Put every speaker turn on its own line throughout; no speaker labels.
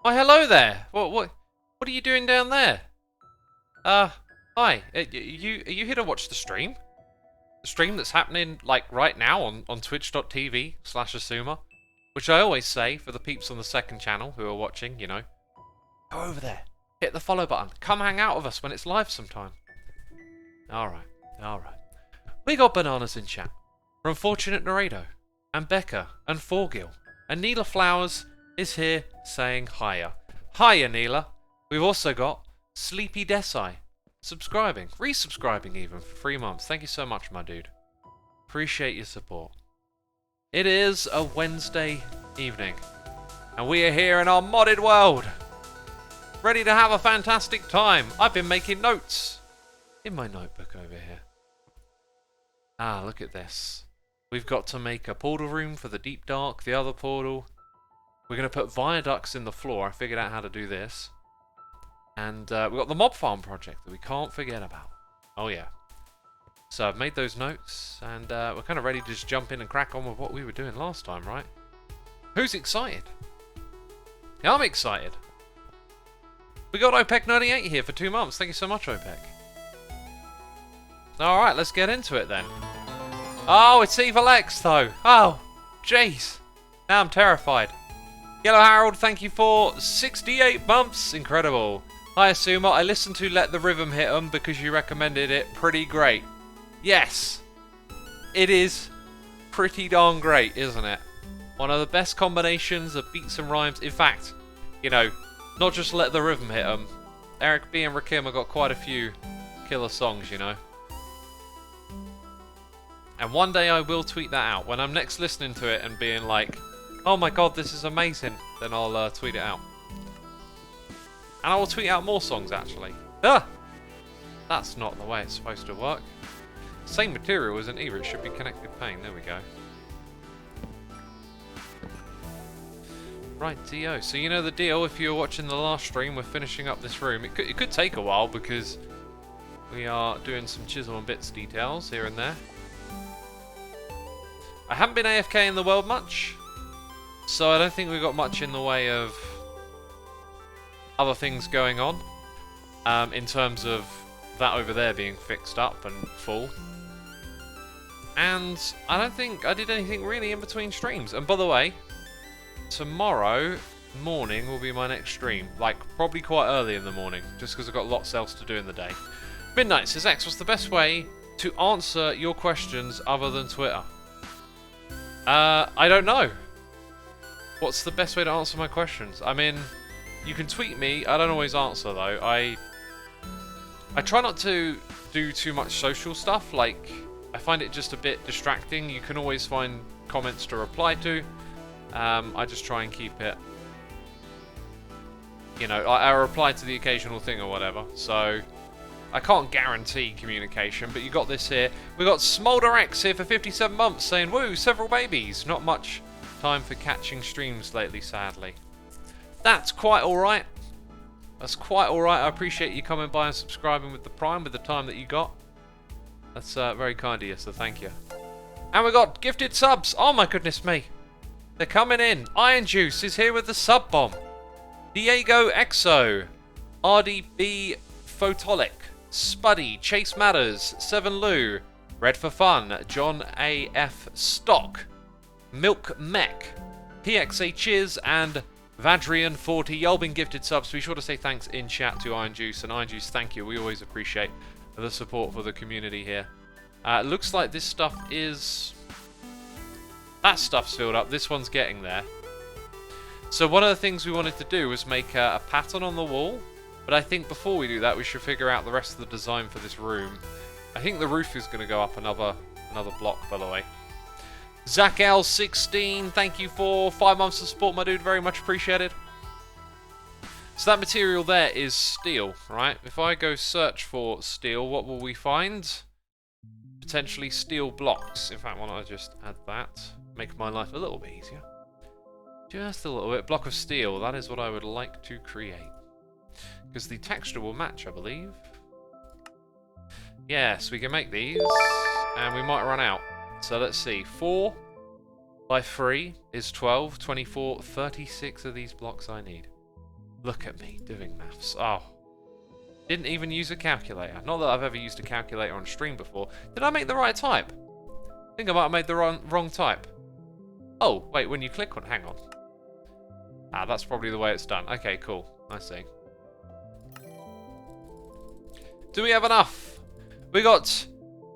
Oh, hello there. What are you doing down there? Hi. Are you here to watch the stream? The stream that's happening like right now on twitch.tv/Xisuma, which I always say for the peeps on the second channel who are watching, you know, go over there, hit the follow button, come hang out with us when it's live sometime. All right. We got bananas in chat from Fortunate Narado and Becca and Forgil, and Neela Flowers is here saying hiya. Hiya, Neela. We've also got Sleepy Desai subscribing, resubscribing even for 3 months. Thank you so much, my dude. Appreciate your support. It is a Wednesday evening, and we are here in our modded world, ready to have a fantastic time. I've been making notes in my notebook over here. Ah, look at this. We've got to make a portal room for the Deep Dark, the other portal. We're going to put viaducts in the floor. I figured out how to do this. And we've got the mob farm project that we can't forget about. Oh yeah. So I've made those notes, and we're kind of ready to just jump in and crack on with what we were doing last time, right? Who's excited? Yeah, I'm excited. We got OPEC98 here for 2 months. Thank you so much, OPEC. Alright, let's get into it then. Oh, it's Evil X though. Oh, jeez. Now I'm terrified. Yellow Harold, thank you for 68 bumps. Incredible. Hi, Xisuma. I listened to Let the Rhythm Hit 'em because you recommended it. Pretty great. Yes. It is pretty darn great, isn't it? One of the best combinations of beats and rhymes. In fact, you know, not just Let the Rhythm Hit 'em. Eric B and Rakim have got quite a few killer songs, you know. And one day I will tweet that out. When I'm next listening to it and being like, oh my god, this is amazing, then I'll tweet it out. And I will tweet out more songs, actually. Ah! That's not the way it's supposed to work. Same material isn't either, it should be connected pane. There we go. Right, Dio. So you know the deal, if you were watching the last stream, we're finishing up this room. It could take a while because we are doing some chisel and bits details here and there. I haven't been AFK in the world much, so I don't think we've got much in the way of other things going on, in terms of that over there being fixed up and full. And I don't think I did anything really in between streams. And by the way, tomorrow morning will be my next stream, like probably quite early in the morning, just because I've got lots else to do in the day. Midnight says, X, what's the best way to answer your questions other than Twitter? I don't know. What's the best way to answer my questions? I mean, you can tweet me. I don't always answer though. I try not to do too much social stuff. Like, I find it just a bit distracting. You can always find comments to reply to. I just try and keep it, you know, I reply to the occasional thing or whatever. So I can't guarantee communication, but you got this here. We got Smolder X here for 57 months saying, woo, several babies. Not much time for catching streams lately, sadly. That's quite alright. That's quite alright. I appreciate you coming by and subscribing with the Prime with the time that you got. That's very kind of you, so thank you. And we got gifted subs. Oh my goodness me. They're coming in. Iron Juice is here with the sub bomb. Diego Exo. RDB Photolic. Spuddy, Chase Matters, Seven Lou, Red for Fun, John A.F. Stock, Milk Mech, PXA Chiz, and Vadrian40. Y'all been gifted subs. Be sure to say thanks in chat to Iron Juice. And Iron Juice, thank you. We always appreciate the support for the community here. Looks like this stuff is... that stuff's filled up. This one's getting there. So one of the things we wanted to do was make a pattern on the wall. But I think before we do that, we should figure out the rest of the design for this room. I think the roof is going to go up another block, by the way. Zach L16, thank you for 5 months of support, my dude. Very much appreciated. So that material there is steel, right? If I go search for steel, what will we find? Potentially steel blocks. In fact, why don't I just add that? Make my life a little bit easier. Just a little bit. Block of steel. That is what I would like to create. Because the texture will match, I believe. Yes, we can make these, and we might run out. So let's see, 4 by 3 is 12, 24, 36 of these blocks I need. Look at me doing maths. Oh. Didn't even use a calculator. Not that I've ever used a calculator on stream before. Did I make the right type? I think I might have made the wrong type. Oh, wait, when you click on... Hang on. Ah, that's probably the way it's done. Okay, cool. I see. Do we have enough? We got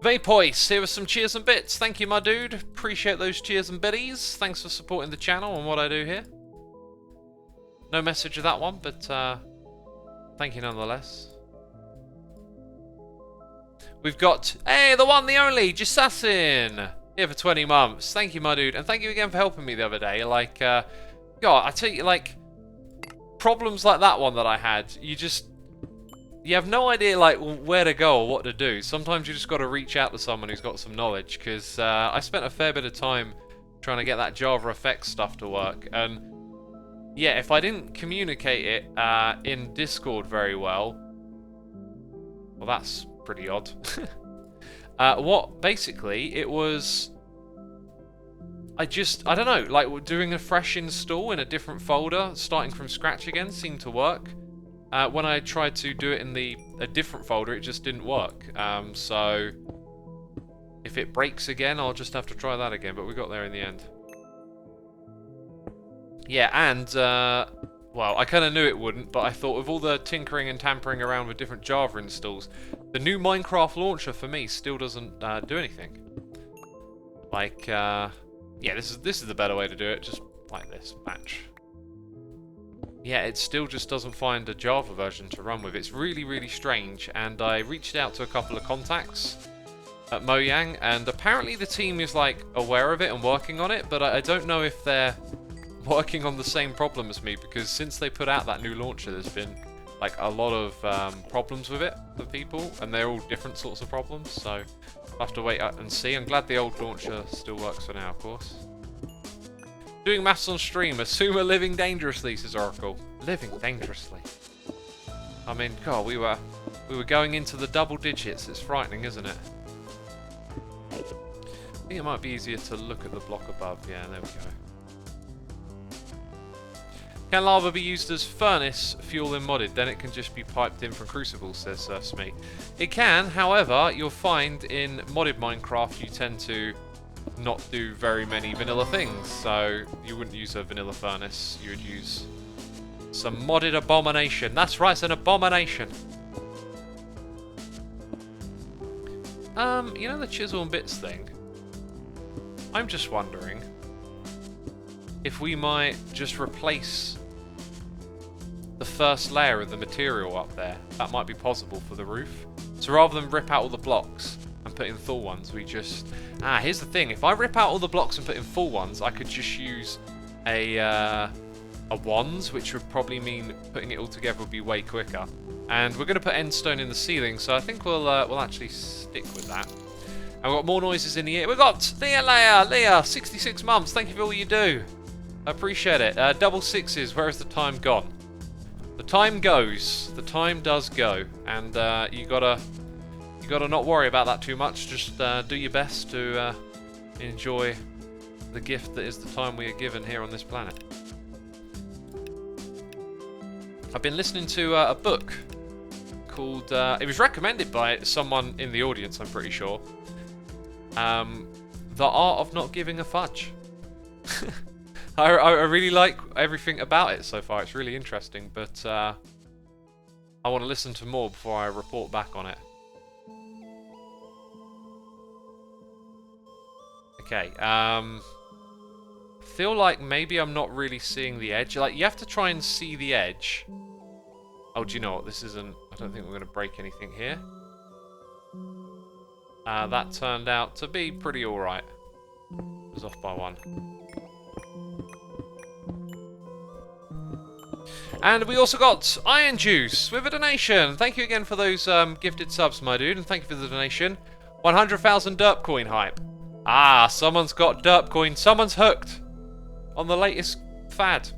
Vapoice here with some cheers and bits. Thank you, my dude. Appreciate those cheers and biddies. Thanks for supporting the channel and what I do here. No message of that one, but thank you nonetheless. We've got, hey, the one, the only, Xisuma, here for 20 months. Thank you, my dude. And thank you again for helping me the other day. Like, God, I tell you, like, problems like that one that I had, you have no idea, like, where to go or what to do. Sometimes you just got to reach out to someone who's got some knowledge, because I spent a fair bit of time trying to get that Java effects stuff to work. And, yeah, if I didn't communicate it in Discord very well, that's pretty odd. Basically, it was... I don't know, like doing a fresh install in a different folder, starting from scratch again, seemed to work. When I tried to do it in a different folder, it just didn't work. So, if it breaks again, I'll just have to try that again, but we got there in the end. Yeah, and, well, I kind of knew it wouldn't, but I thought with all the tinkering and tampering around with different Java installs, the new Minecraft launcher for me still doesn't do anything. Like, yeah, this is the better way to do it, just like this, match. Yeah, it still just doesn't find a Java version to run with. It's really, really strange, and I reached out to a couple of contacts at Mojang, and apparently the team is, like, aware of it and working on it, but I don't know if they're working on the same problem as me, because since they put out that new launcher, there's been, like, a lot of problems with it for people, and they're all different sorts of problems, so I'll have to wait and see. I'm glad the old launcher still works for now, of course. Doing maths on stream. Xisuma living dangerously, says Oracle. Living dangerously. I mean, God, we were going into the double digits. It's frightening, isn't it? I think it might be easier to look at the block above. Yeah, there we go. Can lava be used as furnace fuel in modded? Then it can just be piped in from crucibles, says Smee. It can, however, you'll find in modded Minecraft you tend to not do very many vanilla things, so you wouldn't use a vanilla furnace, you would use some modded abomination. That's right, it's an abomination. You know the chisel and bits thing? I'm just wondering if we might just replace the first layer of the material up there. That might be possible for the roof. So rather than rip out all the blocks and put in full ones, we just... here's the thing. If I rip out all the blocks and put in full ones, I could just use a wands, which would probably mean putting it all together would be way quicker. And we're going to put endstone in the ceiling, so I think we'll actually stick with that. And we've got more noises in the ear. We've got Leah, 66 months. Thank you for all you do. I appreciate it. Double sixes. Where has the time gone? The time goes. The time does go, and you gotta not worry about that too much. Just do your best to enjoy the gift that is the time we are given here on this planet. I've been listening to a book called, it was recommended by someone in the audience, I'm pretty sure. The Art of Not Giving a Fudge. I really like everything about it so far. It's really interesting, but I want to listen to more before I report back on it. Okay, feel like maybe I'm not really seeing the edge. Like, you have to try and see the edge. Oh, do you know what? This isn't... I don't think we're going to break anything here. That turned out to be pretty alright. It was off by one. And we also got Iron Juice with a donation. Thank you again for those gifted subs, my dude. And thank you for the donation. 100,000 derp coin hype. Ah, someone's got derp coin. Someone's hooked on the latest fad.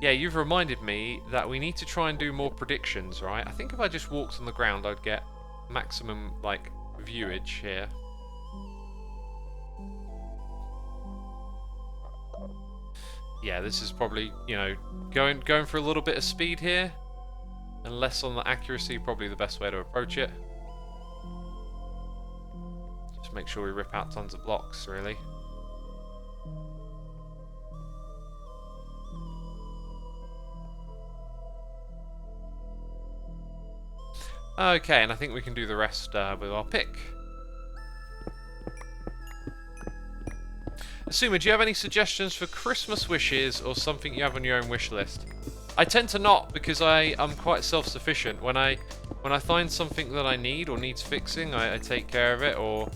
Yeah, you've reminded me that we need to try and do more predictions, right? I think if I just walked on the ground, I'd get maximum, like, viewage here. yeah, this is probably, you know, going for a little bit of speed here, and less on the accuracy, probably the best way to approach it. Just make sure we rip out tons of blocks, really. Okay, and I think we can do the rest with our pick. Xisuma, do you have any suggestions for Christmas wishes or something you have on your own wish list? I tend to not, because I'm quite self-sufficient. When I find something that I need or needs fixing, I take care of it. Or,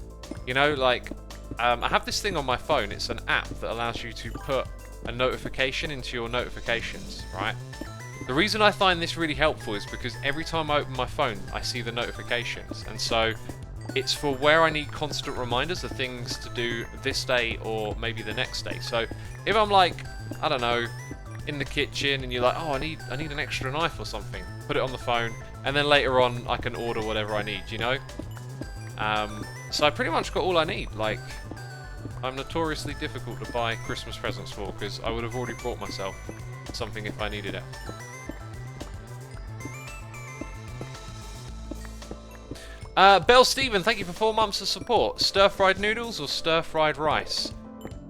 you know, like, I have this thing on my phone. It's an app that allows you to put a notification into your notifications, right? The reason I find this really helpful is because every time I open my phone, I see the notifications. And so it's for where I need constant reminders of things to do this day or maybe the next day. So if I'm like, I don't know, in the kitchen and you're like, oh, I need an extra knife or something, put it on the phone, and then later on I can order whatever I need, you know? So I pretty much got all I need. Like, I'm notoriously difficult to buy Christmas presents for, because I would have already bought myself something if I needed it. Belle Stephen, thank you for 4 months of support. Stir-fried noodles or stir-fried rice?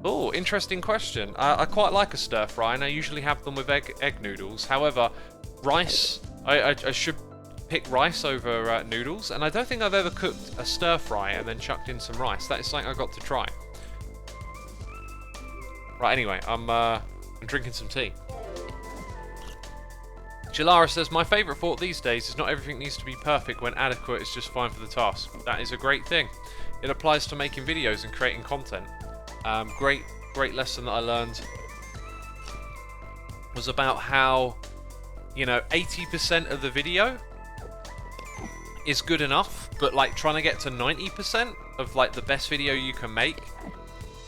Oh, interesting question. I quite like a stir-fry, and I usually have them with egg noodles. However, rice, I should pick rice over noodles, and I don't think I've ever cooked a stir-fry and then chucked in some rice. That is something I got to try. Right, anyway, I'm drinking some tea. Jalara says, my favourite thought these days is not everything needs to be perfect when adequate is just fine for the task. That is a great thing. It applies to making videos and creating content. Great lesson that I learned was about how, you know, 80% of the video is good enough, but like trying to get to 90% of like the best video you can make,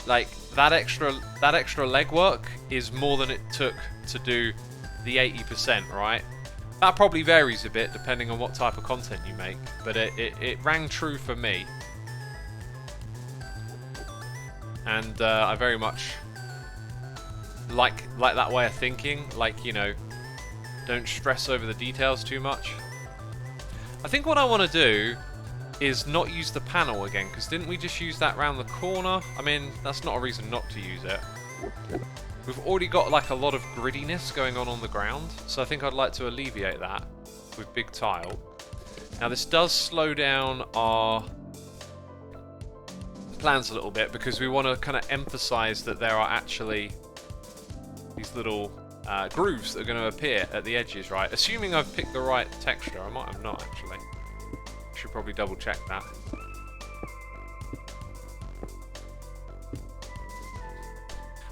like that extra legwork is more than it took to do the 80%, right? That probably varies a bit depending on what type of content you make, but it rang true for me. And I very much like that way of thinking, like, you know, don't stress over the details too much. I think what I want to do is not use the panel again, because didn't we just use that round the corner? I mean, that's not a reason not to use it. We've already got like a lot of grittiness going on the ground, so I think I'd like to alleviate that with big tile. Now this does slow down our plans a little bit, because we want to kind of emphasize that there are actually these little grooves that are going to appear at the edges, right? Assuming I've picked the right texture. I might have not, actually. Should probably double check that.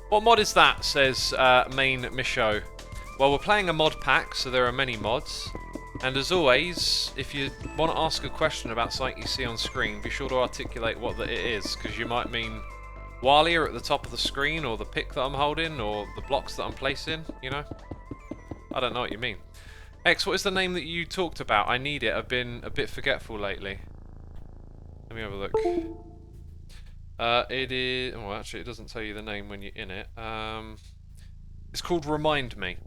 What mod is that, says Main Michaud. Well, we're playing a mod pack, so there are many mods. And as always, if you want to ask a question about something you see on screen, be sure to articulate what it is, because you might mean Walia at the top of the screen, or the pick that I'm holding, or the blocks that I'm placing, you know? I don't know what you mean. X, what is the name that you talked about? I need it. I've been a bit forgetful lately. Let me have a look. It is... Well, actually, it doesn't tell you the name when you're in it. It's called Remind Me.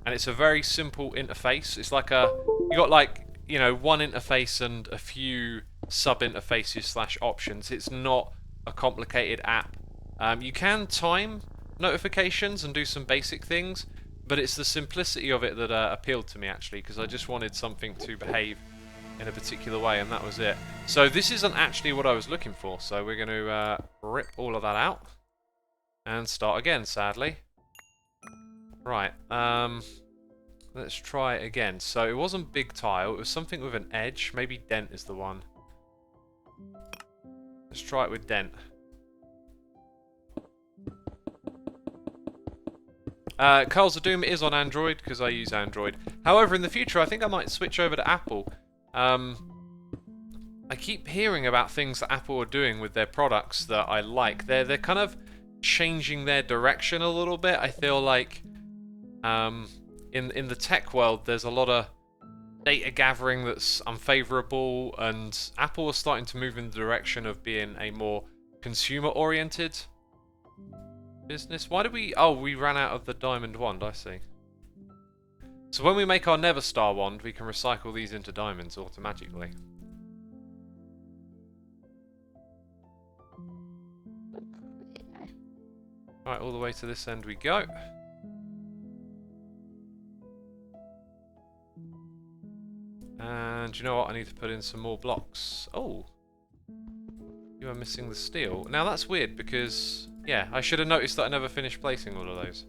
And it's a very simple interface. It's like a... You got like, you know, one interface and a few sub-interfaces / options. It's not a complicated app. You can time notifications and do some basic things, but it's the simplicity of it that appealed to me, actually, because I just wanted something to behave in a particular way, and that was it. So this isn't actually what I was looking for, so we're going to rip all of that out and start again, sadly. Right, let's try it again. So it wasn't big tile, it was something with an edge. Maybe dent is the one. Let's try it with dent. Carl's of Doom is on Android, because I use Android. However, in the future, I think I might switch over to Apple. I keep hearing about things that Apple are doing with their products that I like. They're kind of changing their direction a little bit. I feel like in the tech world, there's a lot of data gathering that's unfavorable, and Apple is starting to move in the direction of being a more consumer-oriented Business. Why did we... Oh, we ran out of the diamond wand, I see. So when we make our Never Star wand, we can recycle these into diamonds automatically. Right, all the way to this end we go. And you know what? I need to put in some more blocks. Oh! You are missing the steel. Now that's weird because... Yeah, I should have noticed that I never finished placing all of those.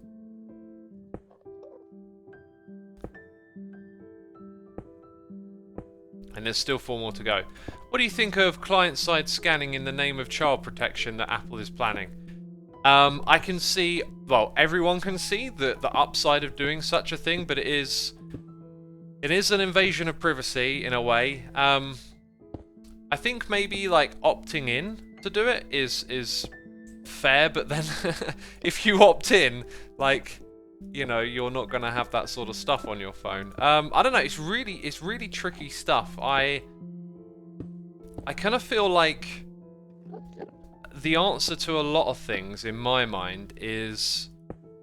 And there's still 4 more to go. What do you think of client-side scanning in the name of child protection that Apple is planning? I can see, well, everyone can see the upside of doing such a thing, but it is an invasion of privacy in a way. I think maybe like opting in to do it is fair, but then if you opt in, like, you know, you're not gonna have that sort of stuff on your phone. I don't know. It's really tricky stuff. I kind of feel like the answer to a lot of things, in my mind, is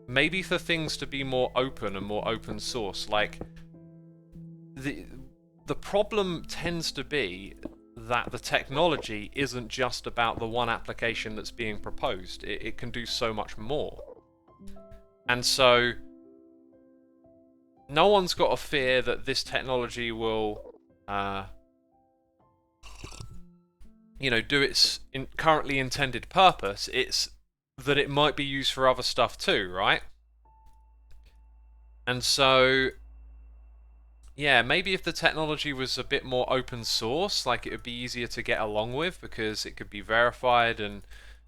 maybe for things to be more open and more open source. Like, the problem tends to be that the technology isn't just about the one application that's being proposed. It can do so much more. And so, no one's got a fear that this technology will, you know, do its currently intended purpose. It's that it might be used for other stuff too, right? And so, yeah, maybe if the technology was a bit more open source, like, it would be easier to get along with because it could be verified and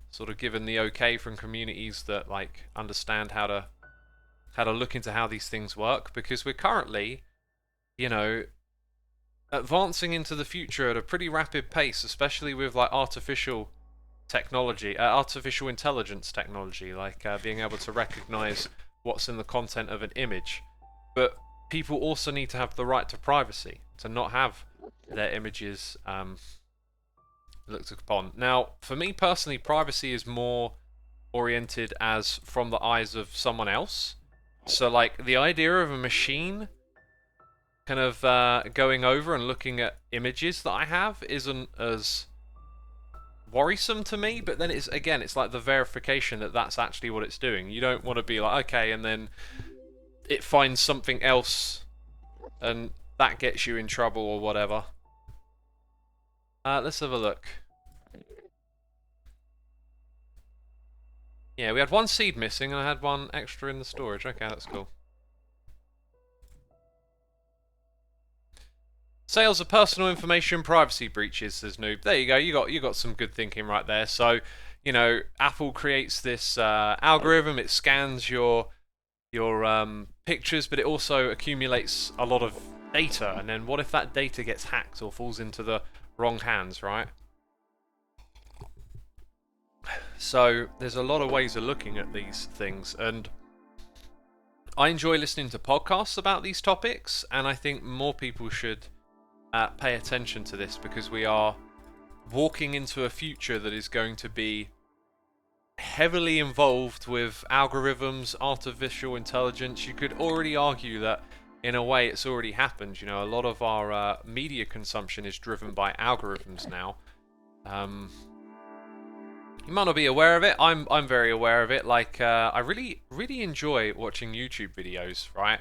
sort of given the okay from communities that, like, understand how to look into how these things work, because we're currently, you know, advancing into the future at a pretty rapid pace, especially with like artificial technology, artificial intelligence technology, like being able to recognize what's in the content of an image. But people also need to have the right to privacy, to not have their images looked upon. Now, for me personally, privacy is more oriented as from the eyes of someone else. So like the idea of a machine kind of going over and looking at images that I have isn't as worrisome to me, but then it's like the verification that that's actually what it's doing. You don't want to be like, okay, and then it finds something else and that gets you in trouble or whatever. Let's have a look. Yeah, we had 1 seed missing and I had 1 extra in the storage. Okay, that's cool. Sales of personal information privacy breaches, says Noob. There you go. You got some good thinking right there. So, you know, Apple creates this algorithm. It scans your pictures, but it also accumulates a lot of data. And then what if that data gets hacked or falls into the wrong hands, right? So there's a lot of ways of looking at these things, and I enjoy listening to podcasts about these topics, and I think more people should pay attention to this, because we are walking into a future that is going to be heavily involved with algorithms, artificial intelligence. You could already argue that in a way it's already happened. You know, a lot of our media consumption is driven by algorithms now. You might not be aware of it. I'm very aware of it. Like, I really enjoy watching YouTube videos, right?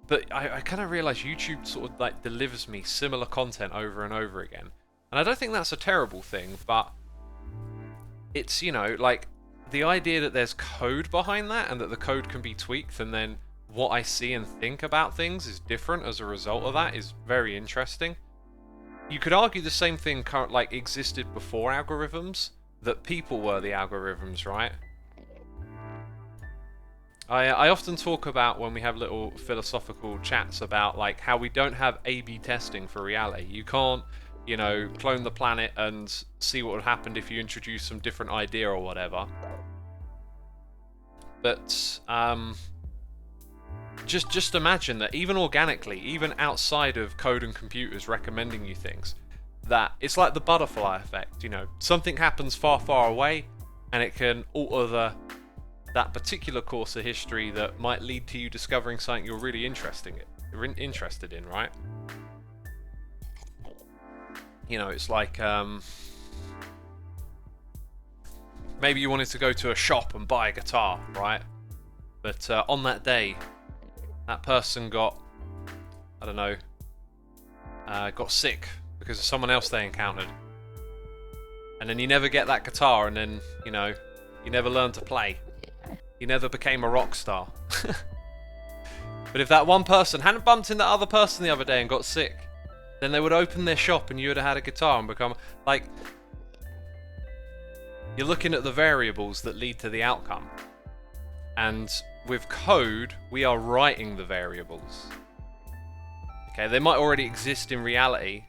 But I kind of realize YouTube sort of like delivers me similar content over and over again. And I don't think that's a terrible thing, but it's, you know, like the idea that there's code behind that and that the code can be tweaked, and then what I see and think about things is different as a result of that is very interesting. You could argue the same thing like existed before algorithms, that people were the algorithms, right? I often talk about, when we have little philosophical chats, about like how we don't have A/B testing for reality. You can't, you know, clone the planet and see what would happen if you introduce some different idea or whatever. But just imagine that even organically, even outside of code and computers recommending you things, that it's like the butterfly effect. You know, something happens far away and it can alter that particular course of history that might lead to you discovering something you're really interested in, right? You know, it's like maybe you wanted to go to a shop and buy a guitar, right? But on that day, that person got, I don't know, got sick because of someone else they encountered. And then you never get that guitar, and then, you know, you never learn to play. You never became a rock star. But if that one person hadn't bumped into that other person the other day and got sick, then they would open their shop and you would have had a guitar and become, like, you're looking at the variables that lead to the outcome. And with code, we are writing the variables. Okay, they might already exist in reality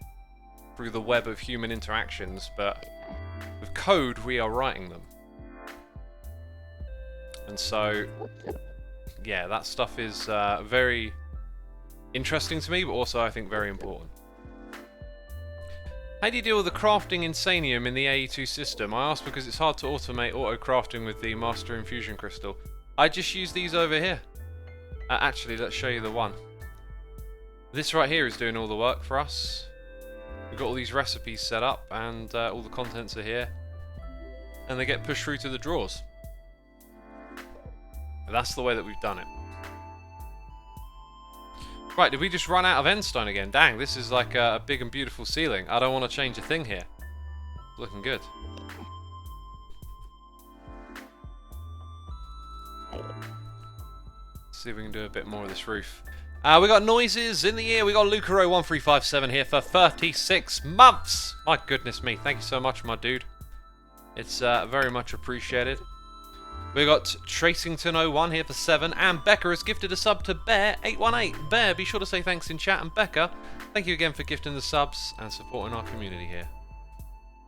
through the web of human interactions, but with code, we are writing them. And so, yeah, that stuff is very interesting to me, but also I think very important. How do you deal with the crafting insanium in the AE2 system? I ask because it's hard to automate auto-crafting with the Master Infusion Crystal. I just use these over here. Actually, let's show you the one. This right here is doing all the work for us. We've got all these recipes set up, and all the contents are here. And they get pushed through to the drawers. That's the way that we've done it. Right, did we just run out of endstone again? Dang, this is like a big and beautiful ceiling. I don't want to change a thing here. Looking good. Let's see if we can do a bit more of this roof. We got noises in the ear. We got Lucaro1357 here for 36 months. My goodness me. Thank you so much, my dude. It's very much appreciated. We got Tracington01 here for 7, and Becca has gifted a sub to Bear818. Bear, be sure to say thanks in chat, and Becca, thank you again for gifting the subs and supporting our community here.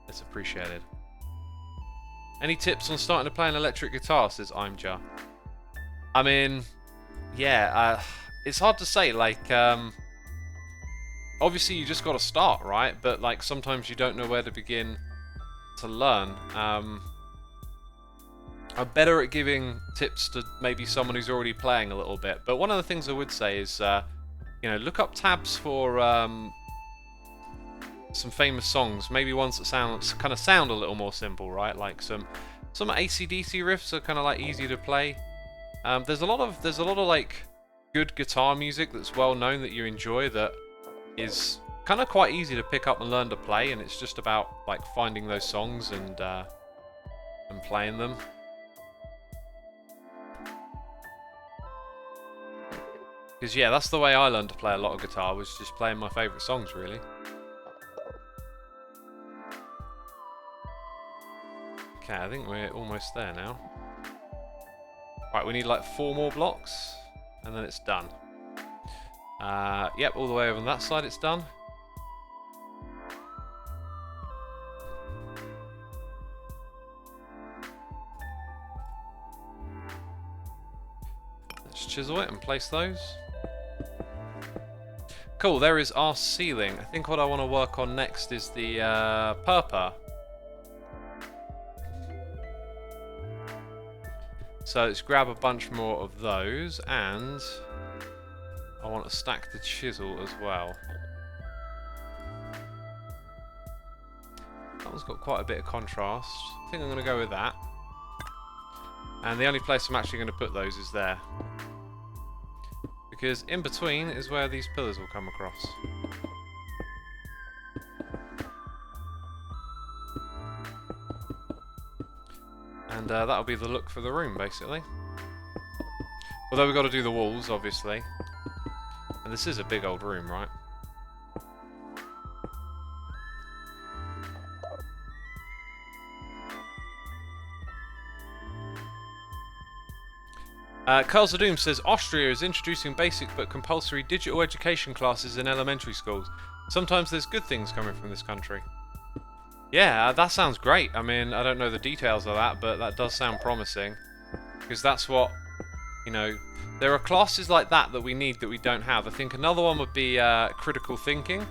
It's appreciated. Any tips on starting to play an electric guitar, says Imja. I mean, yeah, it's hard to say, like, obviously you just got to start, right? But, like, sometimes you don't know where to begin to learn. I'm better at giving tips to maybe someone who's already playing a little bit. But one of the things I would say is, you know, look up tabs for some famous songs. Maybe ones that sound a little more simple, right? Like some AC/DC riffs are kind of like easy to play. There's a lot of like good guitar music that's well known that you enjoy that is kind of quite easy to pick up and learn to play. And it's just about like finding those songs and playing them. Because, yeah, that's the way I learned to play a lot of guitar, was just playing my favourite songs, really. Okay, I think we're almost there now. Right, we need like 4 more blocks, and then it's done. Yep, all the way over on that side it's done. Let's chisel it and place those. Cool, there is our ceiling. I think what I want to work on next is the purpur. So let's grab a bunch more of those, and I want to stack the chisel as well. That one's got quite a bit of contrast. I think I'm going to go with that. And the only place I'm actually going to put those is there. Because in between is where these pillars will come across. And that'll be the look for the room, basically. Although we've got to do the walls, obviously. And this is a big old room, right? Carls of Doom says Austria is introducing basic but compulsory digital education classes in elementary schools. Sometimes there's good things coming from this country. Yeah, that sounds great. I mean, I don't know the details of that, but that does sound promising. Because that's what, you know, there are classes like that that we need that we don't have. I think another one would be critical thinking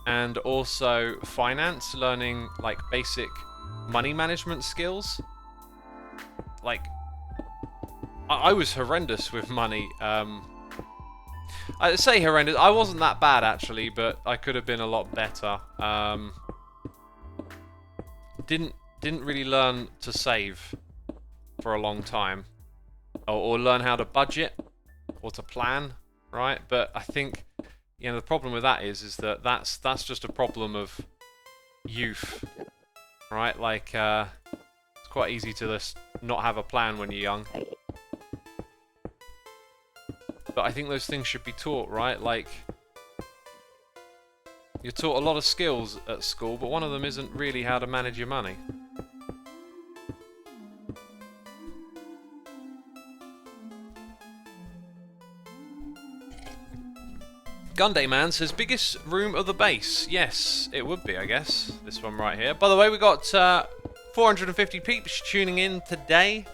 and also finance, learning like basic money management skills. Like, I was horrendous with money. I say horrendous. I wasn't that bad actually, but I could have been a lot better. Didn't really learn to save for a long time, or learn how to budget or to plan, right? But I think, you know, the problem with that is that that's just a problem of youth, right? Like it's quite easy to just not have a plan when you're young. But I think those things should be taught, right? Like, you're taught a lot of skills at school, but one of them isn't really how to manage your money. Gunday Man says, biggest room of the base. Yes, it would be, I guess. This one right here. By the way, we got 450 peeps tuning in today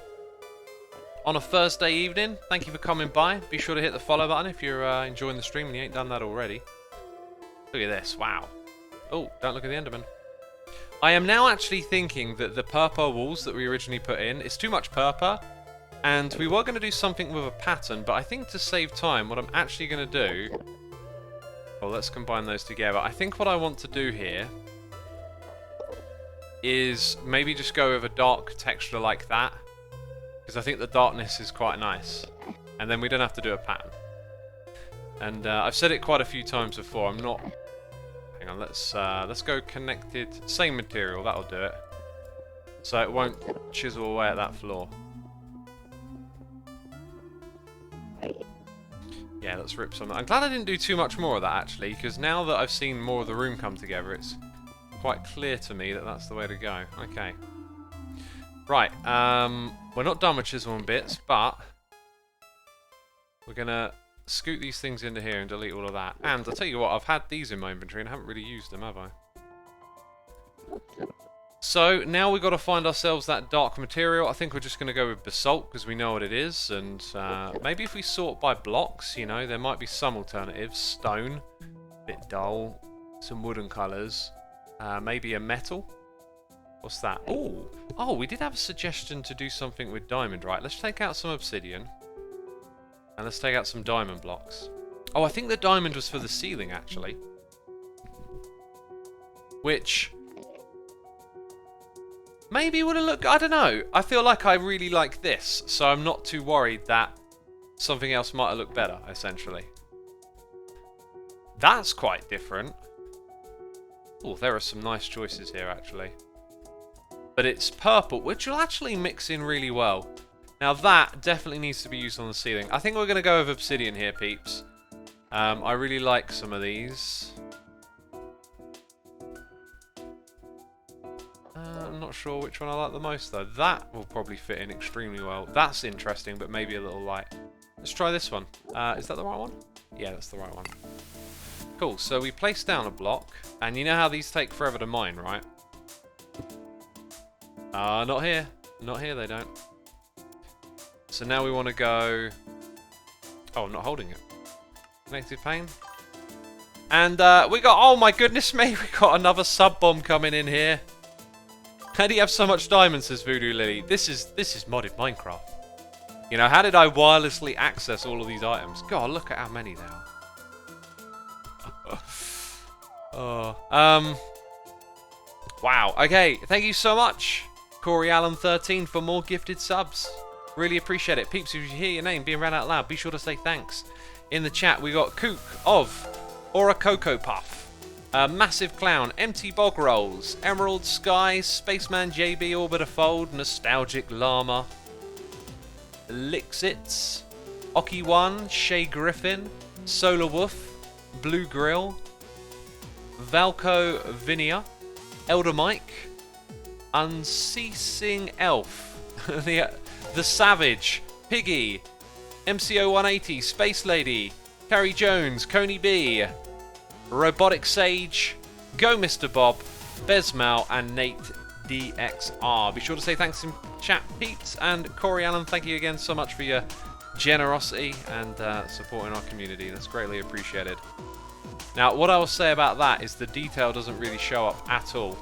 on a Thursday evening. Thank you for coming by. Be sure to hit the follow button if you're enjoying the stream and you ain't done that already. Look at this. Wow. Oh, don't look at the Enderman. I am now actually thinking that the purple walls that we originally put in is too much purple. And we were going to do something with a pattern, but I think to save time, what I'm actually going to do... Well, let's combine those together. I think what I want to do here is maybe just go with a dark texture like that, because I think the darkness is quite nice, and then we don't have to do a pattern. And I've said it quite a few times before. I'm not. Hang on. Let's go connected. Same material. That'll do it. So it won't chisel away at that floor. Yeah, let's rip some. I'm glad I didn't do too much more of that actually, because now that I've seen more of the room come together, it's quite clear to me that that's the way to go. Okay. Right. We're not done with chiseling bits, but we're gonna scoot these things into here and delete all of that. And I'll tell you what, I've had these in my inventory and I haven't really used them, have I? So now we've got to find ourselves that dark material. I think we're just going to go with basalt because we know what it is, and maybe if we sort by blocks, you know, there might be some alternatives. Stone, bit dull, some wooden colours, maybe a metal. What's that? Oh, we did have a suggestion to do something with diamond, right? Let's take out some obsidian and let's take out some diamond blocks. Oh, I think the diamond was for the ceiling actually, which maybe would have looked, I don't know. I feel like I really like this, so I'm not too worried that something else might have looked better, essentially. That's quite different. Oh, there are some nice choices here, actually. But it's purple, which will actually mix in really well. Now that definitely needs to be used on the ceiling. I think we're going to go with obsidian here, peeps. I really like some of these. I'm not sure which one I like the most though. That will probably fit in extremely well. That's interesting, but maybe a little light. Let's try this one. Is that the right one? Yeah, that's the right one. Cool, so we place down a block, and you know how these take forever to mine, right? Not here. Not here, they don't. So now we want to go... Oh, I'm not holding it. Connected pane. And we got... Oh my goodness me, we got another sub-bomb coming in here. How do you have so much diamonds, says Voodoo Lily? This is modded Minecraft. You know, how did I wirelessly access all of these items? God, look at how many there are. Wow. Okay, thank you so much, Corey Allen 13, for more gifted subs. Really appreciate it. Peeps, if you hear your name being read out loud, be sure to say thanks. In the chat, we got Kook of Aura Cocoa Puff. Massive Clown, Empty Bog Rolls, Emerald Sky, Spaceman JB Orbiter Fold, Nostalgic Llama, Lixits, Oki1, Shay Griffin, Solar Wolf, Blue Grill, Valco Vinia, Elder Mike, Unceasing Elf, the Savage, Piggy, MCO180, Space Lady, Carrie Jones, Coney B, Robotic Sage, Go Mr. Bob, Besmal, and Nate DXR. Be sure to say thanks in chat, peeps, and Corey Allen, thank you again so much for your generosity and supporting our community. That's greatly appreciated. Now, what I will say about that is the detail doesn't really show up at all.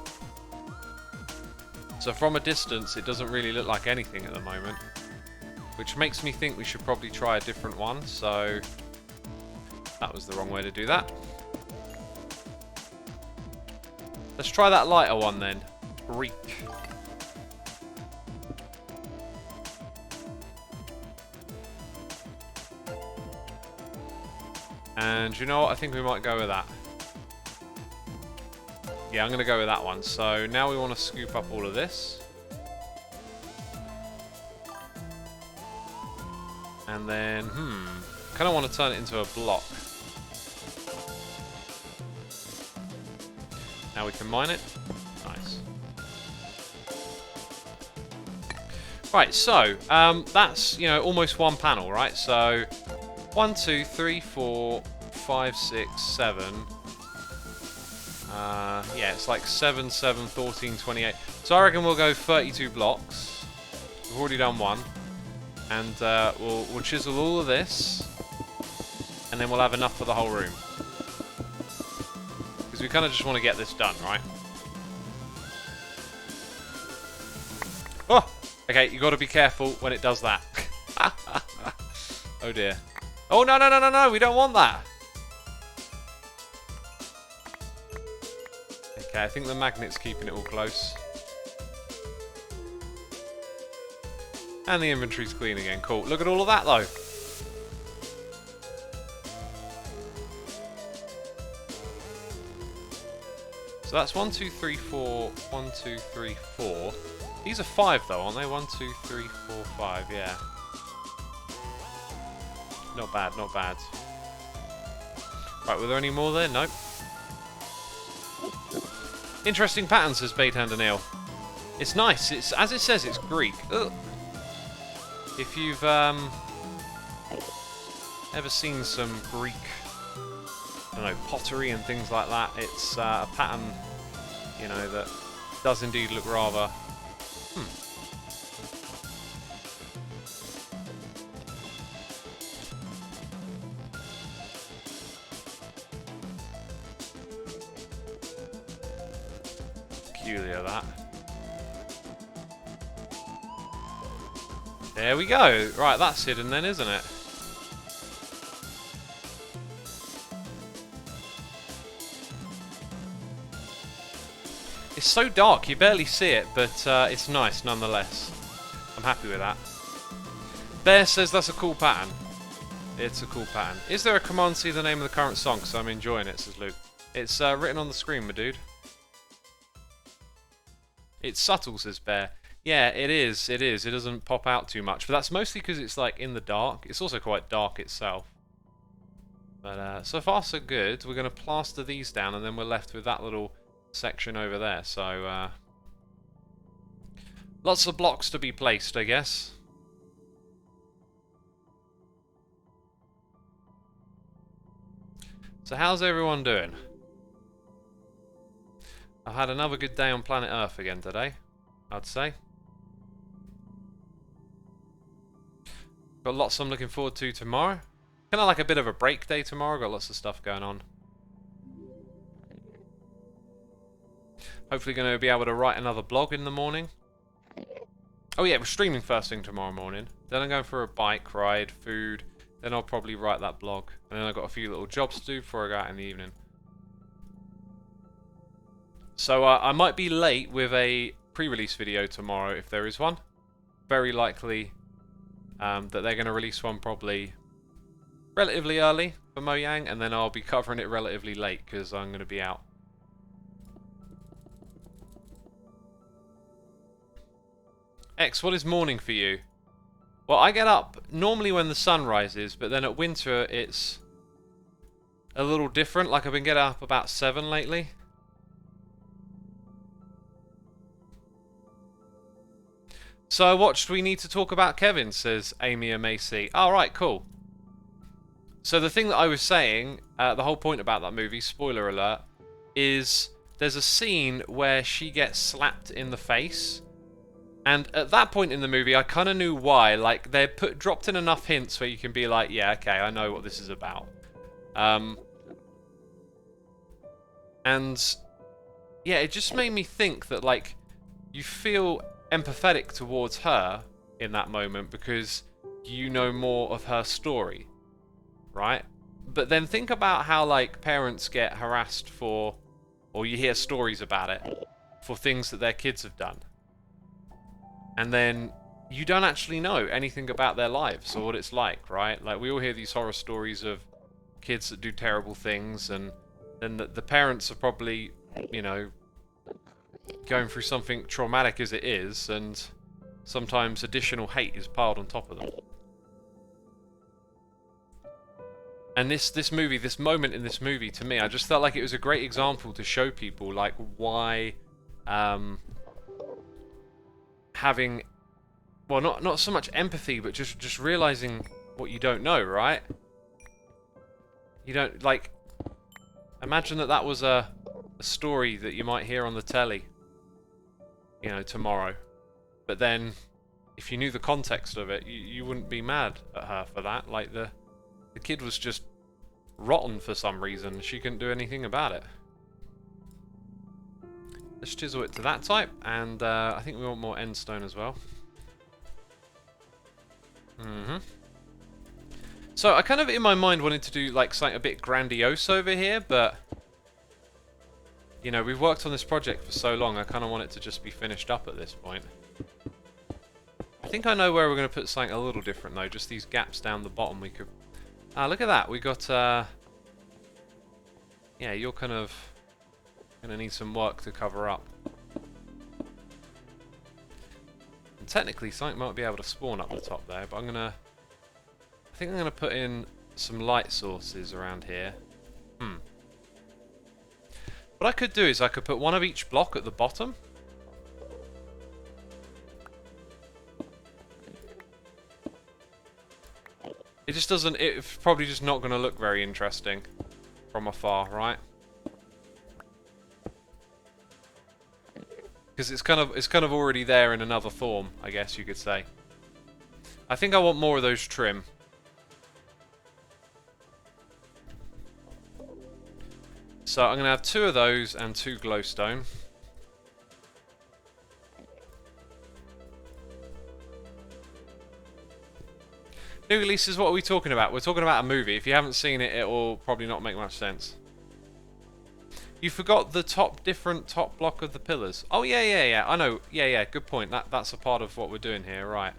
So from a distance, it doesn't really look like anything at the moment. which makes me think we should probably try a different one. So that was the wrong way to do that. Let's try that lighter one then. Greek. And you know what? I think we might go with that. Yeah, I'm going to go with that one. So now we want to scoop up all of this. And then, kind of want to turn it into a block. Now we can mine it. Nice. Right, so that's, you know, almost one panel, right? So 1, 2, 3, 4, 5, 6, 7. Yeah, it's like 7, 7, 14, 28. So I reckon we'll go 32 blocks. We've already done one. And we'll chisel all of this. And then we'll have enough for the whole room. Because we kind of just want to get this done, right? Oh! Okay, you got to be careful when it does that. Oh dear. Oh, no, no, no, no, no, we don't want that. Okay, I think the magnet's keeping it all close. And the inventory's clean again. Cool. Look at all of that, though. So that's 1, 2, 3, 4. 1, 2, 3, 4. These are 5, though, aren't they? 1, 2, 3, 4, 5. Yeah. Not bad, not bad. Right, were there any more there? Nope. Interesting pattern, says Bait Hand Neil. It's nice. It's, as it says, it's Greek. Ugh. If you've ever seen some Greek, I don't know, pottery and things like that, it's a pattern, you know, that does indeed look rather. Peculiar, that. There we go. Right, that's hidden then, isn't it? It's so dark, you barely see it, but it's nice nonetheless. I'm happy with that. Bear says that's a cool pattern. It's a cool pattern. Is there a command to see the name of the current song? So I'm enjoying it, says Luke. It's written on the screen, my dude. It's subtle, says Bear. Yeah, it is. It is. It doesn't pop out too much, but that's mostly because it's like in the dark. It's also quite dark itself. But so far so good. We're going to plaster these down, and then we're left with that little section over there. So lots of blocks to be placed, I guess. So how's everyone doing? I've had another good day on planet Earth again today, I'd say. Got lots I'm looking forward to tomorrow. Kind of like a bit of a break day tomorrow. Got lots of stuff going on. Hopefully going to be able to write another blog in the morning. Oh yeah, we're streaming first thing tomorrow morning. Then I'm going for a bike ride, food. Then I'll probably write that blog. And then I've got a few little jobs to do before I go out in the evening. So I might be late with a pre-release video tomorrow if there is one. Very likely that they're going to release one probably relatively early for Mojang, and then I'll be covering it relatively late because I'm going to be out. X, what is morning for you? Well, I get up normally when the sun rises, but then at winter it's a little different. Like I've been getting up about 7 lately. So I watched We Need to Talk About Kevin, says Amy and Macy. Alright, cool. So the thing that I was saying, the whole point about that movie, spoiler alert, is there's a scene where she gets slapped in the face. And at that point in the movie, I kind of knew why. Like, they dropped in enough hints where you can be like, yeah, okay, I know what this is about. And, yeah, it just made me think that, like, you feel empathetic towards her in that moment because you know more of her story, right? But then think about how, like, parents get harassed for, or you hear stories about it, for things that their kids have done. And then you don't actually know anything about their lives or what it's like, right? Like, we all hear these horror stories of kids that do terrible things, and then the parents are probably, you know, going through something traumatic as it is, and sometimes additional hate is piled on top of them. And this movie, this moment in this movie, to me, I just felt like it was a great example to show people, like, why having, well, not so much empathy, but just realizing what you don't know, right? You don't, like, imagine that was a story that you might hear on the telly, you know, tomorrow. But then, if you knew the context of it, you wouldn't be mad at her for that. Like, the kid was just rotten for some reason. She couldn't do anything about it. Let's chisel it to that type, and I think we want more end stone as well. So I kind of, in my mind, wanted to do like something a bit grandiose over here, but you know, we've worked on this project for so long, I kind of want it to just be finished up at this point. I think I know where we're going to put something a little different though, just these gaps down the bottom we could... Ah, look at that, we got, yeah, you're kind of going to need some work to cover up. And technically, something might be able to spawn up the top there, but I think I'm going to put in some light sources around here. What I could do is I could put one of each block at the bottom. It just doesn't, it's probably just not going to look very interesting from afar, right? Because it's kind of already there in another form, I guess you could say. I think I want more of those trim. So I'm going to have 2 of those and 2 glowstone. New releases, what are we talking about? We're talking about a movie. If you haven't seen it, it will probably not make much sense. You forgot the top block of the pillars. Oh, yeah. I know. Yeah, good point. That's a part of what we're doing here, right.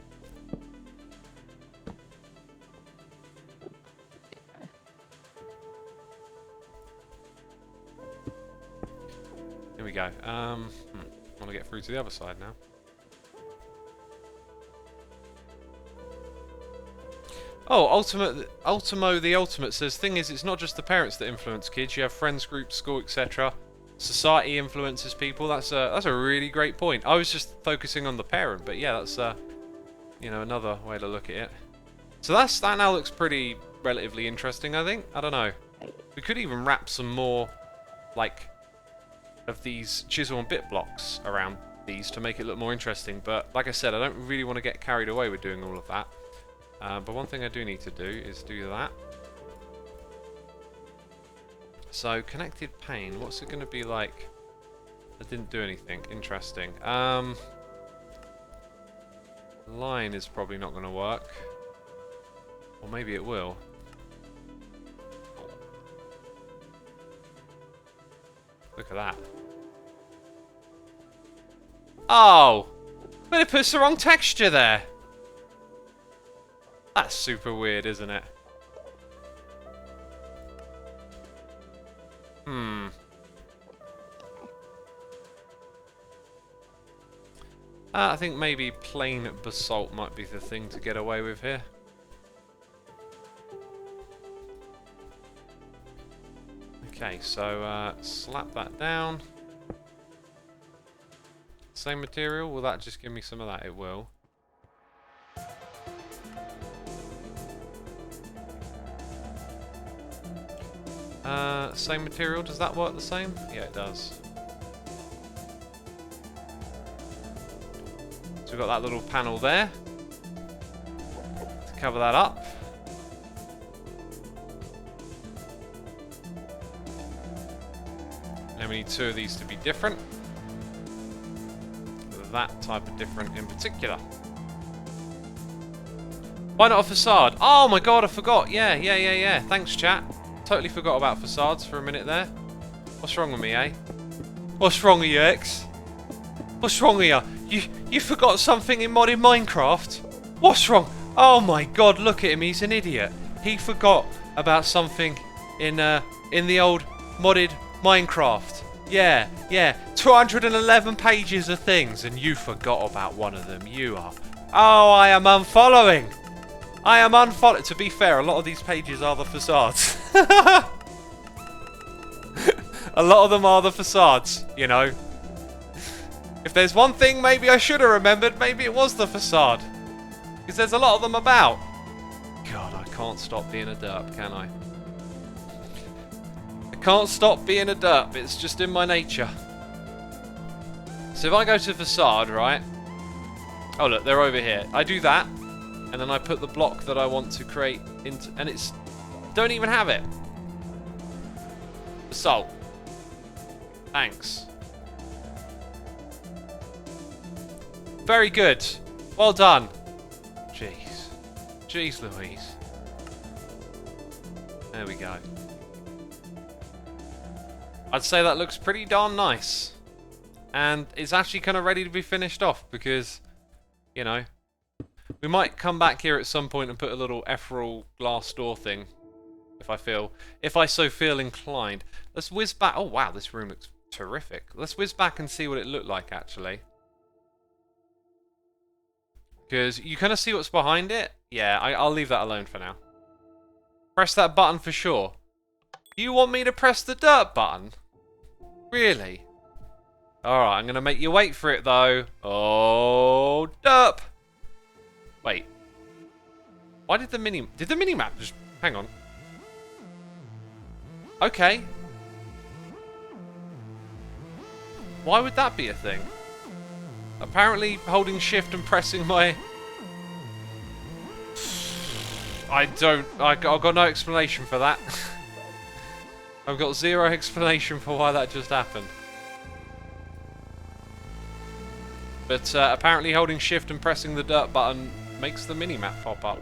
Here we go. I want to get through to the other side now. Oh, Ultimo the Ultimate says, thing is, it's not just the parents that influence kids. You have friends groups, school, etc. Society influences people. That's a really great point. I was just focusing on the parent, but yeah, that's you know, another way to look at it. So that now looks pretty relatively interesting, I think. I don't know. We could even wrap some more, like, of these chisel and bit blocks around these to make it look more interesting. But like I said, I don't really want to get carried away with doing all of that. But one thing I do need to do is do that. So, connected pane, what's it going to be like? I didn't do anything. Interesting. Line is probably not going to work. Or maybe it will. Look at that. Oh! But it puts the wrong texture there! That's super weird, isn't it? I think maybe plain basalt might be the thing to get away with here. Okay, so slap that down. Same material, will that just give me some of that? It will. Same material, does that work the same? Yeah, it does. So we've got that little panel there to cover that up. Now we need 2 of these to be different. That type of different in particular. Why not a facade? Oh my god, I forgot. Yeah. Thanks, chat. Totally forgot about facades for a minute there. What's wrong with me, eh? What's wrong with you, X? What's wrong with you? You forgot something in modded Minecraft? What's wrong? Oh my god, look at him. He's an idiot. He forgot about something in the old modded Minecraft. Yeah. 211 pages of things, and you forgot about one of them. You are. Oh, I am unfollowing. I am unfollowing. To be fair, a lot of these pages are the facades. A lot of them are the facades, you know. If there's one thing maybe I should have remembered, maybe it was the facade. Because there's a lot of them about. God, I can't stop being a derp, can I? I can't stop being a derp. It's just in my nature. So if I go to facade, right? Oh look, they're over here. I do that, and then I put the block that I want to create into, and it's don't even have it. Basalt. Thanks. Very good. Well done. Jeez Louise. There we go. I'd say that looks pretty darn nice. And it's actually kind of ready to be finished off because, you know, we might come back here at some point and put a little ethereal glass door thing if I so feel inclined. Let's whiz back. Oh wow, this room looks terrific. Let's whiz back and see what it looked like actually. Because you kind of see what's behind it. Yeah, I'll leave that alone for now. Press that button for sure. You want me to press the dirt button? Really? Alright, I'm going to make you wait for it though. Oh, derp! Wait. Why did the mini-map just... Hang on. Okay. Why would that be a thing? Apparently holding shift and pressing my... I've got no explanation for that. I've got zero explanation for why that just happened. But apparently holding shift and pressing the dirt button makes the minimap pop up.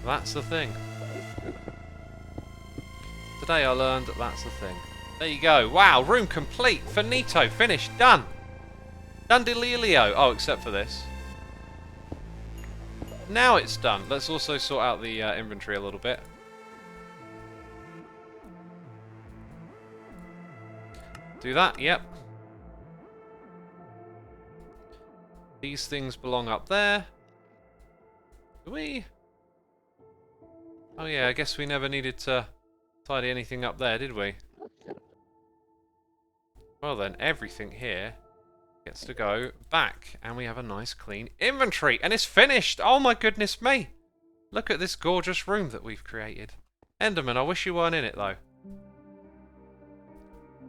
That's the thing. Today I learned that that's the thing. There you go. Wow, room complete. Finito. Finished. Done. Done delilio. Oh, except for this. Now it's done. Let's also sort out the inventory a little bit. Do that, yep. These things belong up there. Do we? Oh yeah, I guess we never needed to tidy anything up there, did we? Well then, everything here gets to go back. And we have a nice clean inventory. And it's finished! Oh my goodness me! Look at this gorgeous room that we've created. Enderman, I wish you weren't in it though.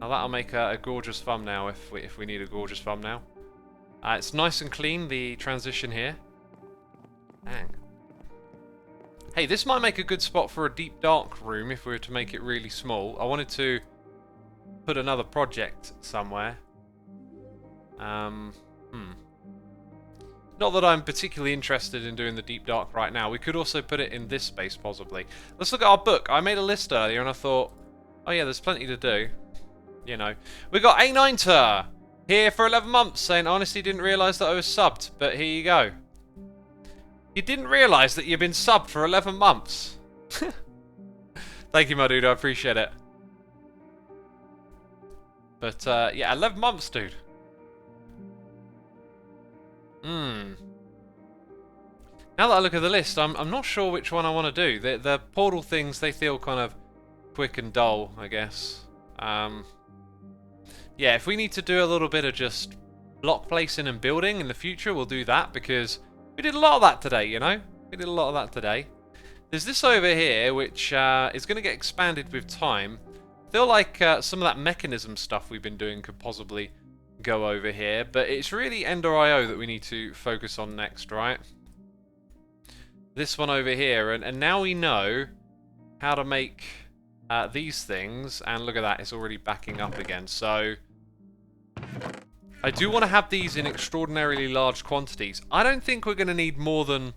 Now that'll make a gorgeous thumbnail if we need a gorgeous thumbnail. It's nice and clean, the transition here. Dang. Hey, this might make a good spot for a deep dark room if we were to make it really small. I wanted to put another project somewhere. Not that I'm particularly interested in doing the deep dark right now. We could also put it in this space possibly. Let's look at our book. I made a list earlier and I thought, oh yeah, there's plenty to do. You know, we got A9ter here for 11 months saying, honestly didn't realise that I was subbed, but here you go. You didn't realise that you've been subbed for 11 months. Thank you, my dude, I appreciate it. But, yeah, 11 months, dude. Now that I look at the list, I'm not sure which one I want to do. The portal things, they feel kind of quick and dull, I guess. Yeah, if we need to do a little bit of just block placing and building in the future, we'll do that because we did a lot of that today, you know? We did a lot of that today. There's this over here, which is going to get expanded with time. I feel like some of that mechanism stuff we've been doing could possibly go over here, but it's really Ender.io that we need to focus on next, right? This one over here, and now we know how to make these things, and look at that, it's already backing up again, so I do want to have these in extraordinarily large quantities. I don't think we're going to need more than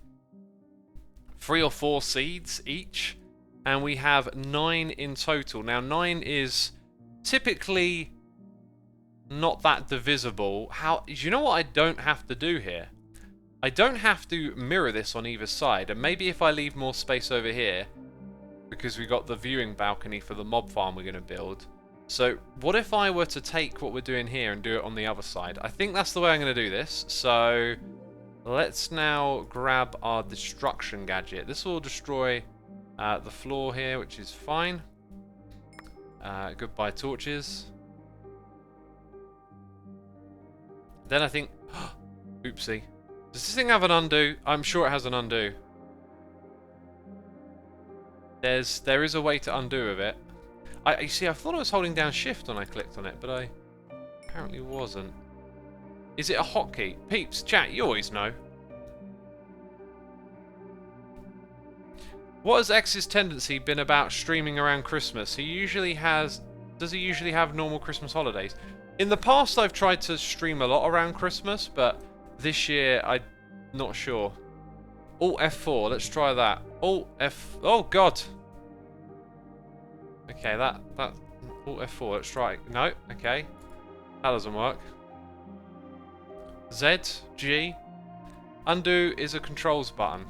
3 or 4 seeds each. And we have 9 in total. Now, 9 is typically not that divisible. Do you know what I don't have to do here? I don't have to mirror this on either side. And maybe if I leave more space over here, because we got the viewing balcony for the mob farm we're going to build. So what if I were to take what we're doing here and do it on the other side? I think that's the way I'm going to do this. So let's now grab our destruction gadget. This will destroy the floor here, which is fine. Goodbye torches. Then I think... Oopsie. Does this thing have an undo? I'm sure it has an undo. There is a way to undo with it. You see, I thought I was holding down shift when I clicked on it, but I apparently wasn't. Is it a hotkey? Peeps, chat, you always know. What has X's tendency been about streaming around Christmas? He usually has... Does he usually have normal Christmas holidays? In the past, I've tried to stream a lot around Christmas, but this year, I'm not sure. Alt F4, let's try that. Alt F... Oh, God! Okay, that Alt F4, let's try it. No, okay. That doesn't work. Z, G. Undo is a controls button.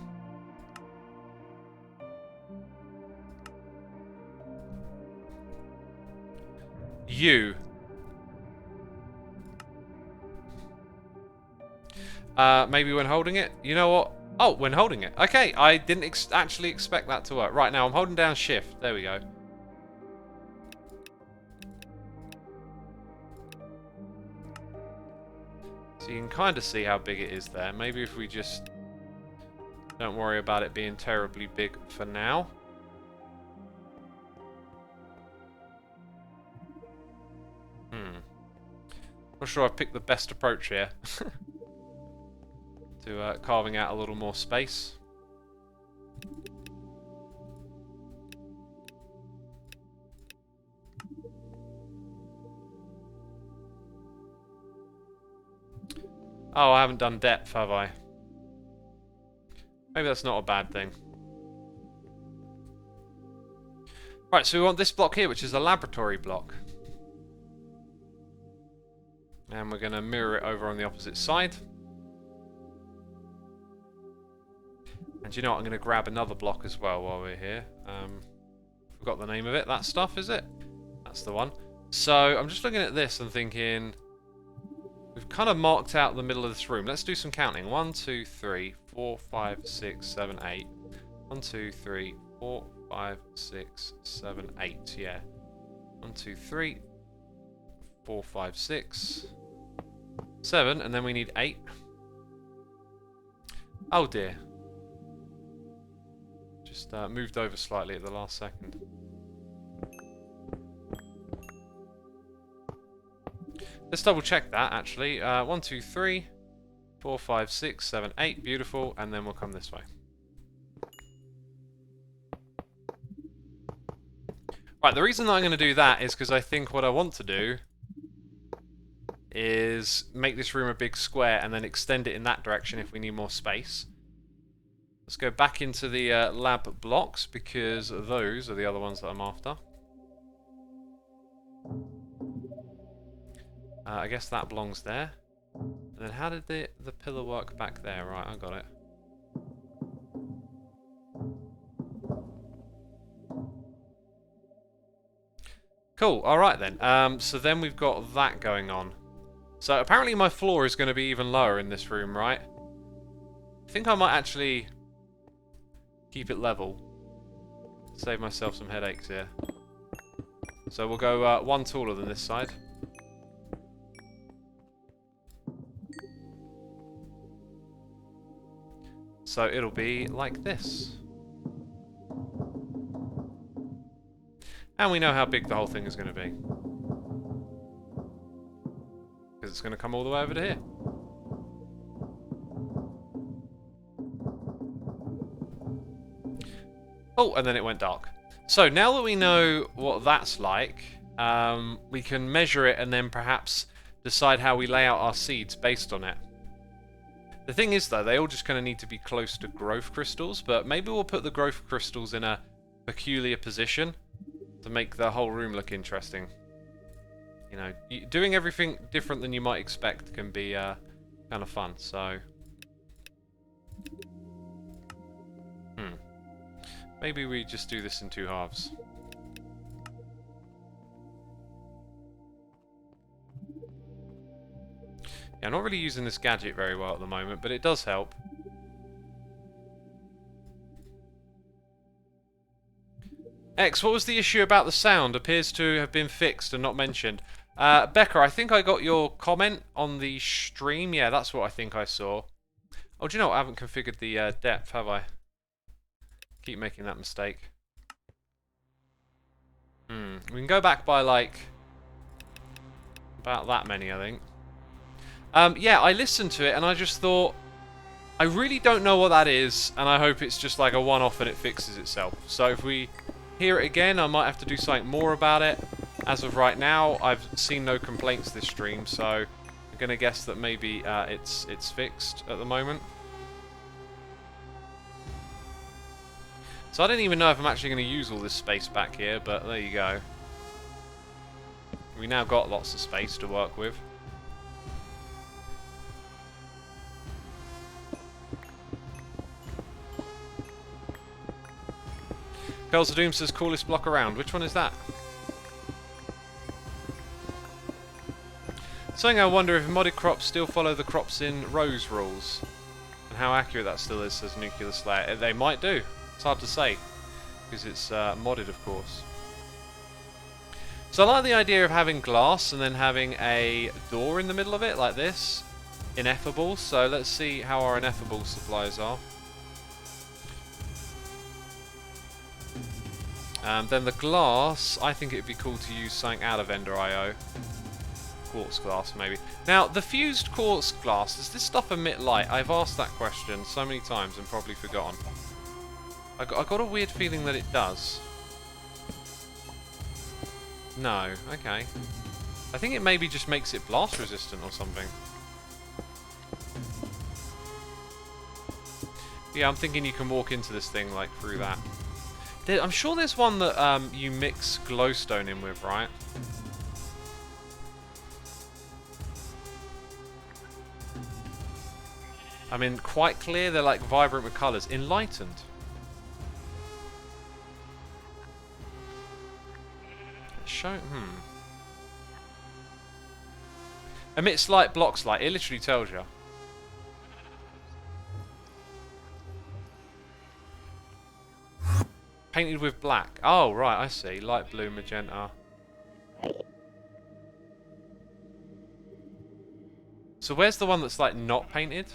U. Maybe when holding it? You know what? Oh, when holding it. Okay, I didn't actually expect that to work. Right, now I'm holding down shift. There we go. So you can kind of see how big it is there. Maybe if we just don't worry about it being terribly big for now. Not sure I've picked the best approach here. To carving out a little more space. Oh, I haven't done depth, have I? Maybe that's not a bad thing. Right, so we want this block here, which is a laboratory block. And we're going to mirror it over on the opposite side. And you know what? I'm going to grab another block as well while we're here. Forgot the name of it. That stuff, is it? That's the one. So I'm just looking at this and thinking... We've kind of marked out the middle of this room. Let's do some counting. 1, 2, 3, 4, 5, 6, 7, 8. 1, 2, 3, 4, 5, 6, 7, 8. Yeah. 1, 2, 3, 4, 5, 6, 7. And then we need 8. Oh dear. Just moved over slightly at the last second. Let's double check that actually. 1, 2, 3, 4, 5, 6, 7, 8. Beautiful. And then we'll come this way. Right, the reason that I'm going to do that is because I think what I want to do is make this room a big square and then extend it in that direction if we need more space. Let's go back into the lab blocks because those are the other ones that I'm after. I guess that belongs there. And then how did the pillar work back there? Right, I got it. Cool, alright then. So then we've got that going on. So apparently my floor is going to be even lower in this room, right? I think I might actually keep it level. Save myself some headaches here. So we'll go one taller than this side. So it'll be like this. And we know how big the whole thing is going to be. Because it's going to come all the way over to here. Oh, and then it went dark. So now that we know what that's like, we can measure it and then perhaps decide how we lay out our seeds based on it. The thing is, though, they all just kind of need to be close to growth crystals, but maybe we'll put the growth crystals in a peculiar position to make the whole room look interesting. You know, doing everything different than you might expect can be kind of fun, so... Maybe we just do this in 2 halves. Yeah, I'm not really using this gadget very well at the moment, but it does help. X, what was the issue about the sound? Appears to have been fixed and not mentioned. Becca, I think I got your comment on the stream. Yeah, that's what I think I saw. Oh, do you know what? I haven't configured the depth, have I? Keep making that mistake. We can go back by, like, about that many, I think. Yeah, I listened to it and I just thought, I really don't know what that is, and I hope it's just like a one-off and it fixes itself. So if we hear it again, I might have to do something more about it. As of right now, I've seen no complaints this stream, so I'm gonna guess that maybe it's fixed at the moment. So I don't even know if I'm actually going to use all this space back here, but there you go. We now got lots of space to work with. Girls of Doom says coolest block around. Which one is that? Something I wonder if modded crops still follow the crops in rows rules. And how accurate that still is, says Nuclear Slayer. They might do. It's hard to say, because it's modded, of course. So I like the idea of having glass and then having a door in the middle of it, like this. Ineffable. So let's see how our ineffable supplies are. Then the glass, I think it would be cool to use something out of Ender IO. Quartz glass, maybe. Now, the fused quartz glass, does this stuff emit light? I've asked that question so many times and probably forgotten. I got a weird feeling that it does. No, okay. I think it maybe just makes it blast resistant or something. Yeah, I'm thinking you can walk into this thing like through that. I'm sure there's one that you mix glowstone in with, right? I mean, quite clear, they're like vibrant with colours. Enlightened. Show, Emits light, blocks light. It literally tells you. Painted with black. Oh, right, I see. Light blue, magenta. So where's the one that's like not painted?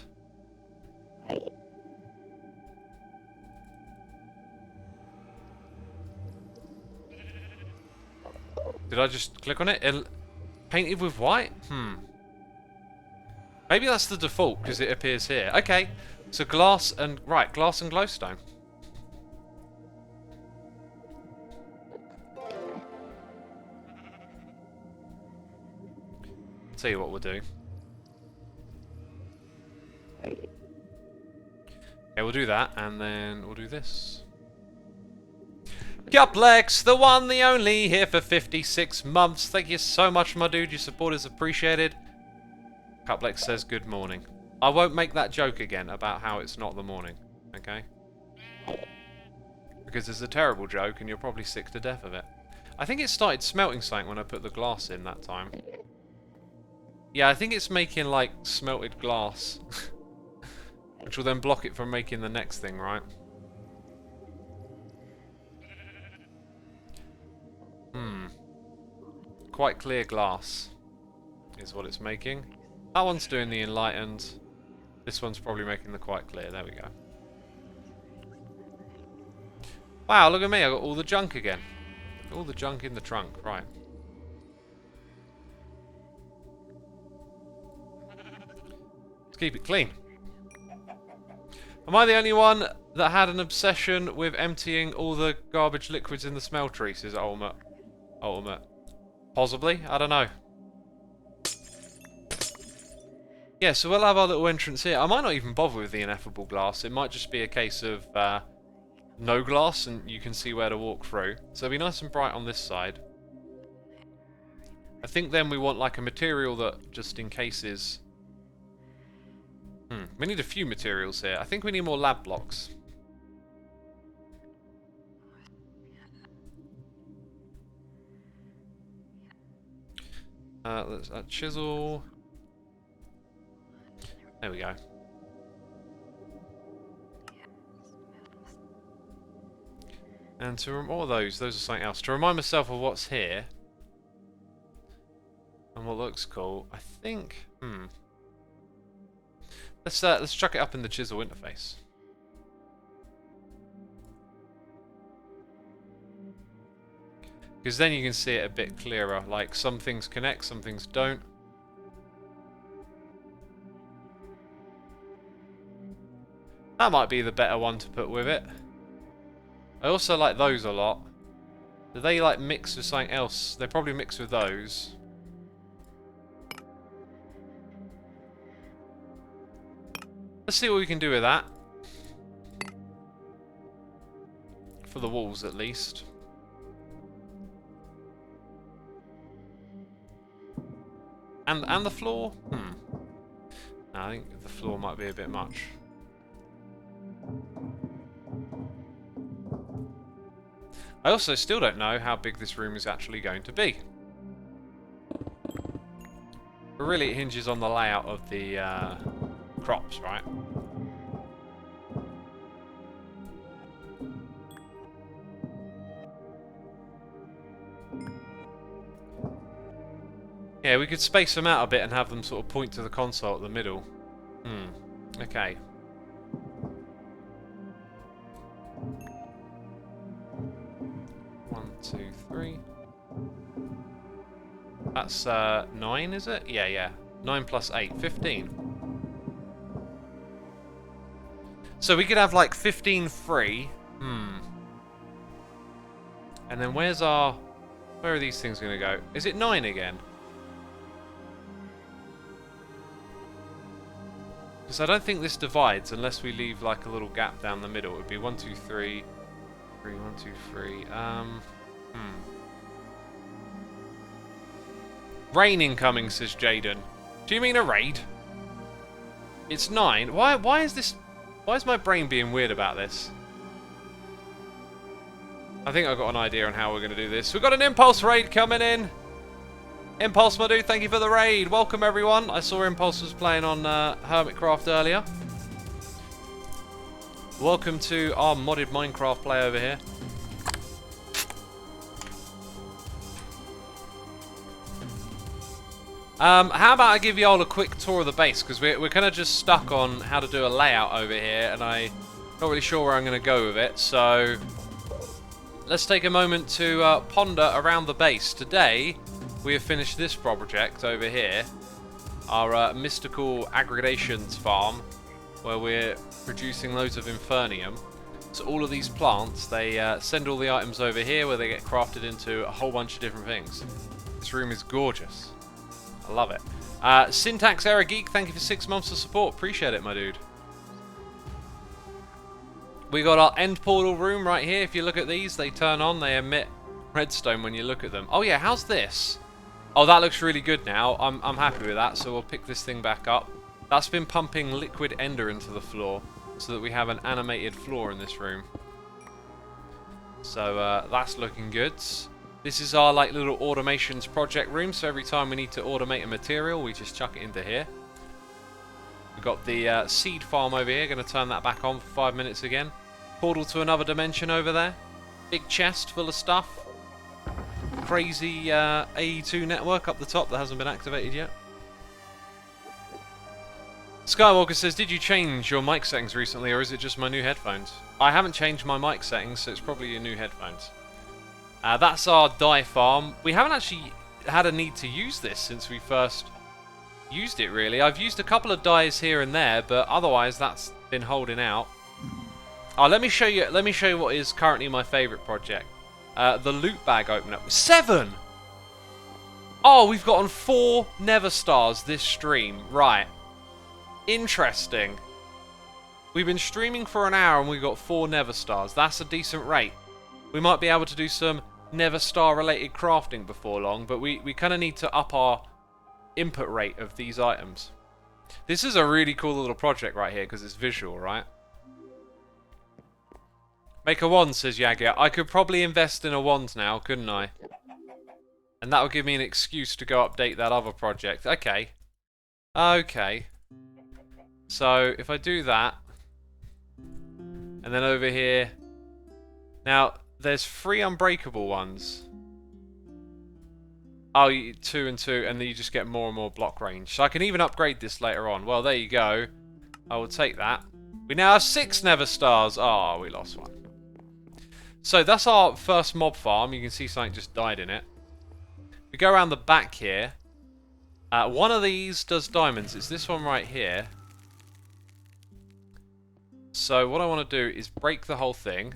Did I just click on it? Painted with white? Maybe that's the default because it appears here. Okay, so glass and... Right, glass and glowstone. Tell you what we'll do. Okay, we'll do that and then we'll do this. Guplex, the one, the only, here for 56 months. Thank you so much, my dude. Your support is appreciated. Guplex says good morning. I won't make that joke again about how it's not the morning, okay? Because it's a terrible joke and you're probably sick to death of it. I think it started smelting something when I put the glass in that time. Yeah, I think it's making like smelted glass. Which will then block it from making the next thing, right? Quite clear glass is what it's making. That one's doing the enlightened. This one's probably making the quite clear. There we go. Wow, look at me. I got all the junk again. All the junk in the trunk. Right. Let's keep it clean. Am I the only one that had an obsession with emptying all the garbage liquids in the smeltery? Says Ultimate. Possibly? I don't know. Yeah, so we'll have our little entrance here. I might not even bother with the ineffable glass. It might just be a case of no glass and you can see where to walk through. So it'll be nice and bright on this side. I think then we want like a material that just in case is... we need a few materials here. I think we need more lab blocks. Let's chisel. There we go. And to what are those? Those are something else. To remind myself of what's here and what looks cool, I think. Let's chuck it up in the chisel interface. Because then you can see it a bit clearer. Like some things connect, some things don't. That might be the better one to put with it. I also like those a lot. Do they like mix with something else? They probably mix with those. Let's see what we can do with that. For the walls at least. And the floor? No, I think the floor might be a bit much. I also still don't know how big this room is actually going to be. But really it hinges on the layout of the crops, right? Yeah, we could space them out a bit and have them sort of point to the console at the middle. Okay. One, two, three. That's 9, is it? Yeah. 9 plus 8, 15. So we could have like 15 free. And then where are these things going to go? Is it 9 again? Because I don't think this divides unless we leave like a little gap down the middle. It would be 1, 2, 3, 3, 1, 2, 3. Rain incoming, says Jaden. Do you mean a raid? It's 9. Why is this? Why is my brain being weird about this? I think I've got an idea on how we're going to do this. We've got an Impulse raid coming in. Impulse, my dude, thank you for the raid. Welcome, everyone. I saw Impulse was playing on Hermitcraft earlier. Welcome to our modded Minecraft play over here. How about I give y'all a quick tour of the base, because we're kind of just stuck on how to do a layout over here, and I'm not really sure where I'm going to go with it, so let's take a moment to ponder around the base. Today, we have finished this project over here, our mystical aggregations farm, where we're producing loads of Infernium. So all of these plants, they send all the items over here, where they get crafted into a whole bunch of different things. This room is gorgeous. I love it. Syntax Error Geek, thank you for 6 months of support. Appreciate it, my dude. We got our end portal room right here. If you look at these, they turn on. They emit redstone when you look at them. Oh yeah, how's this? Oh, that looks really good now. I'm happy with that. So we'll pick this thing back up. That's been pumping liquid ender into the floor, so that we have an animated floor in this room. So that's looking good. This is our like little automations project room, so every time we need to automate a material, we just chuck it into here. We've got the seed farm over here, going to turn that back on for 5 minutes again. Portal to another dimension over there. Big chest full of stuff. Crazy AE2 network up the top that hasn't been activated yet. Skywalker says, did you change your mic settings recently, or is it just my new headphones? I haven't changed my mic settings, so it's probably your new headphones. That's our dye farm. We haven't actually had a need to use this since we first used it, really. I've used a couple of dyes here and there, but otherwise that's been holding out. Oh, let me show you what is currently my favourite project. The loot bag opener. 7! Oh, we've gotten 4 Nether Stars this stream. Right. Interesting. We've been streaming for an hour and we got 4 Nether Stars. That's a decent rate. We might be able to do some Nether Star related crafting before long, but we kind of need to up our input rate of these items. This is a really cool little project right here because it's visual, right? Make a wand, says Yagya. I could probably invest in a wand now, couldn't I? And that would give me an excuse to go update that other project. Okay. Okay. So, if I do that, and then over here, now, there's 3 unbreakable ones. Oh, 2 and 2, and then you just get more and more block range. So I can even upgrade this later on. Well, there you go. I will take that. We now have 6 Nether Stars. Oh, we lost one. So that's our first mob farm. You can see something just died in it. We go around the back here. One of these does diamonds. It's this one right here. So what I want to do is break the whole thing.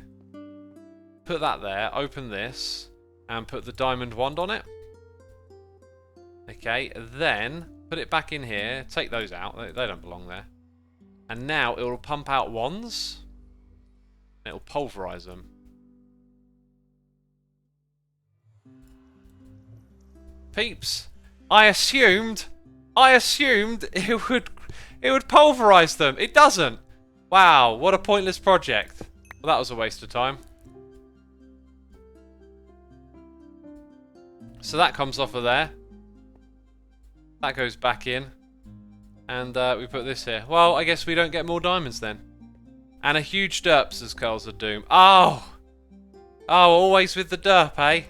Put that there. Open this. And put the diamond wand on it. Okay. Then put it back in here. Take those out. They don't belong there. And now it will pump out wands. It will pulverize them. Peeps, I assumed it would pulverize them. It doesn't. Wow, what a pointless project. Well, that was a waste of time. So that comes off of there. That goes back in. And we put this here. Well, I guess we don't get more diamonds then. And a huge derp, says Curls of Doom. Oh! Oh, always with the derp, eh?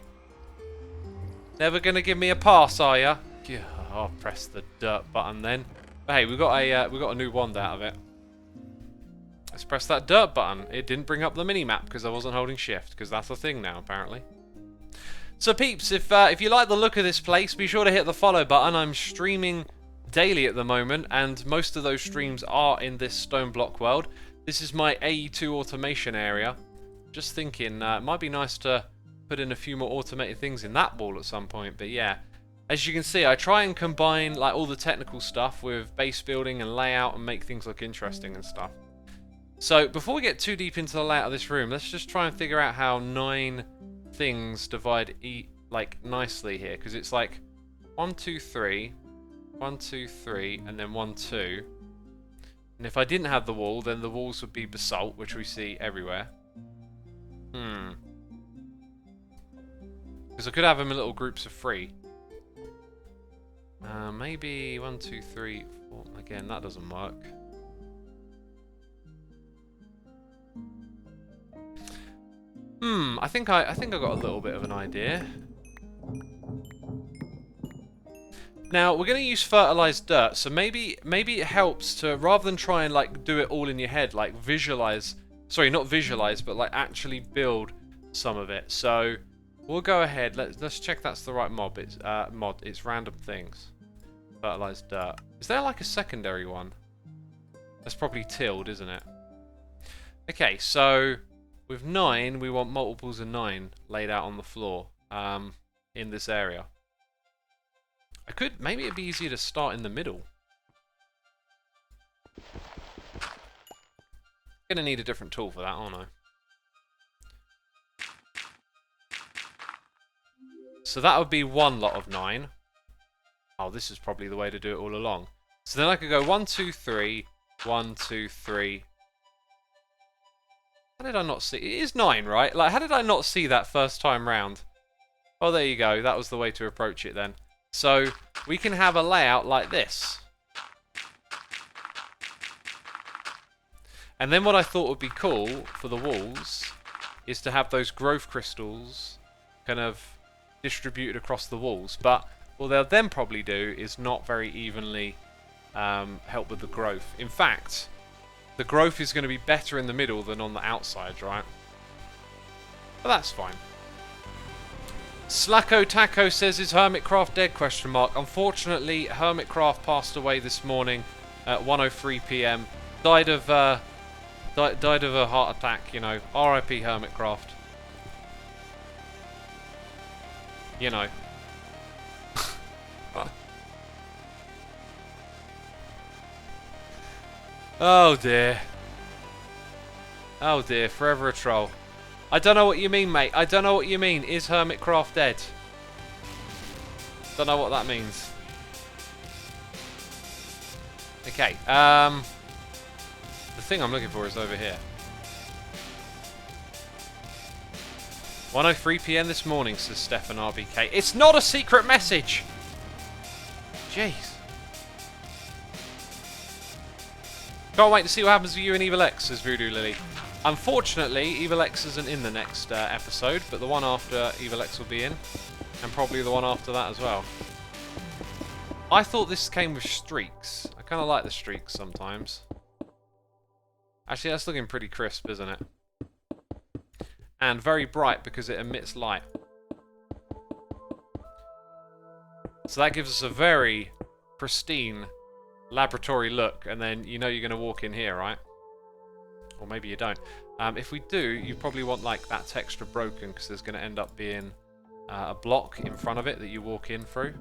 Never gonna give me a pass, are ya? Yeah, I'll press the dirt button then. But hey, we got a new wand out of it. Let's press that dirt button. It didn't bring up the mini map because I wasn't holding shift, because that's a thing now apparently. So peeps, if you like the look of this place, be sure to hit the follow button. I'm streaming daily at the moment, and most of those streams are in this Stoneblock world. This is my AE2 automation area. Just thinking, it might be nice to put in a few more automated things in that wall at some point, but yeah. As you can see, I try and combine like all the technical stuff with base building and layout and make things look interesting and stuff. So before we get too deep into the layout of this room, let's just try and figure out how 9 things divide like nicely here, because it's like 1, 2, 3, 1, 2, 3, and then 1, 2. And if I didn't have the wall, then the walls would be basalt, which we see everywhere. Because I could have them in little groups of 3. Maybe 1, 2, 3, 4. Again, that doesn't work. I think I got a little bit of an idea. Now we're going to use fertilized dirt, so maybe it helps to, rather than try and like do it all in your head, like visualize. Sorry, not visualize, but like actually build some of it. So we'll go ahead. Let's check that's the right mob. It's mod. It's random things. Fertilized dirt. Is there like a secondary one? That's probably tilled, isn't it? Okay, so with 9, we want multiples of 9 laid out on the floor in this area. Maybe it'd be easier to start in the middle. Gonna need a different tool for that, aren't I? So that would be 1 lot of 9. Oh, this is probably the way to do it all along. So then I could go 1, 2, 3, 1, 2, 3. How did I not see? It is 9, right? Like, how did I not see that first time round? Oh, there you go. That was the way to approach it then. So we can have a layout like this. And then what I thought would be cool for the walls is to have those growth crystals kind of distributed across the walls. But what they'll then probably do is not very evenly help with the growth. In fact, the growth is going to be better in the middle than on the outside, right? But that's fine. Slacko Taco says, is Hermitcraft dead? Unfortunately, Hermitcraft passed away this morning at 1:03 PM. Died of a heart attack, you know. R.I.P. Hermitcraft. You know. Oh dear. Oh dear, forever a troll. I don't know what you mean, mate. I don't know what you mean. Is Hermitcraft dead? Don't know what that means. Okay, the thing I'm looking for is over here. 1:03 PM this morning, says Stefan RBK. It's not a secret message! Jeez. Can't wait to see what happens with you and Evil X, says Voodoo Lily. Unfortunately, Evil X isn't in the next episode, but the one after Evil X will be in. And probably the one after that as well. I thought this came with streaks. I kind of like the streaks sometimes. Actually, that's looking pretty crisp, isn't it? And very bright because it emits light. So that gives us a very pristine laboratory look, and then you know you're going to walk in here, right? Or maybe you don't. If we do, you probably want like that texture broken because there's going to end up being a block in front of it that you walk in through,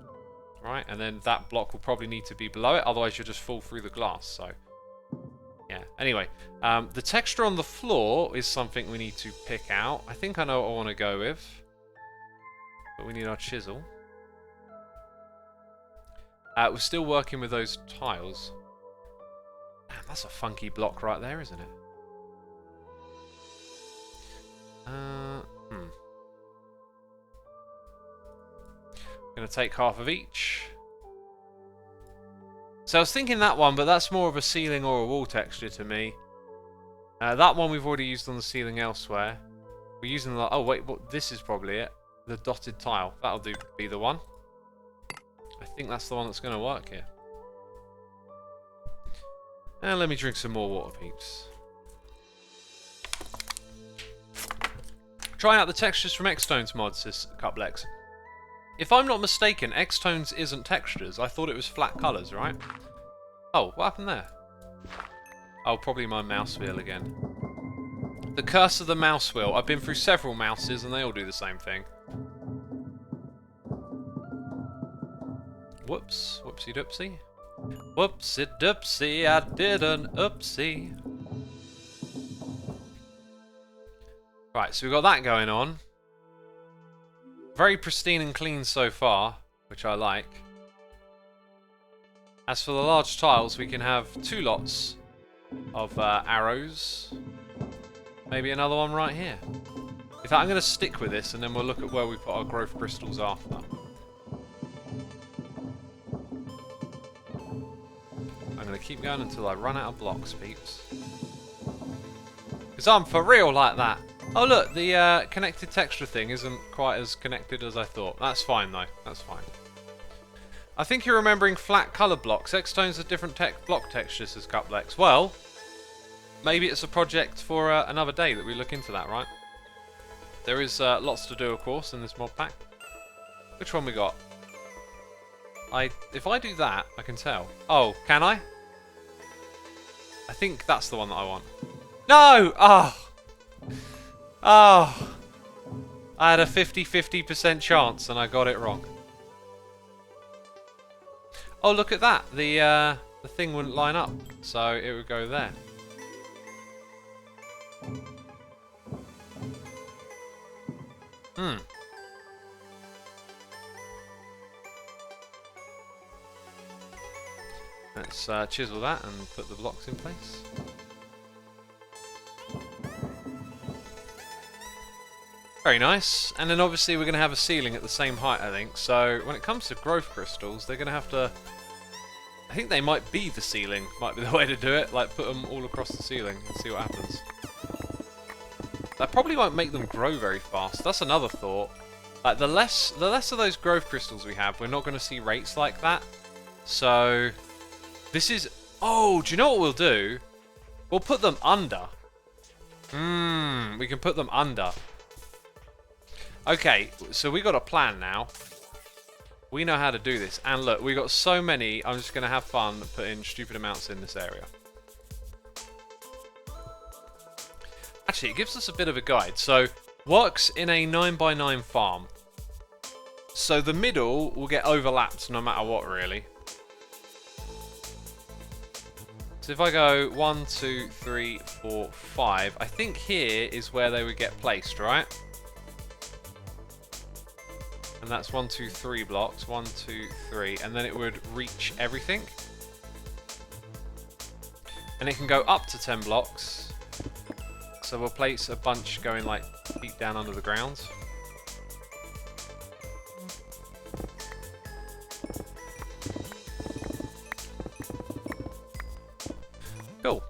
right? And then that block will probably need to be below it, otherwise you'll just fall through the glass. So yeah, anyway, the texture on the floor is something we need to pick out. I think I know what I want to go with, but we need our chisel. We're still working with those tiles. Man, that's a funky block right there, isn't it? Gonna take half of each. So I was thinking that one, but that's more of a ceiling or a wall texture to me. That one we've already used on the ceiling elsewhere. We're using the... Oh wait, what? This is probably it. The dotted tile. That'll be the one. I think that's the one that's going to work here. And let me drink some more water, peeps. Try out the textures from Xtones mod, says Cuplex. If I'm not mistaken, Xtones isn't textures. I thought it was flat colours, right? Oh, what happened there? Oh, probably my mouse wheel again. The curse of the mouse wheel. I've been through several mouses and they all do the same thing. Whoops. Whoopsie doopsie. Whoopsie doopsie, I did an oopsie. Right, so we've got that going on. Very pristine and clean so far, which I like. As for the large tiles, we can have 2 lots of arrows. Maybe another one right here. In fact, I'm going to stick with this and then we'll look at where we put our growth crystals after. I'm going to keep going until I run out of blocks, peeps. Because I'm for real like that. Oh look, the connected texture thing isn't quite as connected as I thought. That's fine though, that's fine. I think you're remembering flat colour blocks. Xtones are different block textures, says Cuplex. Well, maybe it's a project for another day that we look into that, right? There is lots to do, of course, in this mod pack. Which one we got? If I do that, I can tell. Oh, can I? I think that's the one that I want. No! Oh! Oh! I had a 50% chance and I got it wrong. Oh, look at that. The thing wouldn't line up, so it would go there. Let's chisel that and put the blocks in place. Very nice. And then obviously we're going to have a ceiling at the same height, I think. So when it comes to growth crystals, they're going to have to... I think they might be the ceiling, might be the way to do it. Like put them all across the ceiling and see what happens. That probably won't make them grow very fast. That's another thought. Like the less of those growth crystals we have, we're not going to see rates like that. So this is... Oh, do you know what we'll do? We'll put them under. We can put them under. Okay, so we got a plan now. We know how to do this. And look, we got so many, I'm just going to have fun putting stupid amounts in this area. Actually, it gives us a bit of a guide. So, works in a 9x9 farm. So the middle will get overlapped no matter what, really. So if I go 1, 2, 3, 4, 5, I think here is where they would get placed, right? And that's 1, 2, 3 blocks. 1, 2, 3, and then it would reach everything. And it can go up to 10 blocks. So we'll place a bunch going like deep down under the ground. Cool.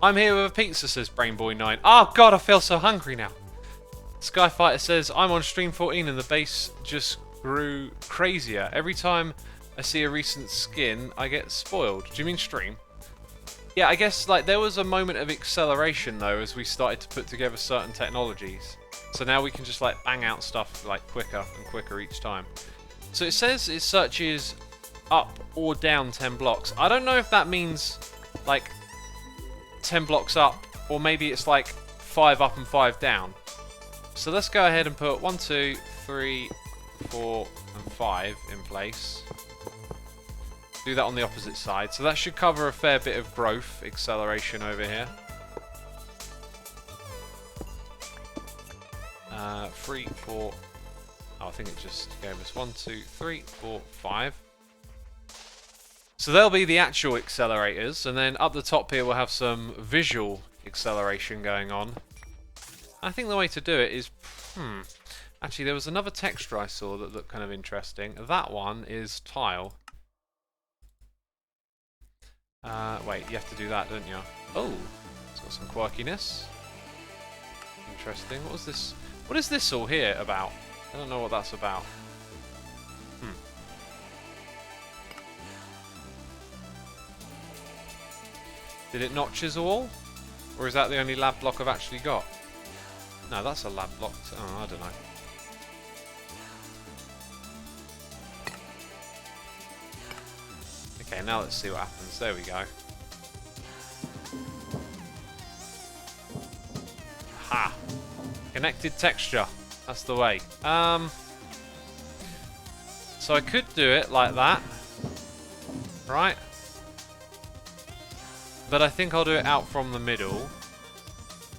I'm here with a pizza, says Brainboy9. Oh god, I feel so hungry now. Skyfighter says, I'm on stream 14 and the base just grew crazier. Every time I see a recent skin, I get spoiled. Do you mean stream? Yeah, I guess like there was a moment of acceleration though as we started to put together certain technologies. So now we can just like bang out stuff like quicker and quicker each time. So it says it searches up or down 10 blocks. I don't know if that means like 10 blocks up or maybe it's like 5 up and 5 down. So let's go ahead and put 1, 2, 3, 4 and 5 in place. Do that on the opposite side. So that should cover a fair bit of growth acceleration over here. 3, 4. Oh, I think it just gave us 1, 2, 3, 4, 5. So they'll be the actual accelerators, and then up the top here we'll have some visual acceleration going on. I think the way to do it is, actually there was another texture I saw that looked kind of interesting. That one is tile. Wait, you have to do that, don't you? Oh, it's got some quirkiness. Interesting. What was this? What is this all here about? I don't know what that's about. Did it not chisel all? Or is that the only lab block I've actually got? No, that's a lab block. Oh, I don't know. Okay, now let's see what happens. There we go. Ha! Connected texture. That's the way. So I could do it like that. Right? But I think I'll do it out from the middle.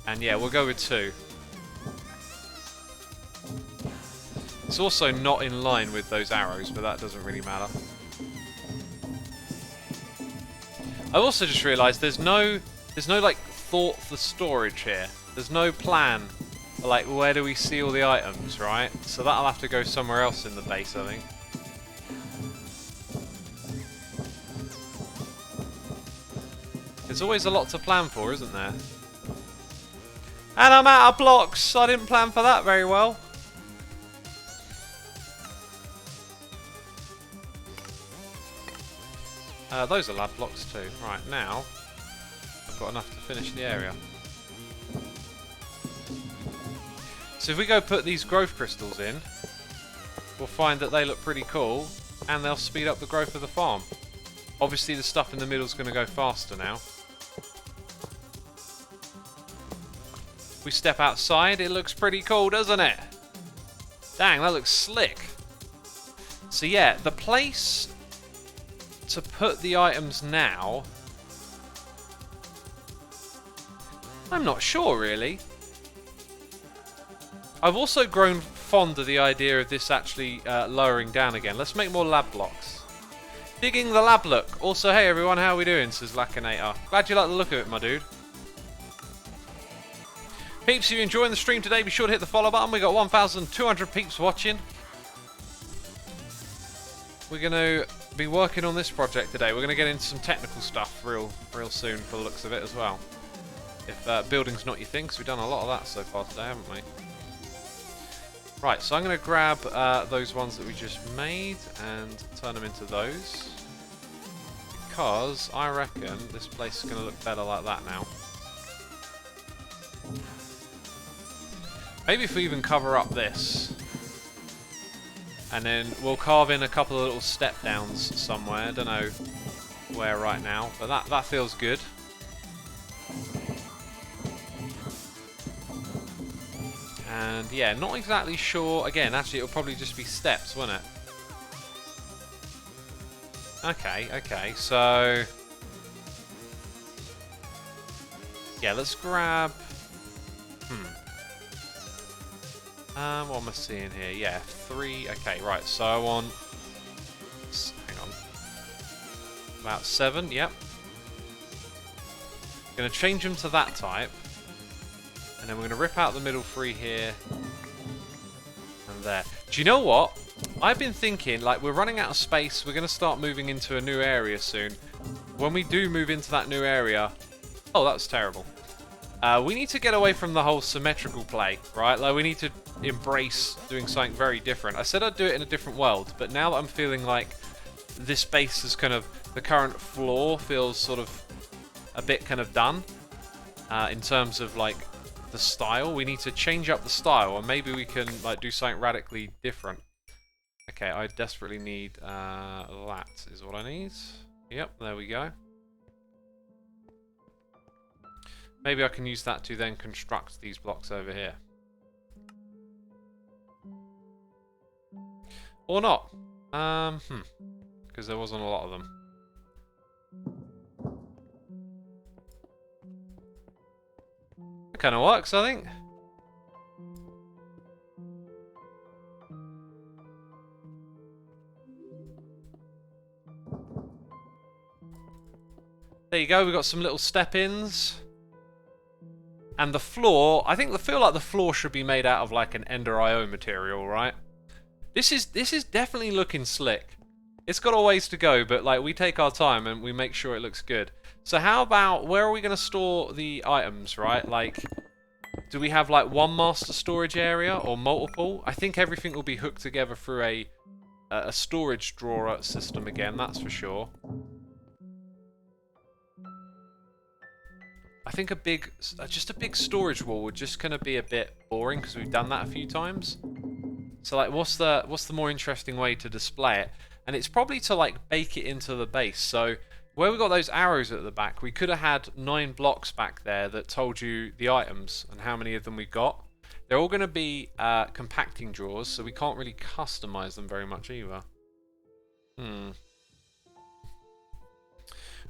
And yeah, we'll go with 2. It's also not in line with those arrows, but that doesn't really matter. I also just realised there's no like thought for storage here. There's no plan for like where do we see all the items, right? So that'll have to go somewhere else in the base, I think. There's always a lot to plan for, isn't there? And I'm out of blocks! I didn't plan for that very well. Those are lab blocks too. Right, now I've got enough to finish the area. So if we go put these growth crystals in, we'll find that they look pretty cool and they'll speed up the growth of the farm. Obviously the stuff in the middle is going to go faster now. We step outside, it looks pretty cool, doesn't it? Dang, that looks slick. So yeah, the place to put the items now, I'm not sure really. I've also grown fond of the idea of this actually lowering down again. Let's make more lab blocks. Digging the lab look. Also, hey everyone, how are we doing? Says Lacinator. Glad you like the look of it, my dude. Peeps, if you're enjoying the stream today, be sure to hit the follow button. We got 1,200 peeps watching. We're going to be working on this project today. We're going to get into some technical stuff real soon for the looks of it as well. If building's not your thing, because we've done a lot of that so far today, haven't we? Right, so I'm going to grab those ones that we just made and turn them into those. Because I reckon this place is going to look better like that now. Maybe if we even cover up this. And then we'll carve in a couple of little step downs somewhere. I don't know where right now, but that feels good. And yeah, not exactly sure. Again, actually it'll probably just be steps, won't it? Okay, so Yeah, let's grab... what am I seeing here? Yeah, 3. Okay, right, so I want... Hang on. About 7, yep. Going to change them to that type. And then we're going to rip out the middle 3 here. And there. Do you know what? I've been thinking, like, we're running out of space. We're going to start moving into a new area soon. When we do move into that new area... Oh, that was terrible. We need to get away from the whole symmetrical play, right? Like, we need to embrace doing something very different. I said I'd do it in a different world, but now that I'm feeling like this base is kind of... The current floor feels sort of a bit kind of done. In terms of, like, the style. We need to change up the style, and maybe we can, like, do something radically different. Okay, I desperately need... that is what I need. Yep, there we go. Maybe I can use that to then construct these blocks over here. Or not. Because there wasn't a lot of them. That kind of works, I think. There you go, we've got some little step-ins. And the floor, I feel like the floor should be made out of like an Ender IO material, right? This is definitely looking slick. It's got a ways to go, but like we take our time and we make sure it looks good. So how about, where are we going to store the items, right? Like, do we have like one master storage area or multiple? I think everything will be hooked together through a storage drawer system again, that's for sure. I think just a big storage wall would just kind of be a bit boring because we've done that a few times. So like, what's the more interesting way to display it? And it's probably to like bake it into the base. So where we got those arrows at the back, we could have had 9 blocks back there that told you the items and how many of them we got. They're all going to be compacting drawers, so we can't really customize them very much either.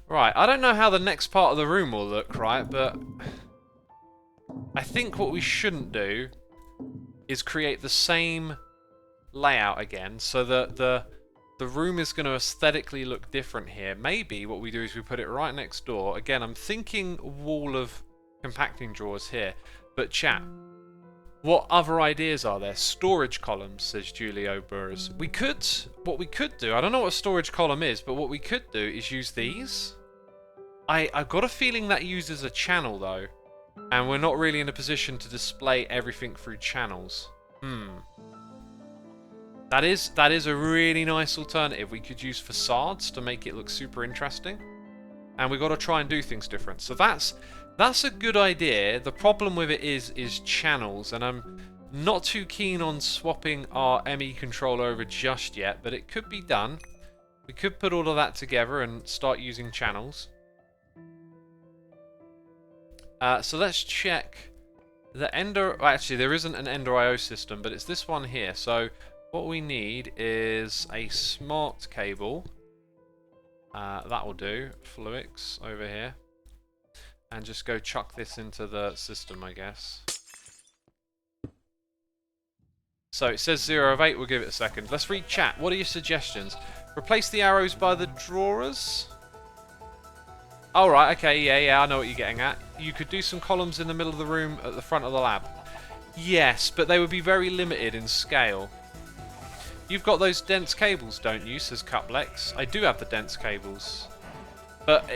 Right, I don't know how the next part of the room will look, right, but I think what we shouldn't do is create the same layout again, so that the room is going to aesthetically look different here. Maybe what we do is we put it right next door. Again, I'm thinking wall of compacting drawers here, but chat, what other ideas are there? Storage columns, says Julio Burrs. What we could do, I don't know what a storage column is, but what we could do is use these. I've got a feeling that uses a channel though, and we're not really in a position to display everything through channels. That is a really nice alternative. We could use facades to make it look super interesting, and we've got to try and do things different. So that's a good idea. The problem with it is channels, and I'm not too keen on swapping our ME controller over just yet, but it could be done. We could put all of that together and start using channels. So let's check the Ender. Well, actually, there isn't an Ender IO system, but it's this one here. So what we need is a smart cable. That will do. Fluix over here. And just go chuck this into the system, I guess. So it says 0 of 8. We'll give it a second. Let's read chat. What are your suggestions? Replace the arrows by the drawers? Oh, right, okay, yeah, I know what you're getting at. You could do some columns in the middle of the room at the front of the lab. Yes, but they would be very limited in scale. You've got those dense cables, don't you, says Cuplex. I do have the dense cables. But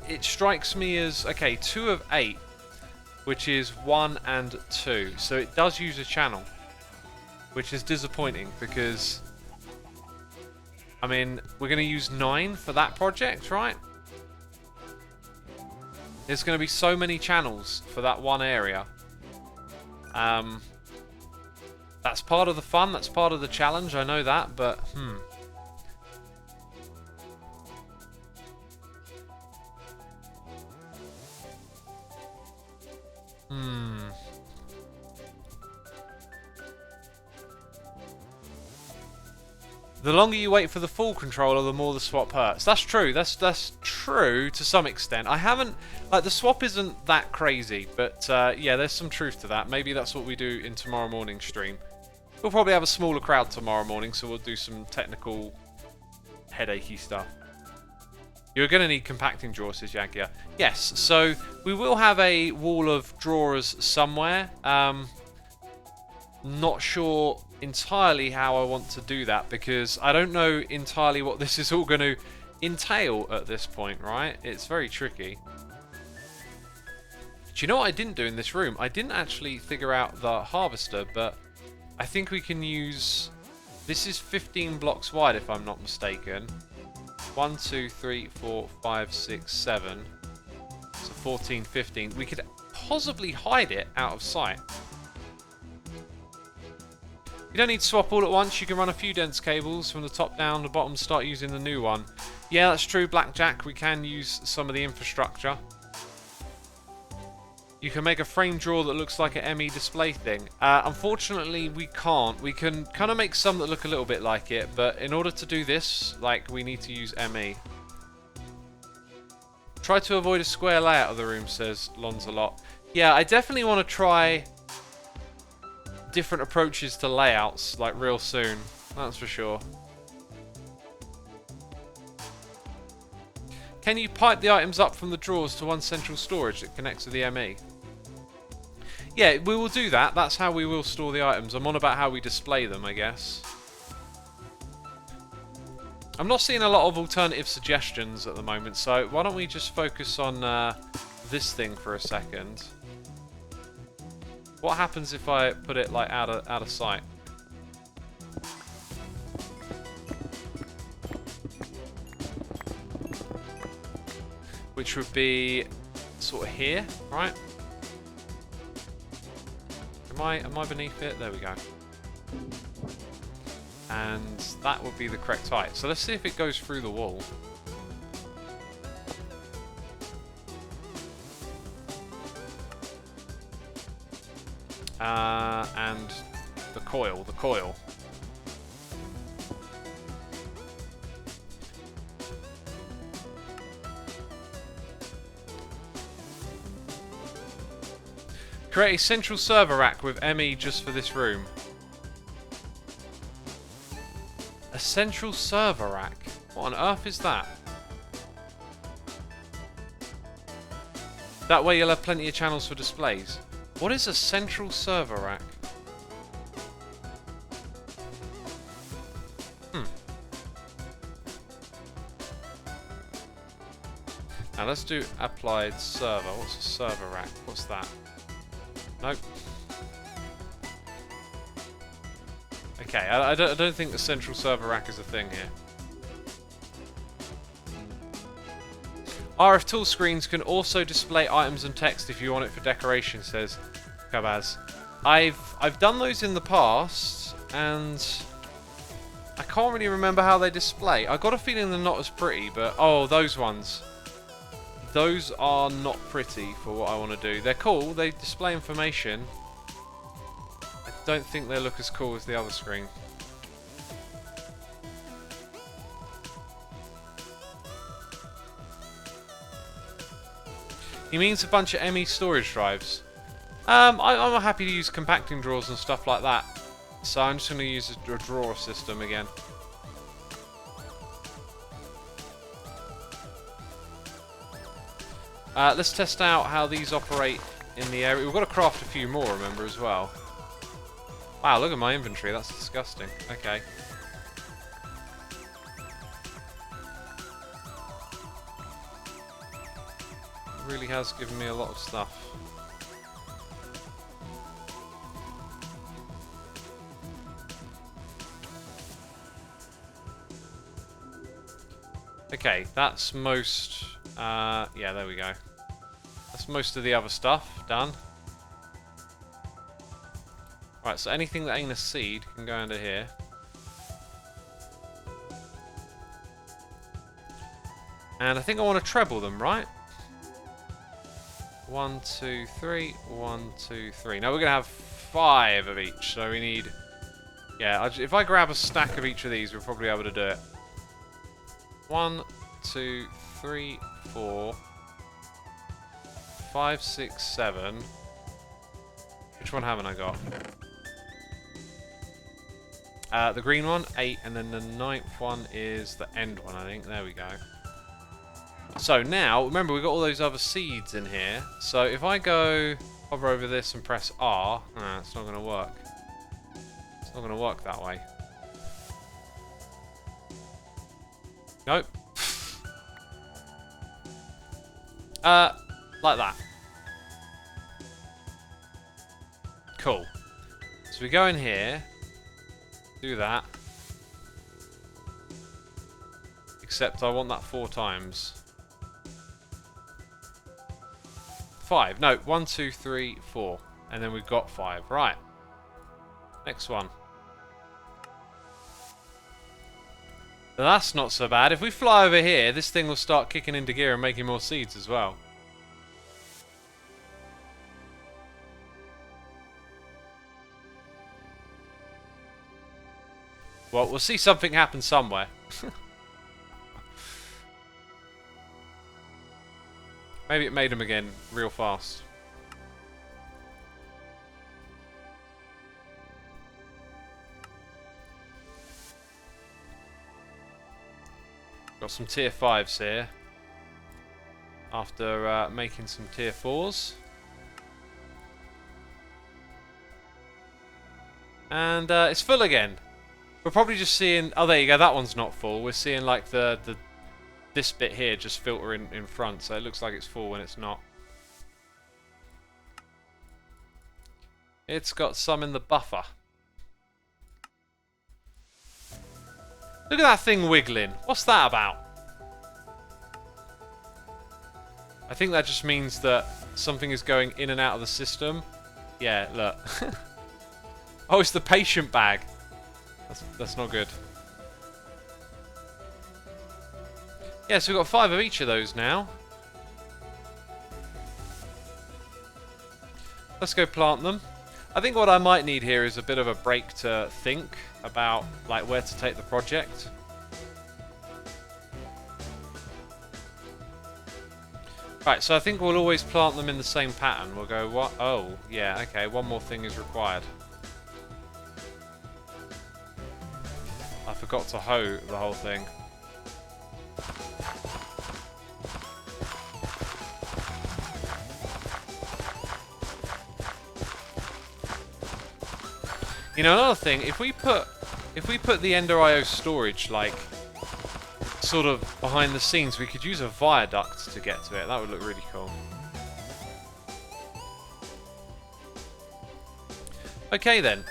it strikes me as, okay, 2 of 8, which is 1 and 2. So it does use a channel, which is disappointing because, I mean, we're going to use 9 for that project, right? There's going to be so many channels for that one area. That's part of the fun, that's part of the challenge, I know that, but The longer you wait for the full controller, the more the swap hurts. That's true. That's true to some extent. I haven't, like, the swap isn't that crazy, but yeah, there's some truth to that. Maybe that's what we do in tomorrow morning's stream. We'll probably have a smaller crowd tomorrow morning, so we'll do some technical headachy stuff. You're going to need compacting drawers, says Yagya. Yes, so we will have a wall of drawers somewhere. Not sure entirely how I want to do that, because I don't know entirely what this is all going to entail at this point, right? It's very tricky. Do you know what I didn't do in this room? I didn't actually figure out the harvester, but I think we can use... This is 15 blocks wide, if I'm not mistaken. 1, 2, 3, 4, 5, 6, 7. So 14, 15. We could possibly hide it out of sight. You don't need to swap all at once. You can run a few dense cables from the top down, the bottom, start using the new one. Yeah, that's true, Blackjack. We can use some of the infrastructure. You can make a frame drawer that looks like an ME display thing. Unfortunately, we can't. We can kind of make some that look a little bit like it, but in order to do this, like, we need to use ME. Try to avoid a square layout of the room, says Lonzalot. Yeah, I definitely want to try different approaches to layouts, like, real soon. That's for sure. Can you pipe the items up from the drawers to one central storage that connects to the ME? Yeah, we will do that. That's how we will store the items. I'm on about how we display them, I guess. I'm not seeing a lot of alternative suggestions at the moment, so why don't we just focus on this thing for a second. What happens if I put it, like, out of sight? Which would be sort of here, right? Am I beneath it? There we go. And that would be the correct height. So let's see if it goes through the wall. And the coil. Create a central server rack with ME just for this room. A central server rack? What on earth is that? That way you'll have plenty of channels for displays. What is a central server rack? Now let's do applied server. What's a server rack? What's that? Nope. Okay, I don't think the central server rack is a thing here. RF tool screens can also display items and text if you want it for decoration, says Kabaz. I've done those in the past, and I can't really remember how they display. I got a feeling they're not as pretty, but oh, those ones. Those are not pretty for what I want to do. They're cool, they display information. I don't think they look as cool as the other screen. He means a bunch of ME storage drives. I'm happy to use compacting drawers and stuff like that. So I'm just going to use a drawer system again. Let's test out how these operate in the area. We've got to craft a few more, remember, as well. Wow, look at my inventory. That's disgusting. Okay. It really has given me a lot of stuff. Okay, that's most... yeah, there we go. That's most of the other stuff done. Right, so anything that ain't a seed can go under here. And I think I want to treble them, right? 1, 2, 3. 1, 2, 3. Now we're going to have 5 of each, so we need... Yeah, if I grab a stack of each of these, we'll probably be able to do it. 1, 2, 3, 4, 5, 6, 7. Which one haven't I got? The green one, 8, and then the 9th one is the end one, I think. There we go. So now, remember, we've got all those other seeds in here. So if I go hover over this and press R, it's not going to work. It's not going to work that way. Nope. Like that. Cool. So we go in here, do that. Except I want that 4 times. 5. No, 1, 2, 3, 4. And then we've got 5. Right. Next one. Now that's not so bad. If we fly over here, this thing will start kicking into gear and making more seeds as well. Well, we'll see something happen somewhere. Maybe it made them again real fast. Got some tier 5s here. After making some tier 4s. And it's full again. We're probably just seeing... Oh, there you go. That one's not full. We're seeing like this bit here just filter in front. So it looks like it's full when it's not. It's got some in the buffer. Look at that thing wiggling. What's that about? I think that just means that something is going in and out of the system. Yeah, look. Oh, it's the patient bag. That's not good. Yeah, so we've got 5 of each of those now. Let's go plant them. I think what I might need here is a bit of a break to think about like where to take the project. Right, so I think we'll always plant them in the same pattern. We'll go, what? Oh, yeah, okay, one more thing is required. I forgot to hoe the whole thing. You know, another thing, if we put the Ender IO storage like sort of behind the scenes, we could use a viaduct to get to it. That would look really cool. Okay then,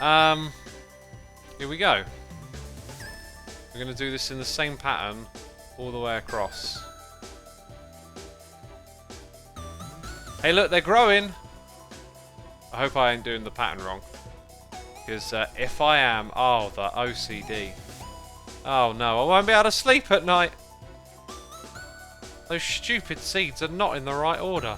here we go. We're going to do this in the same pattern all the way across. Hey look, they're growing! I hope I ain't doing the pattern wrong. Because if I am... Oh, the OCD. Oh no, I won't be able to sleep at night. Those stupid seeds are not in the right order.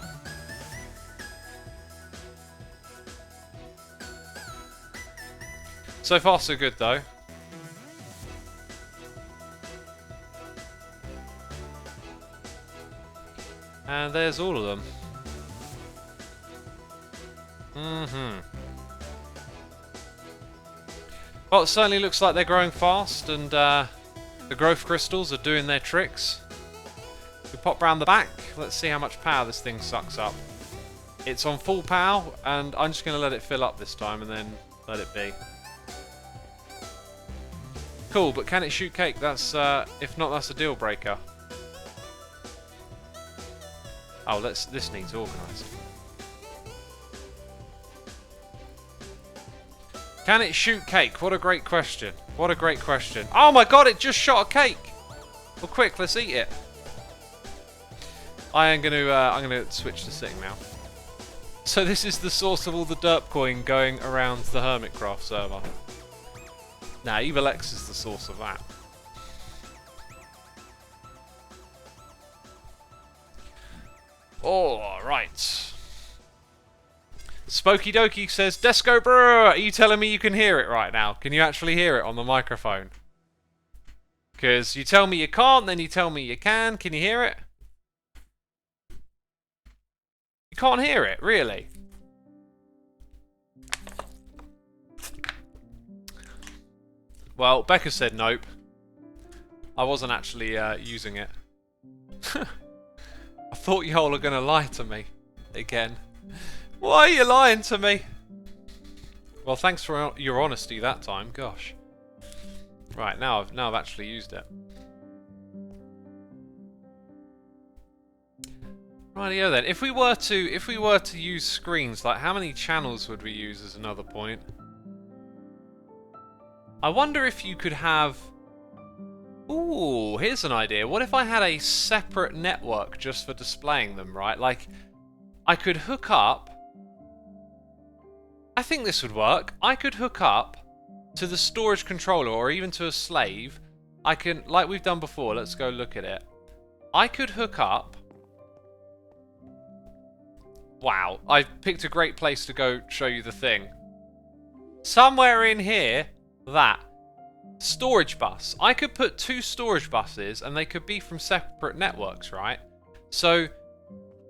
So far so good though. And there's all of them. Well, it certainly looks like they're growing fast, and the growth crystals are doing their tricks. We pop round the back. Let's see how much power this thing sucks up. It's on full power, and I'm just going to let it fill up this time, and then let it be. Cool, but can it shoot cake? That's if not, that's a deal breaker. Oh, this needs organised. Can it shoot cake? What a great question. What a great question. Oh my god, it just shot a cake! Well, quick, let's eat it. I'm gonna switch to sitting now. So this is the source of all the derp coin going around the Hermitcraft server. Nah, Evil X is the source of that. Alright. Spokey Dokey says, Desco Brewer, are you telling me you can hear it right now? Can you actually hear it on the microphone? Because you tell me you can't, then you tell me you can. Can you hear it? You can't hear it, really? Well, Becca said nope. I wasn't actually using it. I thought y'all are going to lie to me again. Why are you lying to me? Well, thanks for your honesty that time. Gosh. Right, now I've actually used it. Rightio then. If we were to use screens, like how many channels would we use is another point. I wonder if you could have... Ooh, here's an idea. What if I had a separate network just for displaying them, right? Like, I could hook up... I think this would work. I could hook up to the storage controller or even to a slave. I can, like we've done before, let's go look at it. I could hook up... Wow, I picked a great place to go show you the thing. Somewhere in here, that. Storage bus. I could put 2 storage buses and they could be from separate networks, right? So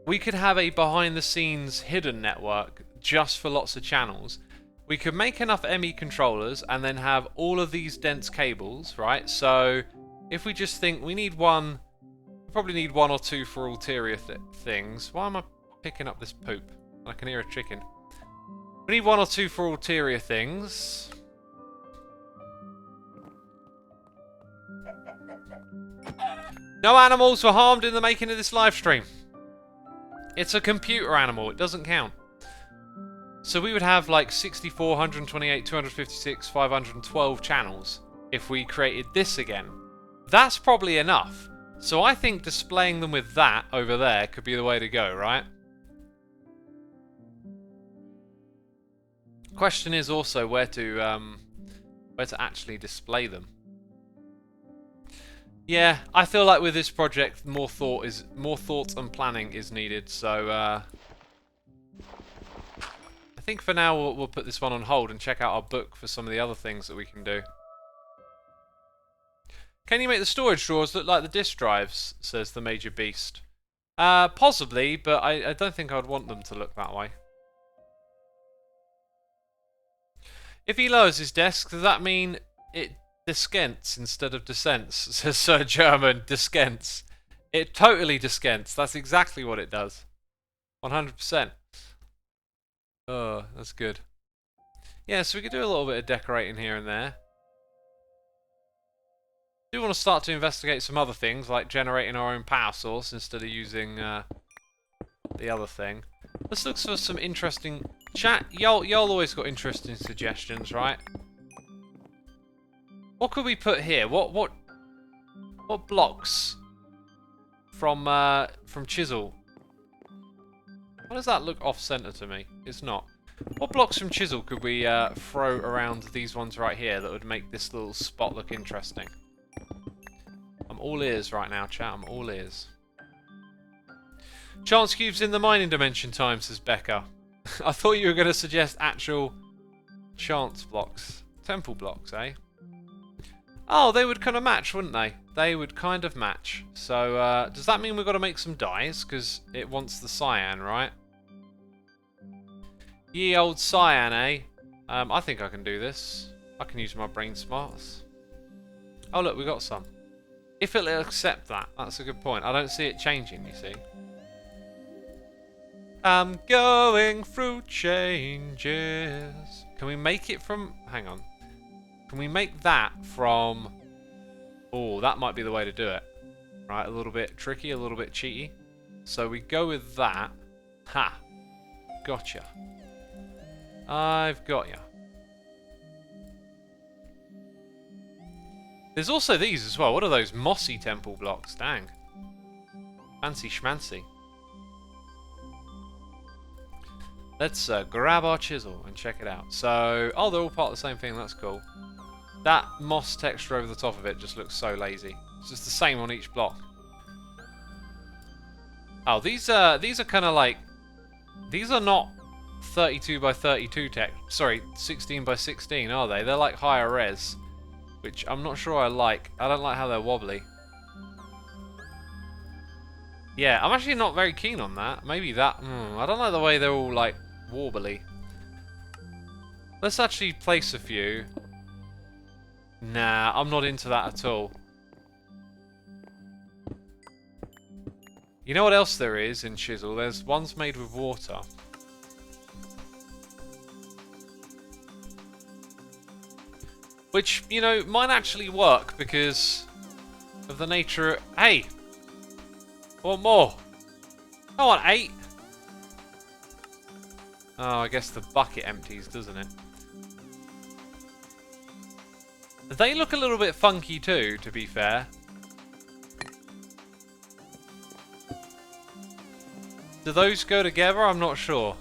we could have a behind the scenes hidden network just for lots of channels. We could make enough ME controllers and then have all of these dense cables, right? So if we just think we need one, we probably need 1 or 2 for ulterior things. Why am I picking up this poop? I can hear a chicken. We need 1 or 2 for ulterior things. No animals were harmed in the making of this live stream. It's a computer animal, it doesn't count. So we would have like 64, 128, 256, 512 channels if we created this again. That's probably enough. So I think displaying them with that over there could be the way to go, right? Question is also where to actually display them. Yeah, I feel like with this project, more thought and planning is needed. So I think for now we'll put this one on hold and check out our book for some of the other things that we can do. Can you make the storage drawers look like the disk drives? Says the Major Beast. Possibly, but I don't think I'd want them to look that way. If he lowers his desk, does that mean it descents instead of descents? Says Sir German. Descents. It totally descents. That's exactly what it does. 100%. Oh, that's good. Yeah, so we could do a little bit of decorating here and there. I do want to start to investigate some other things, like generating our own power source instead of using the other thing. Let's look for some interesting... Chat, y'all always got interesting suggestions, right? What could we put here? What blocks from chisel? Why does that look off-center to me? It's not. What blocks from chisel could we throw around these ones right here that would make this little spot look interesting? I'm all ears right now, chat. I'm all ears. Chance cubes in the mining dimension time, says Becca. I thought you were going to suggest actual chance blocks. Temple blocks, eh? Oh, they would kind of match, wouldn't they? They would kind of match. So, does that mean we've got to make some dyes? Because it wants the cyan, right? Ye old cyan, eh? I think I can do this. I can use my brain smarts. Oh, look, we got some. If it'll accept that, that's a good point. I don't see it changing, you see. I'm going through changes. Can we make it from... Hang on. Can we make that from... Oh, that might be the way to do it. Right, a little bit tricky, a little bit cheaty. So we go with that. Ha! Gotcha. I've got ya. There's also these as well. What are those? Mossy temple blocks. Dang. Fancy schmancy. Let's grab our chisel and check it out. So, oh, they're all part of the same thing. That's cool. That moss texture over the top of it just looks so lazy. It's just the same on each block. Oh, these are kind of like... These are not 32 by 32 text. Sorry, 16 by 16, are they? They're like higher res. Which I'm not sure I like. I don't like how they're wobbly. Yeah, I'm actually not very keen on that. Maybe that... I don't like the way they're all, like, warbly. Let's actually place a few. Nah, I'm not into that at all. You know what else there is in chisel? There's ones made with water. Which, you know, might actually work because of the nature... Hey! I want more! I want 8! Oh, I guess the bucket empties, doesn't it? They look a little bit funky too, to be fair. Do those go together? I'm not sure.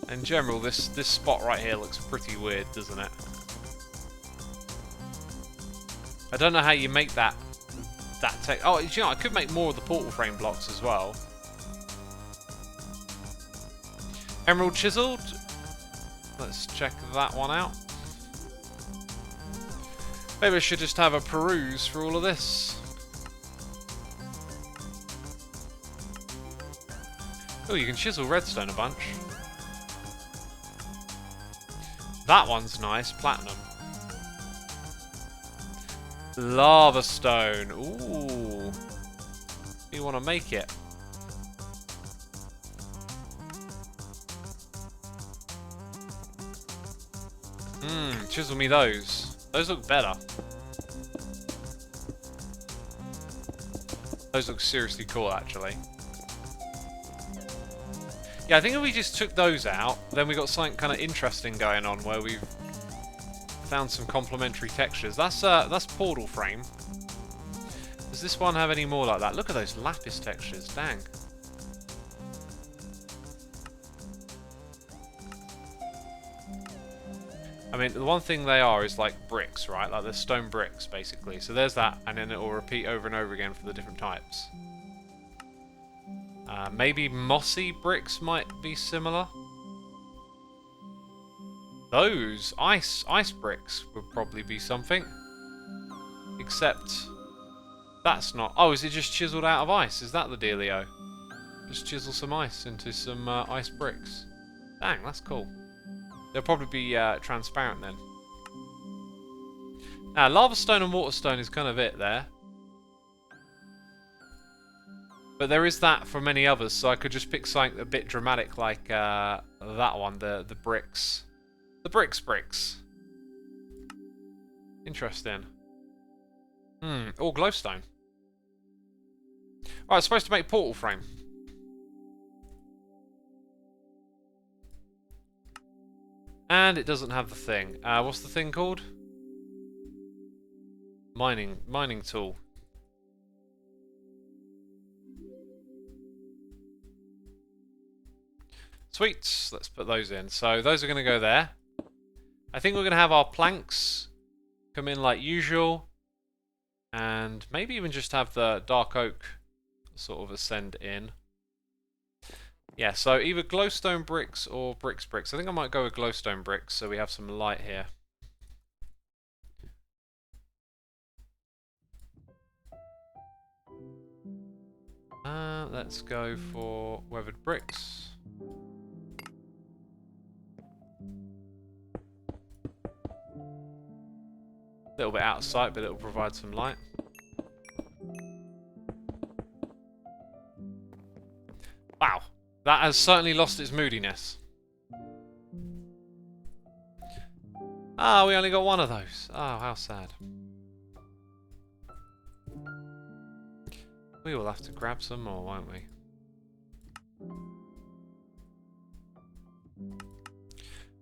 In general, this spot right here looks pretty weird, doesn't it? I don't know how you make that tech. Oh, you know, I could make more of the portal frame blocks as well. Emerald chiseled. Let's check that one out. Maybe I should just have a peruse for all of this. Oh, you can chisel redstone a bunch. That one's nice, platinum. Lava stone. Ooh. You want to make it? Chisel me those. Those look better. Those look seriously cool, actually. Yeah, I think if we just took those out, then we got something kind of interesting going on where we've found some complementary textures. That's portal frame. Does this one have any more like that? Look at those lapis textures, dang. I mean, the one thing they are is like bricks, right? Like they're stone bricks, basically. So there's that, and then it will repeat over and over again for the different types. Maybe mossy bricks might be similar. Those ice bricks would probably be something. Except that's not... Oh, is it just chiseled out of ice? Is that the dealio? Just chisel some ice into some ice bricks. Dang, that's cool. They'll probably be transparent then. Now, lava stone and water stone is kind of it there. But there is that for many others, so I could just pick something a bit dramatic like that one, the bricks. The bricks. Interesting. All glowstone. Right, it's supposed to make portal frame. And it doesn't have the thing. What's the thing called? Mining tool. Sweet. Let's put those in. So those are going to go there. I think we're going to have our planks come in like usual. And maybe even just have the dark oak sort of ascend in. Yeah, so either glowstone bricks or bricks. I think I might go with glowstone bricks so we have some light here. Let's go for weathered bricks. A little bit out of sight, but it'll provide some light. Wow. That has certainly lost its moodiness. Ah, we only got one of those. Oh, how sad. We will have to grab some more, won't we?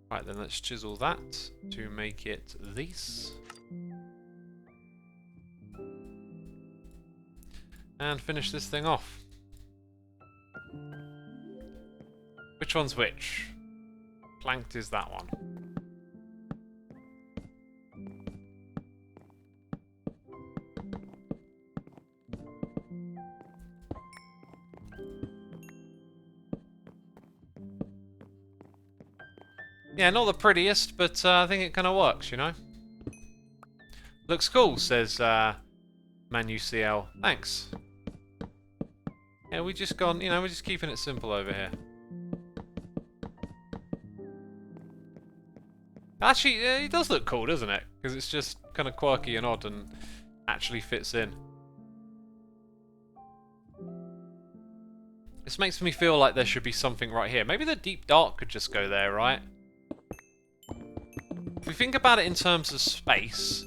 Right, then let's chisel that to make it this. And finish this thing off. Which one's which? Planked is that one. Yeah, not the prettiest, but I think it kind of works, you know? Looks cool, says ManuCL. Thanks. Yeah, we just gone, you know, we're just keeping it simple over here. Actually, it does look cool, doesn't it? Because it's just kind of quirky and odd and actually fits in. This makes me feel like there should be something right here. Maybe the deep dark could just go there, right? If we think about it in terms of space,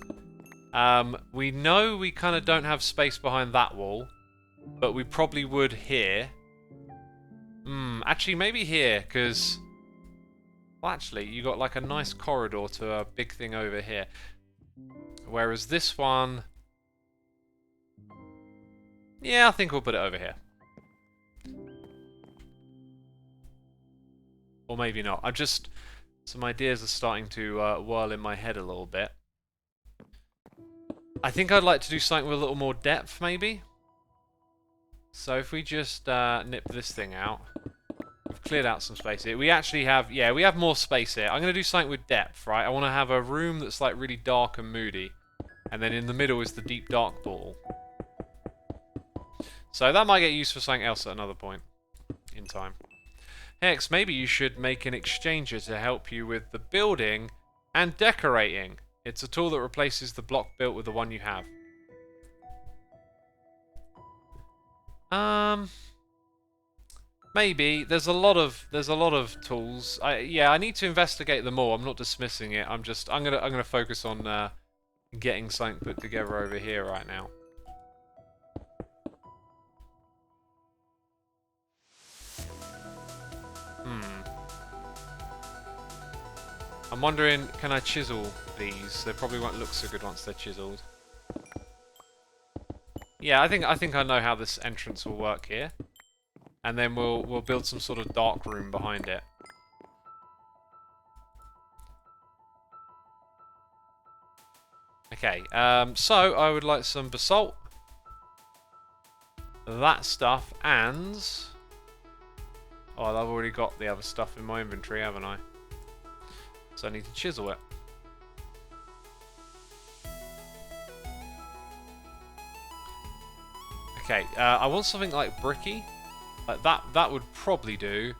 we know we kind of don't have space behind that wall, but we probably would here. Actually, maybe here, because... Well, actually, you got like a nice corridor to a big thing over here. Whereas this one... Yeah, I think we'll put it over here. Or maybe not. I'm just... Some ideas are starting to whirl in my head a little bit. I think I'd like to do something with a little more depth, maybe. So if we just nip this thing out... We've cleared out some space here. We actually have... Yeah, we have more space here. I'm going to do something with depth, right? I want to have a room that's like really dark and moody. And then in the middle is the deep dark portal. So that might get used for something else at another point in time. Hex, maybe you should make an exchanger to help you with the building and decorating. It's a tool that replaces the block built with the one you have. Maybe. There's a lot of tools. Yeah, I need to investigate them more. I'm not dismissing it. I'm gonna focus on getting something put together over here right now. I'm wondering, can I chisel these? They probably won't look so good once they're chiseled. Yeah, I think I know how this entrance will work here. And then we'll build some sort of dark room behind it. Okay, so I would like some basalt. That stuff, and... Oh, I've already got the other stuff in my inventory, haven't I? So I need to chisel it. Okay, I want something like bricky. Like that would probably do.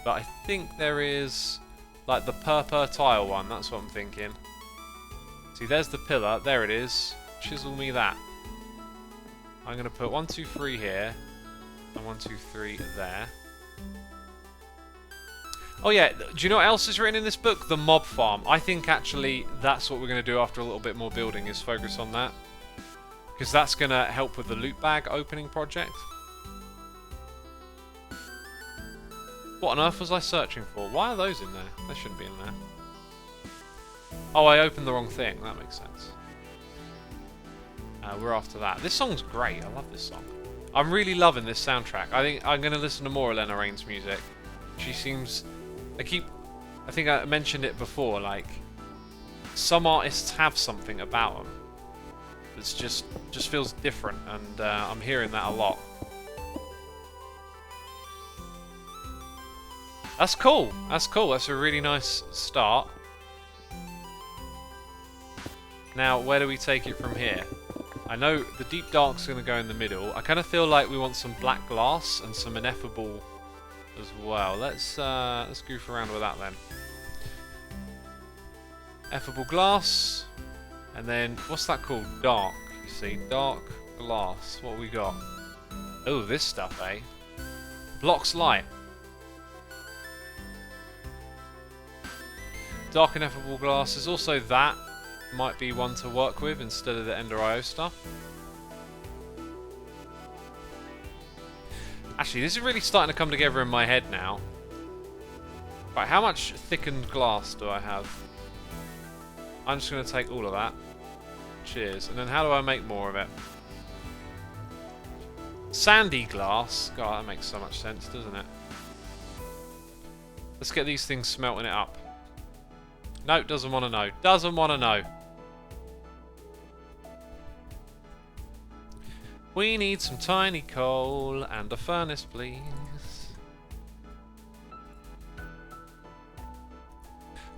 But I think there is like the purple tile one. That's what I'm thinking. See, there's the pillar. There it is. Chisel me that. I'm going to put 1, 2, 3 here. And 1, 2, 3 there. Oh yeah, do you know what else is written in this book? The mob farm. I think actually that's what we're going to do after a little bit more building, is focus on that. Because that's going to help with the loot bag opening project. What on earth was I searching for? Why are those in there? They shouldn't be in there. Oh, I opened the wrong thing. That makes sense. We're after that. This song's great. I love this song. I'm really loving this soundtrack. I think I'm going to listen to more Elena Rain's music. She seems... I think I mentioned it before, like... Some artists have something about them. It's just feels different, and I'm hearing that a lot. That's cool. That's cool. That's a really nice start. Now, where do we take it from here? I know the deep dark's going to go in the middle. I kind of feel like we want some black glass and some Ineffable as well. Let's goof around with that then. Ineffable glass, and then what's that called? Dark. You see, dark glass. What have we got? Oh, this stuff, eh? Blocks light. Dark Ineffable glass is also that. Might be one to work with instead of the Ender IO stuff. Actually, this is really starting to come together in my head now. Right, how much thickened glass do I have? I'm just going to take all of that. Cheers. And then how do I make more of it? Sandy glass. God, that makes so much sense, doesn't it? Let's get these things smelting it up. No, doesn't want to know. Doesn't want to know. We need some tiny coal and a furnace, please.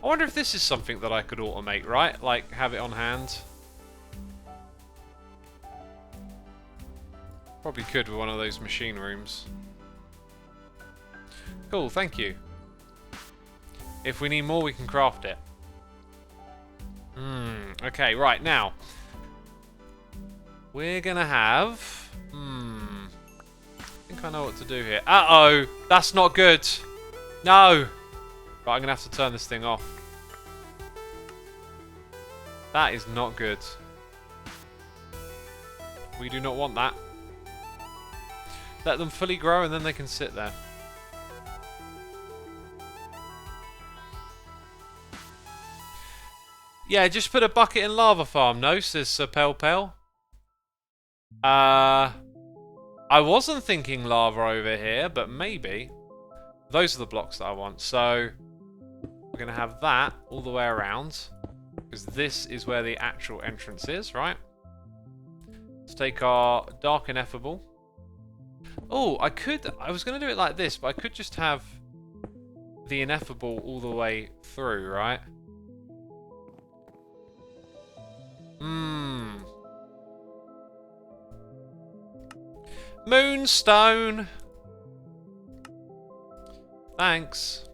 I wonder if this is something that I could automate, right? Like, have it on hand. Probably could with one of those machine rooms. Cool, thank you. If we need more, we can craft it. Okay, right, now. We're gonna have... I think I know what to do here. Uh-oh! That's not good! No! Right, I'm gonna have to turn this thing off. That is not good. We do not want that. Let them fully grow and then they can sit there. Yeah, just put a bucket in lava farm. No, says Sir Pel Pel. I wasn't thinking lava over here, but maybe. Those are the blocks that I want. So we're going to have that all the way around. Because this is where the actual entrance is, right? Let's take our dark ineffable. Oh, I was going to do it like this, but I could just have the ineffable all the way through, right? Moonstone! Thanks.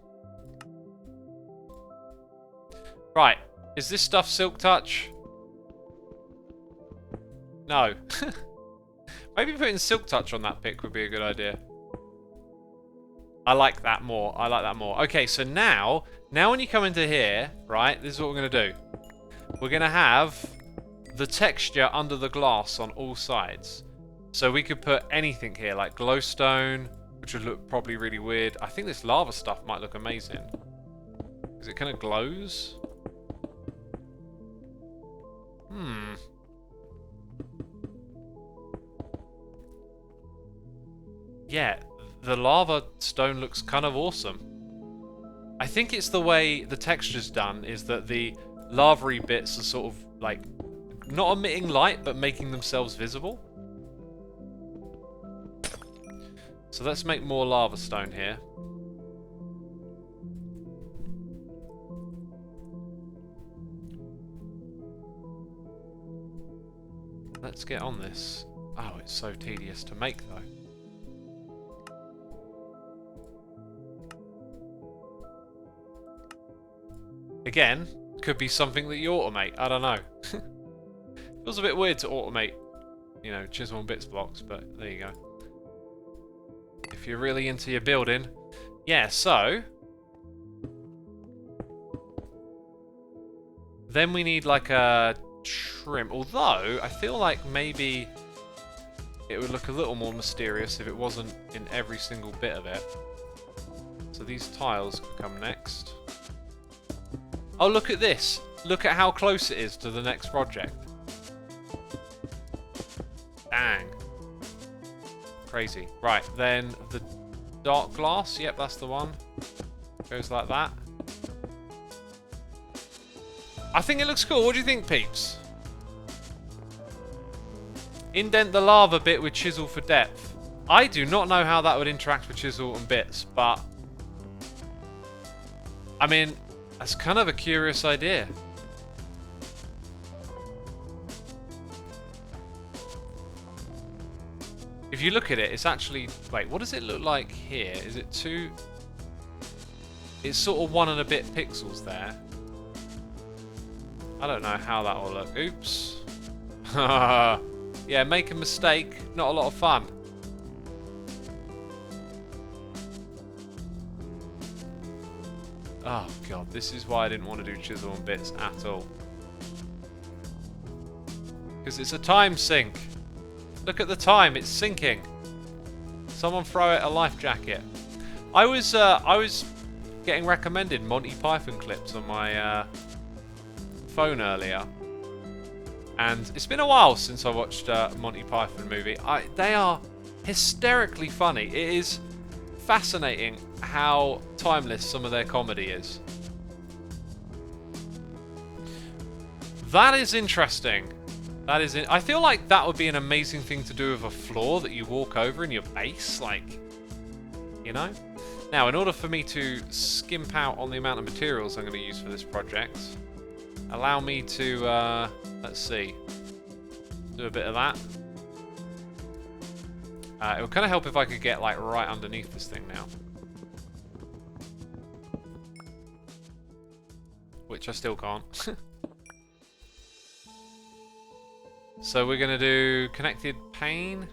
Right, is this stuff Silk Touch? No. Maybe putting Silk Touch on that pick would be a good idea. I like that more. I like that more. Okay, so now when you come into here, right, this is what we're going to do. We're going to have the texture under the glass on all sides. So we could put anything here, like glowstone, which would look probably really weird. I think this lava stuff might look amazing. Because it kind of glows. Yeah, the lava stone looks kind of awesome. I think it's the way the texture's done, is that the lava-y bits are sort of like not emitting light, but making themselves visible. So let's make more lava stone here. Let's get on this. Oh, it's so tedious to make though. Again, could be something that you automate. I don't know. Feels a bit weird to automate, you know, chisel and bits blocks, but there you go. If you're really into your building. Yeah, so then we need like a trim. Although, I feel like maybe it would look a little more mysterious if it wasn't in every single bit of it. So these tiles could come next. Oh, look at this. Look at how close it is to the next project. Dang. Crazy. Right, then the dark glass. Yep, that's the one. Goes like that. I think it looks cool. What do you think, peeps? Indent the lava bit with chisel for depth. I do not know how that would interact with chisel and bits, but I mean, that's kind of a curious idea. If you look at it, it's actually... Wait, what does it look like here? Is it two... It's sort of 1 and a bit pixels there. I don't know how that will look. Oops. Yeah, make a mistake. Not a lot of fun. Oh god, this is why I didn't want to do chisel and bits at all. Because it's a time sink. Look at the time, it's sinking. Someone throw it a life jacket. I was getting recommended Monty Python clips on my phone earlier. And it's been a while since I watched a Monty Python movie. They are hysterically funny. It is fascinating how timeless some of their comedy is. That is interesting. That is I feel like that would be an amazing thing to do with a floor that you walk over in your base, like, you know? Now, in order for me to skimp out on the amount of materials I'm going to use for this project, allow me to, let's see, do a bit of that. It would kind of help if I could get like right underneath this thing now. Which I still can't. So we're going to do connected pane.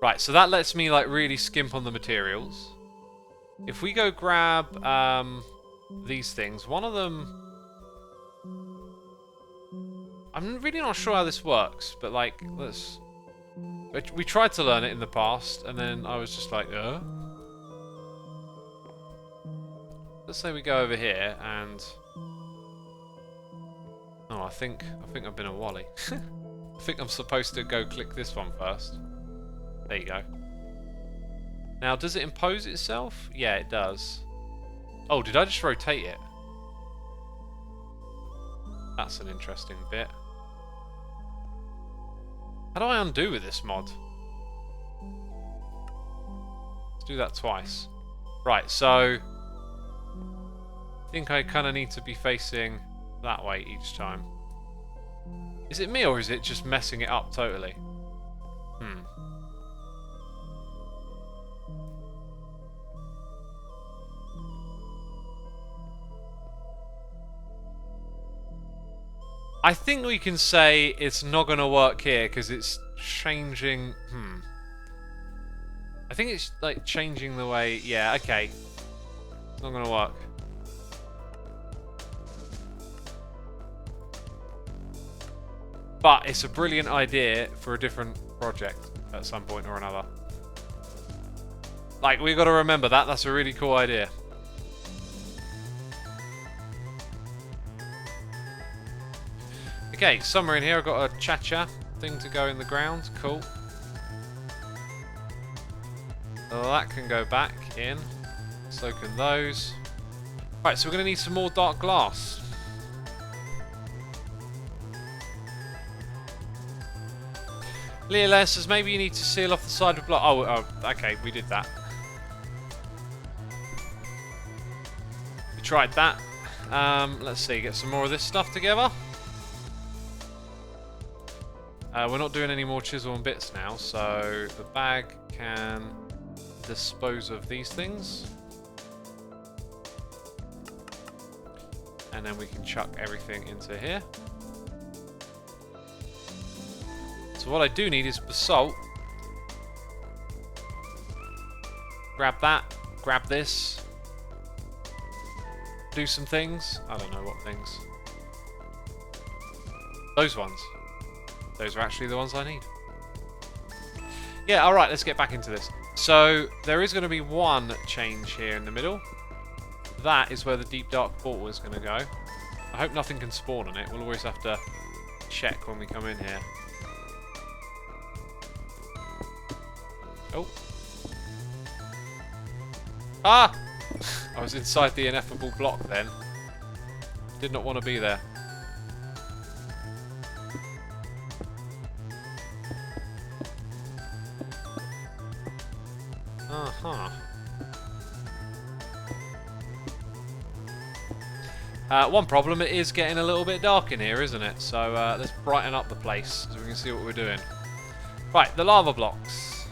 Right, so that lets me like really skimp on the materials. If we go grab these things, one of them... I'm really not sure how this works, but like, let's... We tried to learn it in the past, and then I was just like, Let's say we go over here, and... Oh, I think I've been a wally. I think I'm supposed to go click this one first. There you go. Now, does it impose itself? Yeah, it does. Oh, did I just rotate it? That's an interesting bit. How do I undo with this mod? Let's do that twice. Right, so... I think I kind of need to be facing that way each time. Is it me, or is it just messing it up totally? I think we can say it's not going to work here because it's changing... I think it's like changing the way... Yeah, okay. It's not going to work. But it's a brilliant idea for a different project at some point or another. Like, we've got to remember that. That's a really cool idea. Okay, somewhere in here I've got a cha-cha thing to go in the ground. Cool. So that can go back in. So can those. Right, so we're going to need some more dark glass. Leola says maybe you need to seal off the side of block. Oh, okay, we did that. We tried that. Let's see, get some more of this stuff together. We're not doing any more chisel and bits now, so the bag can dispose of these things. And then we can chuck everything into here. So what I do need is basalt. Grab that, grab this. Do some things. I don't know what things. Those ones. Those are actually the ones I need. Yeah, alright, let's get back into this. So, there is going to be one change here in the middle. That is where the deep dark portal is going to go. I hope nothing can spawn on it. We'll always have to check when we come in here. Oh. Ah! I was inside the Ineffable block then. Did not want to be there. Uh-huh. One problem, it is getting a little bit dark in here, isn't it? So let's brighten up the place so we can see what we're doing. Right, the lava blocks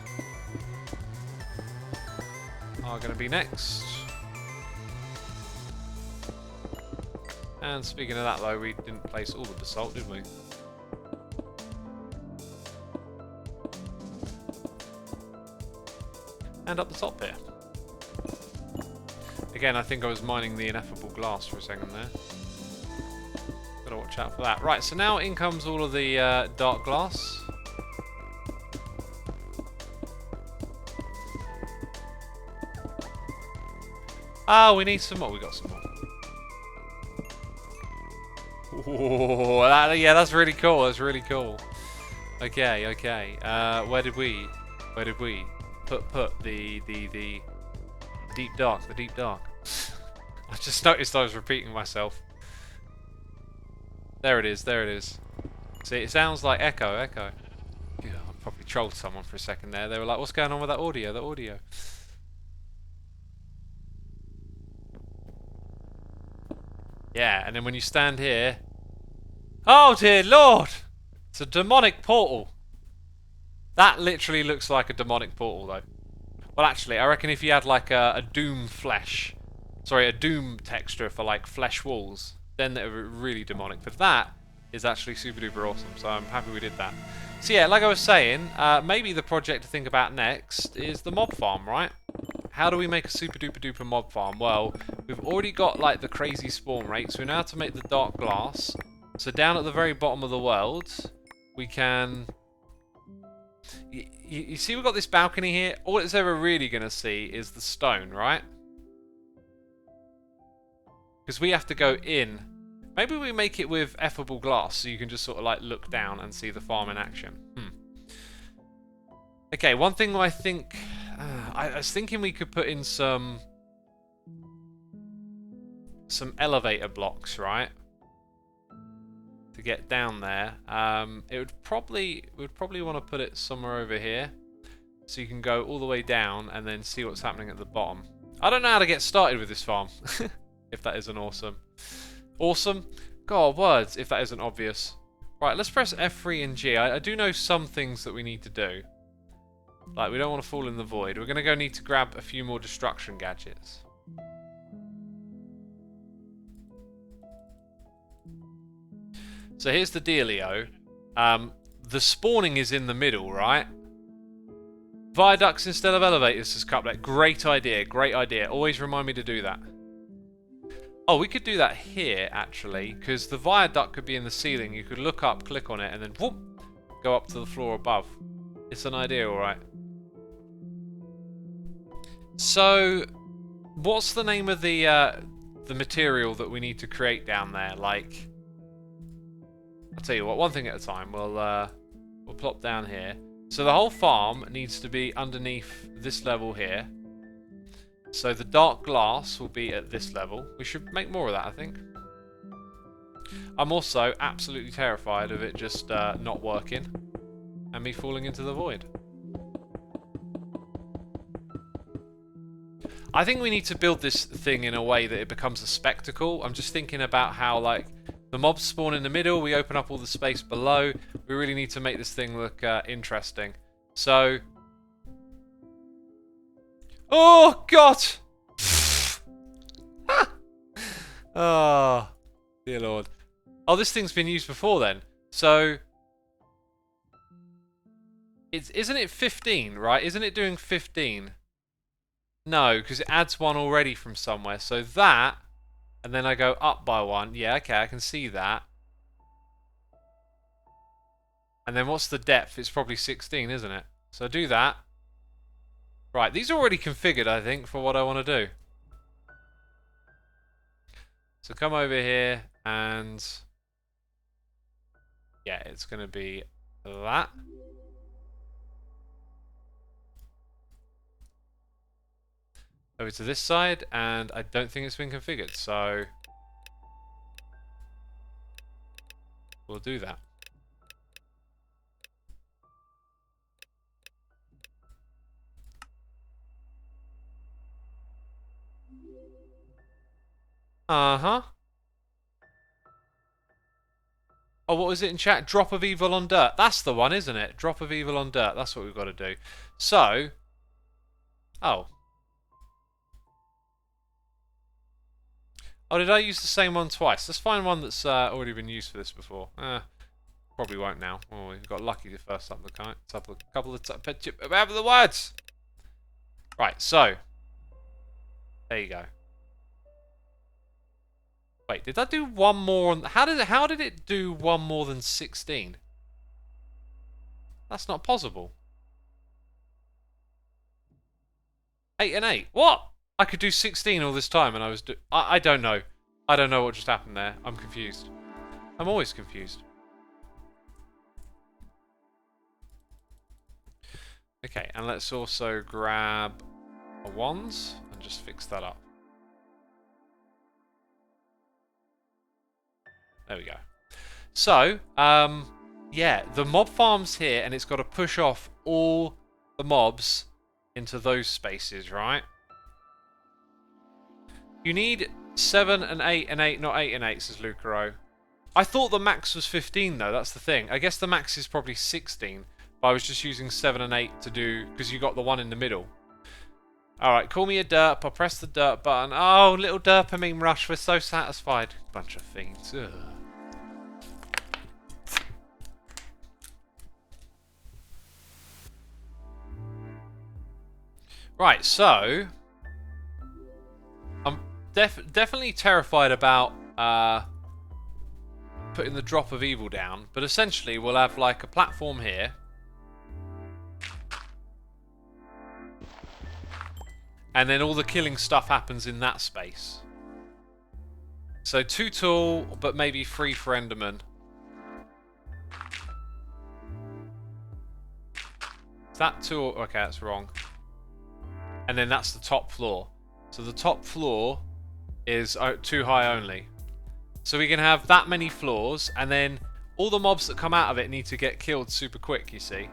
are going to be next. And speaking of that though, we didn't place all the basalt, did we? And up the top here. Again, I think I was mining the ineffable glass for a second there. Gotta watch out for that. Right, so now in comes all of the dark glass. Ah, we need some more. We got some more. Ooh, yeah, that's really cool. That's really cool. Okay, okay. Where did we put the deep dark? The deep dark. I just noticed I was repeating myself. There it is. There it is. See, it sounds like echo. Yeah, I probably trolled someone for a second there. They were like, "What's going on with that audio? The audio." Yeah, and then when you stand here... Oh dear Lord! It's a demonic portal. That literally looks like a demonic portal, though. Well, actually, I reckon if you had like a Doom flesh, sorry, a Doom texture for like flesh walls, then it would be really demonic. But that is actually super duper awesome, so I'm happy we did that. So yeah, like I was saying, maybe the project to think about next is the mob farm, right? How do we make a super duper duper mob farm? Well, we've already got like the crazy spawn rates. We know how to make the dark glass. So down at the very bottom of the world, we can... You see we've got this balcony here? All it's ever really going to see is the stone, right? Because we have to go in. Maybe we make it with Ineffable glass so you can just sort of like look down and see the farm in action. Okay, one thing I think... I was thinking we could put in some elevator blocks, right? To get down there. We would probably want to put it somewhere over here. So you can go all the way down and then see what's happening at the bottom. I don't know how to get started with this farm. If that isn't awesome. Awesome? God, words, if that isn't obvious. Right, let's press F3 and G. I do know some things that we need to do. Like, we don't want to fall in the void. We're going to need to grab a few more destruction gadgets. So here's the dealio. The spawning is in the middle, right? Viaducts instead of elevators, says Couplet. Great idea, great idea. Always remind me to do that. Oh, we could do that here, actually, because the viaduct could be in the ceiling. You could look up, click on it, and then whoop, go up to the floor above. It's an idea, alright. So, what's the name of the material that we need to create down there? Like, I'll tell you what, one thing at a time. We'll plop down here. So the whole farm needs to be underneath this level here. So the dark glass will be at this level. We should make more of that, I think. I'm also absolutely terrified of it just not working and me falling into the void. I think we need to build this thing in a way that it becomes a spectacle. I'm just thinking about how, like, the mobs spawn in the middle, we open up all the space below. We really need to make this thing look interesting. So... Oh, God! Oh, dear Lord. Oh, this thing's been used before then. So... Isn't it 15, right? Isn't it doing 15? No, because it adds one already from somewhere. So that... And then I go up by one. Yeah, okay, I can see that. And then what's the depth? It's probably 16, isn't it? So do that. Right, these are already configured, I think, for what I want to do. So come over here and... Yeah, it's going to be that. Over to this side, and I don't think it's been configured, so we'll do that. Uh-huh. Oh, what was it in chat? Drop of evil on dirt. That's the one, isn't it? Drop of evil on dirt. That's what we've got to do. So... Oh. Oh, did I use the same one twice? Let's find one that's already been used for this before. Probably won't now. Oh, we got lucky the first couple of times. Remember the words! Right, so. There you go. Wait, did that do one more? How did it do one more than 16? That's not possible. 8 and 8. What? I could do 16 all this time and I was I don't know. I don't know what just happened there. I'm confused. I'm always confused. Okay, and let's also grab a wands and just fix that up. There we go. So, yeah, the mob farm's here and it's got to push off all the mobs into those spaces, right? You need 7 and 8 and 8, not 8 and 8, says Lucaro. I thought the max was 15 though, that's the thing. I guess the max is probably 16, but I was just using 7 and 8 to do, because you got the one in the middle. Alright, call me a derp. I'll press the derp button. Oh, little dopamine rush. We're so satisfied. Bunch of fiends. Ugh. Right, so I'm definitely terrified about putting the drop of evil down, but essentially we'll have like a platform here, and then all the killing stuff happens in that space. So 2 tall, but maybe 3 for Enderman. Is that 2? Okay, that's wrong. And then that's the top floor. So the top floor is 2 high only. So we can have that many floors, and then all the mobs that come out of it need to get killed super quick, you see.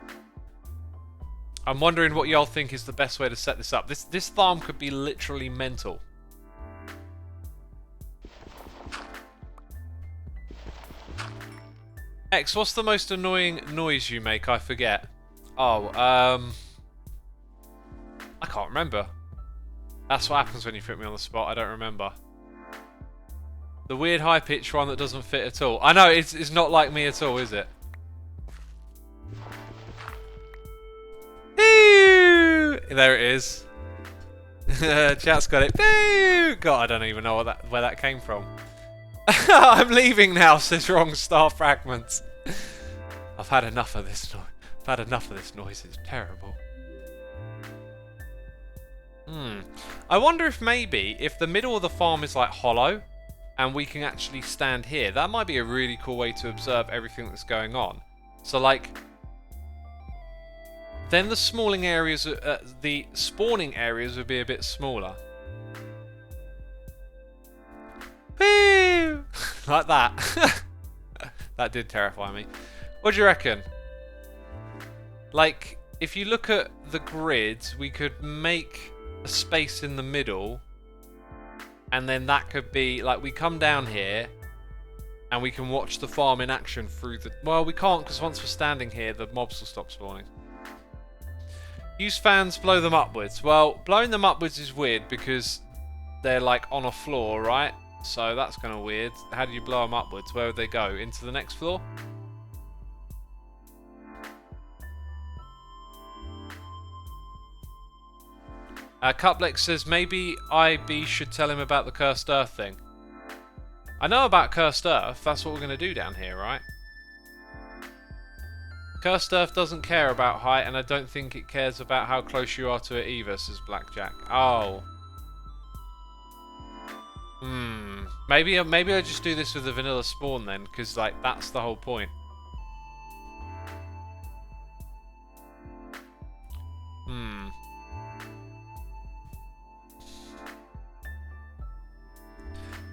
I'm wondering what y'all think is the best way to set this up. This farm could be literally mental. X, what's the most annoying noise you make? I forget. Oh, I can't remember. That's what happens when you put me on the spot. I don't remember. The weird high-pitched one that doesn't fit at all. I know, it's not like me at all, is it? There it is. Chat's got it. Boo! God, I don't even know where that came from. I'm leaving now, says Wrong Star Fragments. I've had enough of this noise. I've had enough of this noise. It's terrible. I wonder if maybe if the middle of the farm is like hollow, and we can actually stand here, that might be a really cool way to observe everything that's going on. So like, then the spawning areas would be a bit smaller. Woo! Like that. That did terrify me. What do you reckon? Like, if you look at the grids, we could make a space in the middle, and then that could be like, we come down here and we can watch the farm in action through the... Well, we can't, because once we're standing here, the mobs will stop spawning. Use fans, blow them upwards. Well, blowing them upwards is weird because they're like on a floor, right? So that's kind of weird. How do you blow them upwards? Where would they go? Into the next floor? Cuplex says maybe IB should tell him about the Cursed Earth thing. I know about Cursed Earth. That's what we're going to do down here, right? Cursed Earth doesn't care about height, and I don't think it cares about how close you are to it either, says Blackjack. Oh. Maybe I just do this with the vanilla spawn then, because like that's the whole point.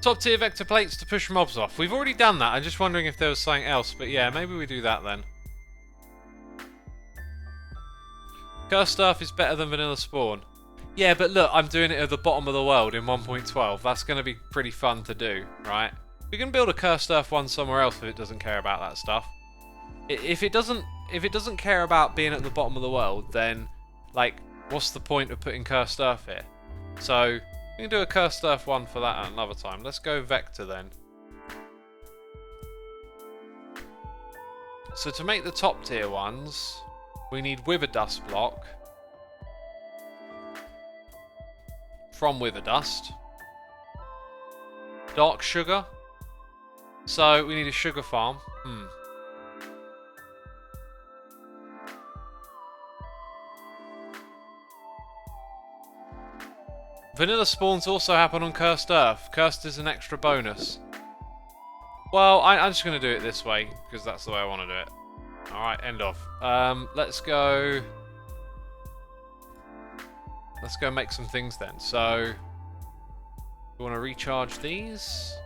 Top tier vector plates to push mobs off. We've already done that. I'm just wondering if there was something else, but yeah, maybe we do that then. Cursed Earth is better than vanilla spawn. Yeah, but look, I'm doing it at the bottom of the world in 1.12. That's going to be pretty fun to do, right? We can build a Cursed Earth one somewhere else if it doesn't care about that stuff. If it doesn't care about being at the bottom of the world, then like, what's the point of putting Cursed Earth here? So we can do a Cursed Earth one for that at another time. Let's go vector then. So to make the top tier ones, we need Wither Dust block from Wither Dust. Dark sugar. So we need a sugar farm. Vanilla spawns also happen on Cursed Earth. Cursed is an extra bonus. Well, I'm just going to do it this way, because that's the way I want to do it. Alright, end of. Let's go make some things then. So, we want to recharge these,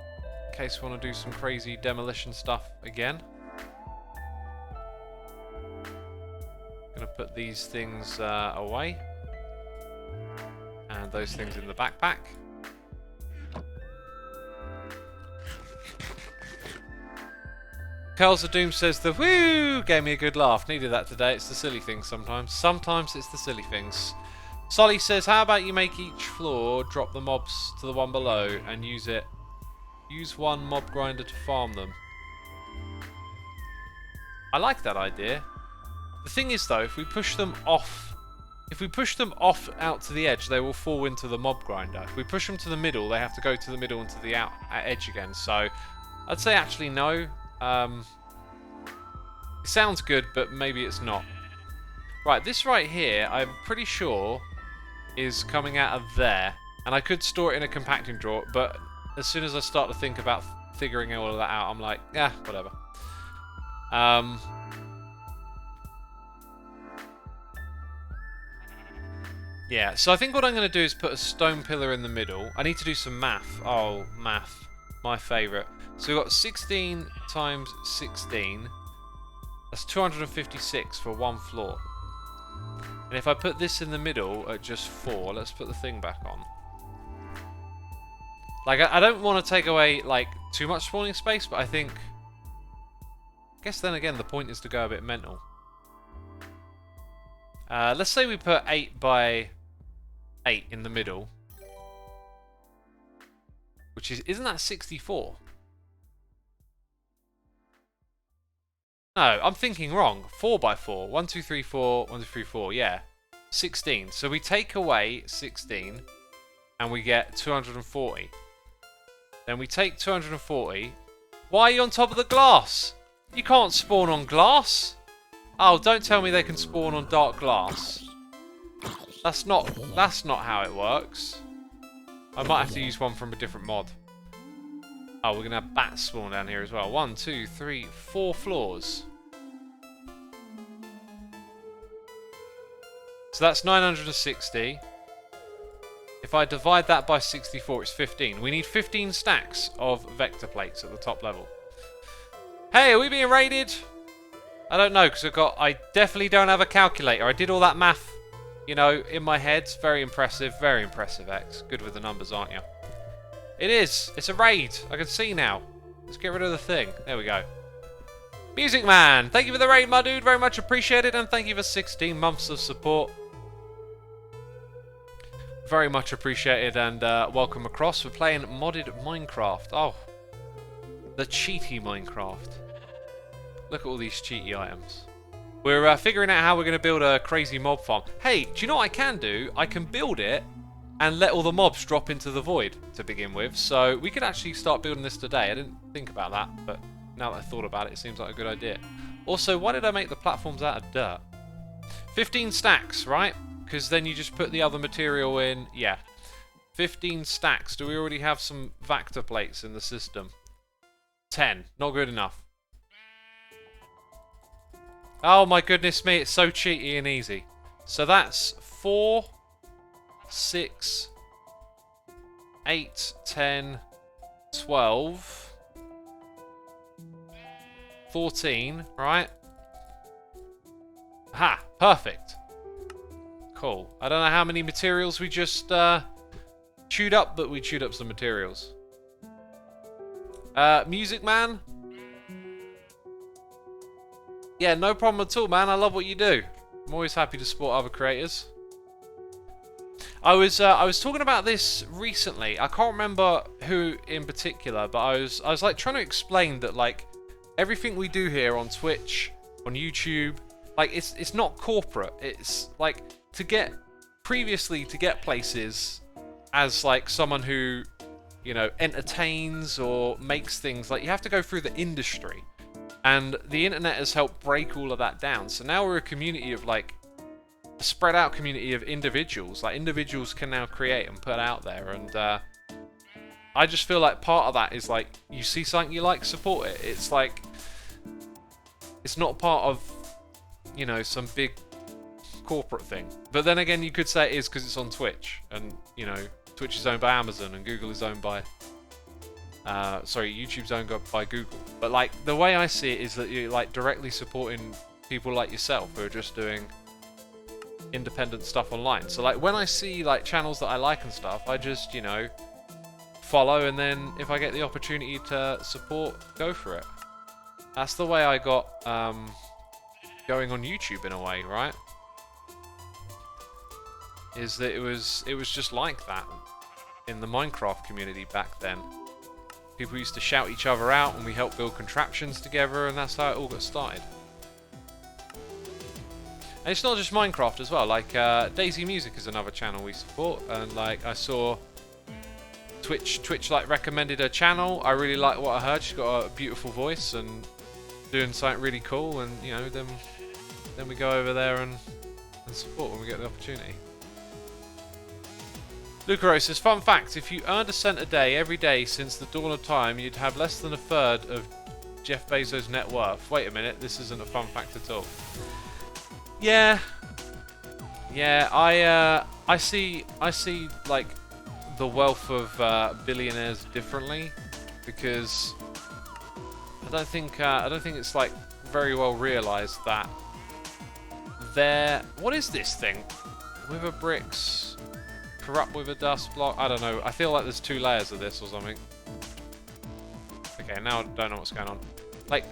in case we want to do some crazy demolition stuff again. Going to put these things away. And those things in the backpack. Curls of Doom says the woo gave me a good laugh. Needed that today. It's the silly things sometimes. Sometimes it's the silly things. Solly says, how about you make each floor drop the mobs to the one below and use one mob grinder to farm them. I like that idea. The thing is though, if we push them off out to the edge, they will fall into the mob grinder. If we push them to the middle, they have to go to the middle and to the edge again. So I'd say actually no. It sounds good, but maybe it's not. Right, this right here, I'm pretty sure is coming out of there. And I could store it in a compacting drawer, but as soon as I start to think about figuring all of that out, I'm like, yeah, whatever. Yeah, so I think what I'm going to do is put a stone pillar in the middle. I need to do some math. Oh, math. My favourite. So we've got 16 times 16. That's 256 for one floor. And if I put this in the middle at just 4, let's put the thing back on. Like, I don't want to take away, like, too much spawning space, but I think... I guess then again, the point is to go a bit mental. Let's say we put 8 by 8 in the middle. Which is... Isn't that 64? No, I'm thinking wrong. 4 by 4. 1, 2, 3, 4. 1, 2, 3, 4. Yeah. 16. So we take away 16 and we get 240. Then we take 240. Why are you on top of the glass? You can't spawn on glass. Oh, don't tell me they can spawn on dark glass. That's not how it works. I might have to use one from a different mod. Oh, we're going to have bats spawn down here as well. 1, 2, 3, 4 floors. So that's 960. If I divide that by 64, it's 15. We need 15 stacks of vector plates at the top level. Hey, are we being raided? I don't know, because I definitely don't have a calculator. I did all that math, you know, in my head. Very impressive, X. Good with the numbers, aren't you? It is. It's a raid. I can see now. Let's get rid of the thing. There we go. Music Man, thank you for the raid, my dude. Very much appreciated. And thank you for 16 months of support. Very much appreciated. And welcome across. We're playing modded Minecraft. Oh, the cheaty Minecraft. Look at all these cheaty items. We're figuring out how we're going to build a crazy mob farm. Hey, do you know what I can do? I can build it and let all the mobs drop into the void to begin with. So we could actually start building this today. I didn't think about that, but now that I thought about it, it seems like a good idea. Also, why did I make the platforms out of dirt? 15 stacks, right? Because then you just put the other material in. Yeah. 15 stacks. Do we already have some Vector plates in the system? 10. Not good enough. Oh my goodness me, it's so cheaty and easy. So that's 4, 6, 8, 10, 12, 14, right? Ha! Perfect. Cool. I don't know how many materials we just chewed up, but we chewed up some materials. Music Man? Yeah, no problem at all, man. I love what you do. I'm always happy to support other creators. I was talking about this recently. I can't remember who in particular, but I was like trying to explain that like everything we do here on Twitch, on YouTube, like it's not corporate. It's like to get places as like someone who, you know, entertains or makes things, like you have to go through the industry. And the internet has helped break all of that down. So now we're a community of like a spread out community of individuals. Like individuals can now create and put out there. And I just feel like part of that is like you see something you like, support it. It's like it's not part of, you know, some big corporate thing. But then again, you could say it is because it's on Twitch, and you know, Twitch is owned by Amazon and Google is owned by YouTube's owned by Google. But like the way I see it is that you're like directly supporting people like yourself who are just doing independent stuff online. So like when I see like channels that I like and stuff, I just, you know, follow, and then if I get the opportunity to support, go for it. That's the way I got going on YouTube in a way, right? Is that it was just like that in the Minecraft community back then. People used to shout each other out, and we helped build contraptions together, and that's how it all got started. And it's not just Minecraft as well. Like Daisy Music is another channel we support, and like I saw Twitch like recommended her channel. I really like what I heard. She's got a beautiful voice and doing something really cool, and you know, then we go over there and support when we get the opportunity. Lucaro says, fun fact, if you earned $1 a day every day since the dawn of time, you'd have less than a third of Jeff Bezos' net worth. Wait a minute, this isn't a fun fact at all. Yeah, I see like the wealth of billionaires differently, because I don't think it's like very well realised that what is this thing? Wither bricks, corrupt with a dust block. I don't know. I feel like there's 2 layers of this or something. Okay, now I don't know what's going on. Like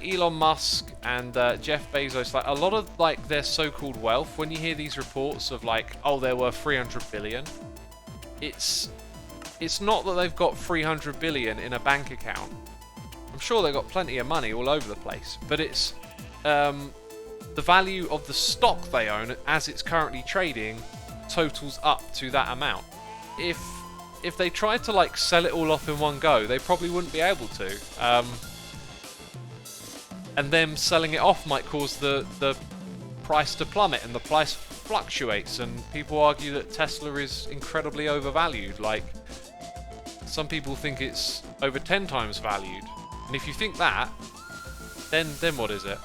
Elon Musk and Jeff Bezos, like a lot of like their so-called wealth. When you hear these reports of like, oh, they're worth 300 billion, it's not that they've got 300 billion in a bank account. I'm sure they've got plenty of money all over the place, but it's the value of the stock they own as it's currently trading totals up to that amount. If they tried to like sell it all off in one go, they probably wouldn't be able to. And them selling it off might cause the price to plummet, and the price fluctuates, and people argue that Tesla is incredibly overvalued. Like, some people think it's over 10 times valued. And if you think that, then what is it?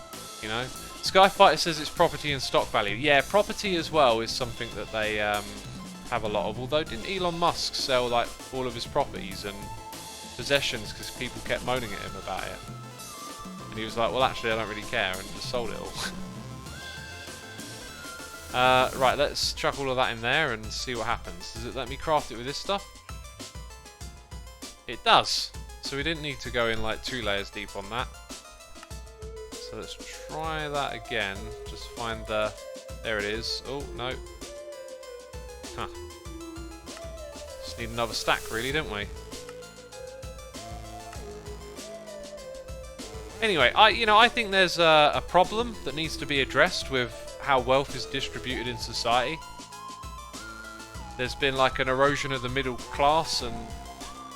You know? Skyfighter says it's property and stock value. Yeah, property as well is something that they have a lot of. Although, didn't Elon Musk sell like all of his properties and possessions because people kept moaning at him about it? And he was like, well, actually, I don't really care, and just sold it all. Right, let's chuck all of that in there and see what happens. Does it let me craft it with this stuff? It does. So we didn't need to go in like 2 layers deep on that. So let's try that again. Just find the... There it is. Oh, no. Huh. Just need another stack, really, don't we? Anyway, I think there's a problem that needs to be addressed with how wealth is distributed in society. There's been like an erosion of the middle class, and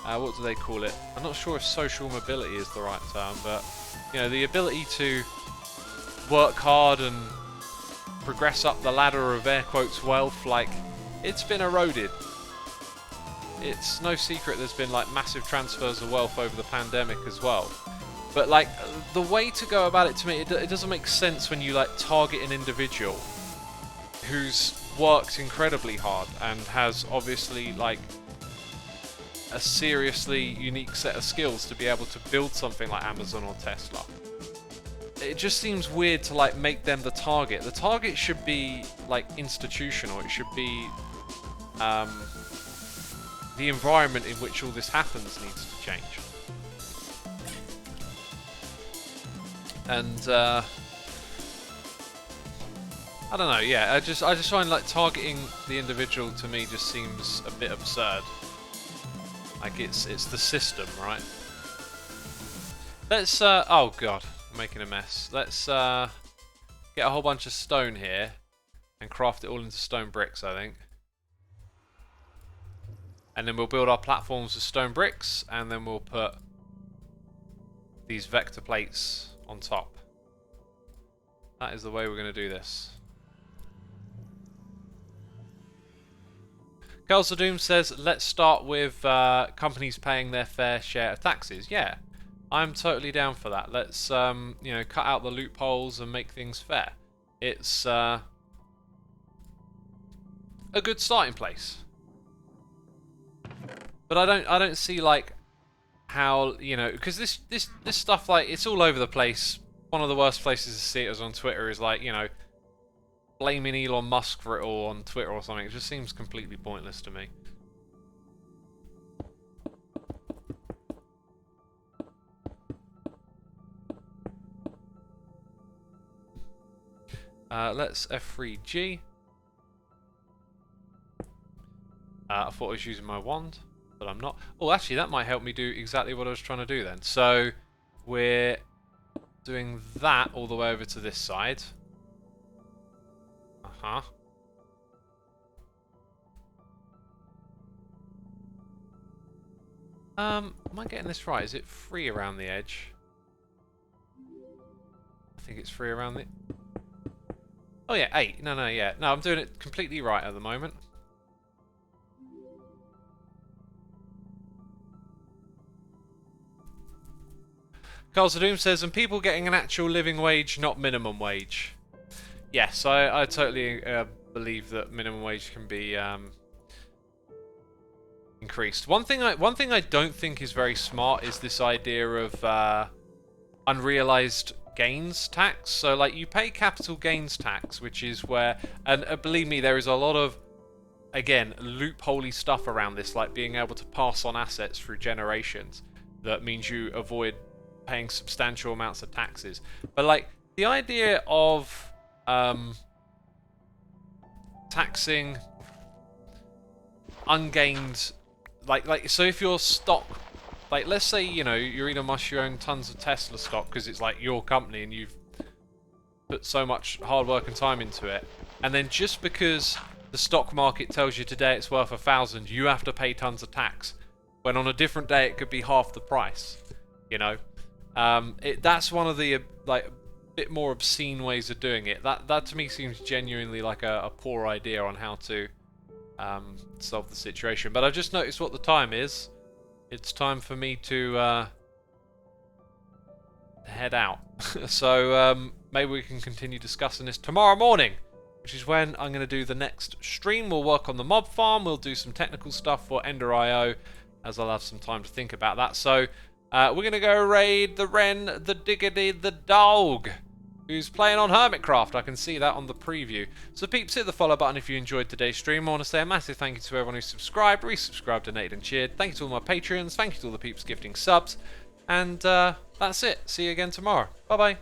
what do they call it? I'm not sure if social mobility is the right term, but you know, the ability to work hard and progress up the ladder of air quotes wealth, like, it's been eroded. It's no secret there's been like massive transfers of wealth over the pandemic as well. But like, the way to go about it, to me, it doesn't make sense when you like target an individual who's worked incredibly hard and has obviously like a seriously unique set of skills to be able to build something like Amazon or Tesla. It just seems weird to like make them the target. The target should be like institutional. It should be the environment in which all this happens needs to change. And I don't know. Yeah, I just find like targeting the individual, to me, just seems a bit absurd. Like it's the system, right? Let's oh god, I'm making a mess. Let's get a whole bunch of stone here and craft it all into stone bricks, I think. And then we'll build our platforms with stone bricks, and then we'll put these vector plates on top. That is the way we're going to do this. Girls of Doom says, let's start with companies paying their fair share of taxes. Yeah, I'm totally down for that. Let's you know, cut out the loopholes and make things fair. It's a good starting place. But I don't see like how, you know, because this stuff, like, it's all over the place. One of the worst places to see it is on Twitter, is like, you know, blaming Elon Musk for it all on Twitter or something. It just seems completely pointless to me. Let's F3G. I thought I was using my wand, but I'm not. Oh, actually, that might help me do exactly what I was trying to do then. So, we're doing that all the way over to this side. Uh-huh. Am I getting this right? Is it 3 around the edge? I think it's 3 around the... Oh yeah, 8. No, yeah. No, I'm doing it completely right at the moment. Carl Doom says, and people getting an actual living wage, not minimum wage. Yes, I totally believe that minimum wage can be increased. One thing I don't think is very smart is this idea of unrealized gains tax. So like you pay capital gains tax, which is where, and believe me, there is a lot of, again, loopholey stuff around this, like being able to pass on assets through generations. That means you avoid paying substantial amounts of taxes. But like the idea of taxing ungained, like so if your stock, like let's say, you know, you're Elon Musk, you own tons of Tesla stock because it's like your company and you've put so much hard work and time into it, and then just because the stock market tells you today it's worth 1,000, you have to pay tons of tax, when on a different day it could be half the price, you know. That's one of the like bit more obscene ways of doing it. That to me seems genuinely like a poor idea on how to solve the situation. But I've just noticed what the time is. It's time for me to head out. So maybe we can continue discussing this tomorrow morning, which is when I'm going to do the next stream. We'll work on the mob farm. We'll do some technical stuff for Ender.io, as I'll have some time to think about that. So we're going to go raid the Wren, the Diggity, the Dog, who's playing on Hermitcraft. I can see that on the preview. So peeps, hit the follow button if you enjoyed today's stream. I want to say a massive thank you to everyone who subscribed, resubscribed, donated and cheered. Thank you to all my patrons. Thank you to all the peeps gifting subs. And that's it. See you again tomorrow. Bye-bye.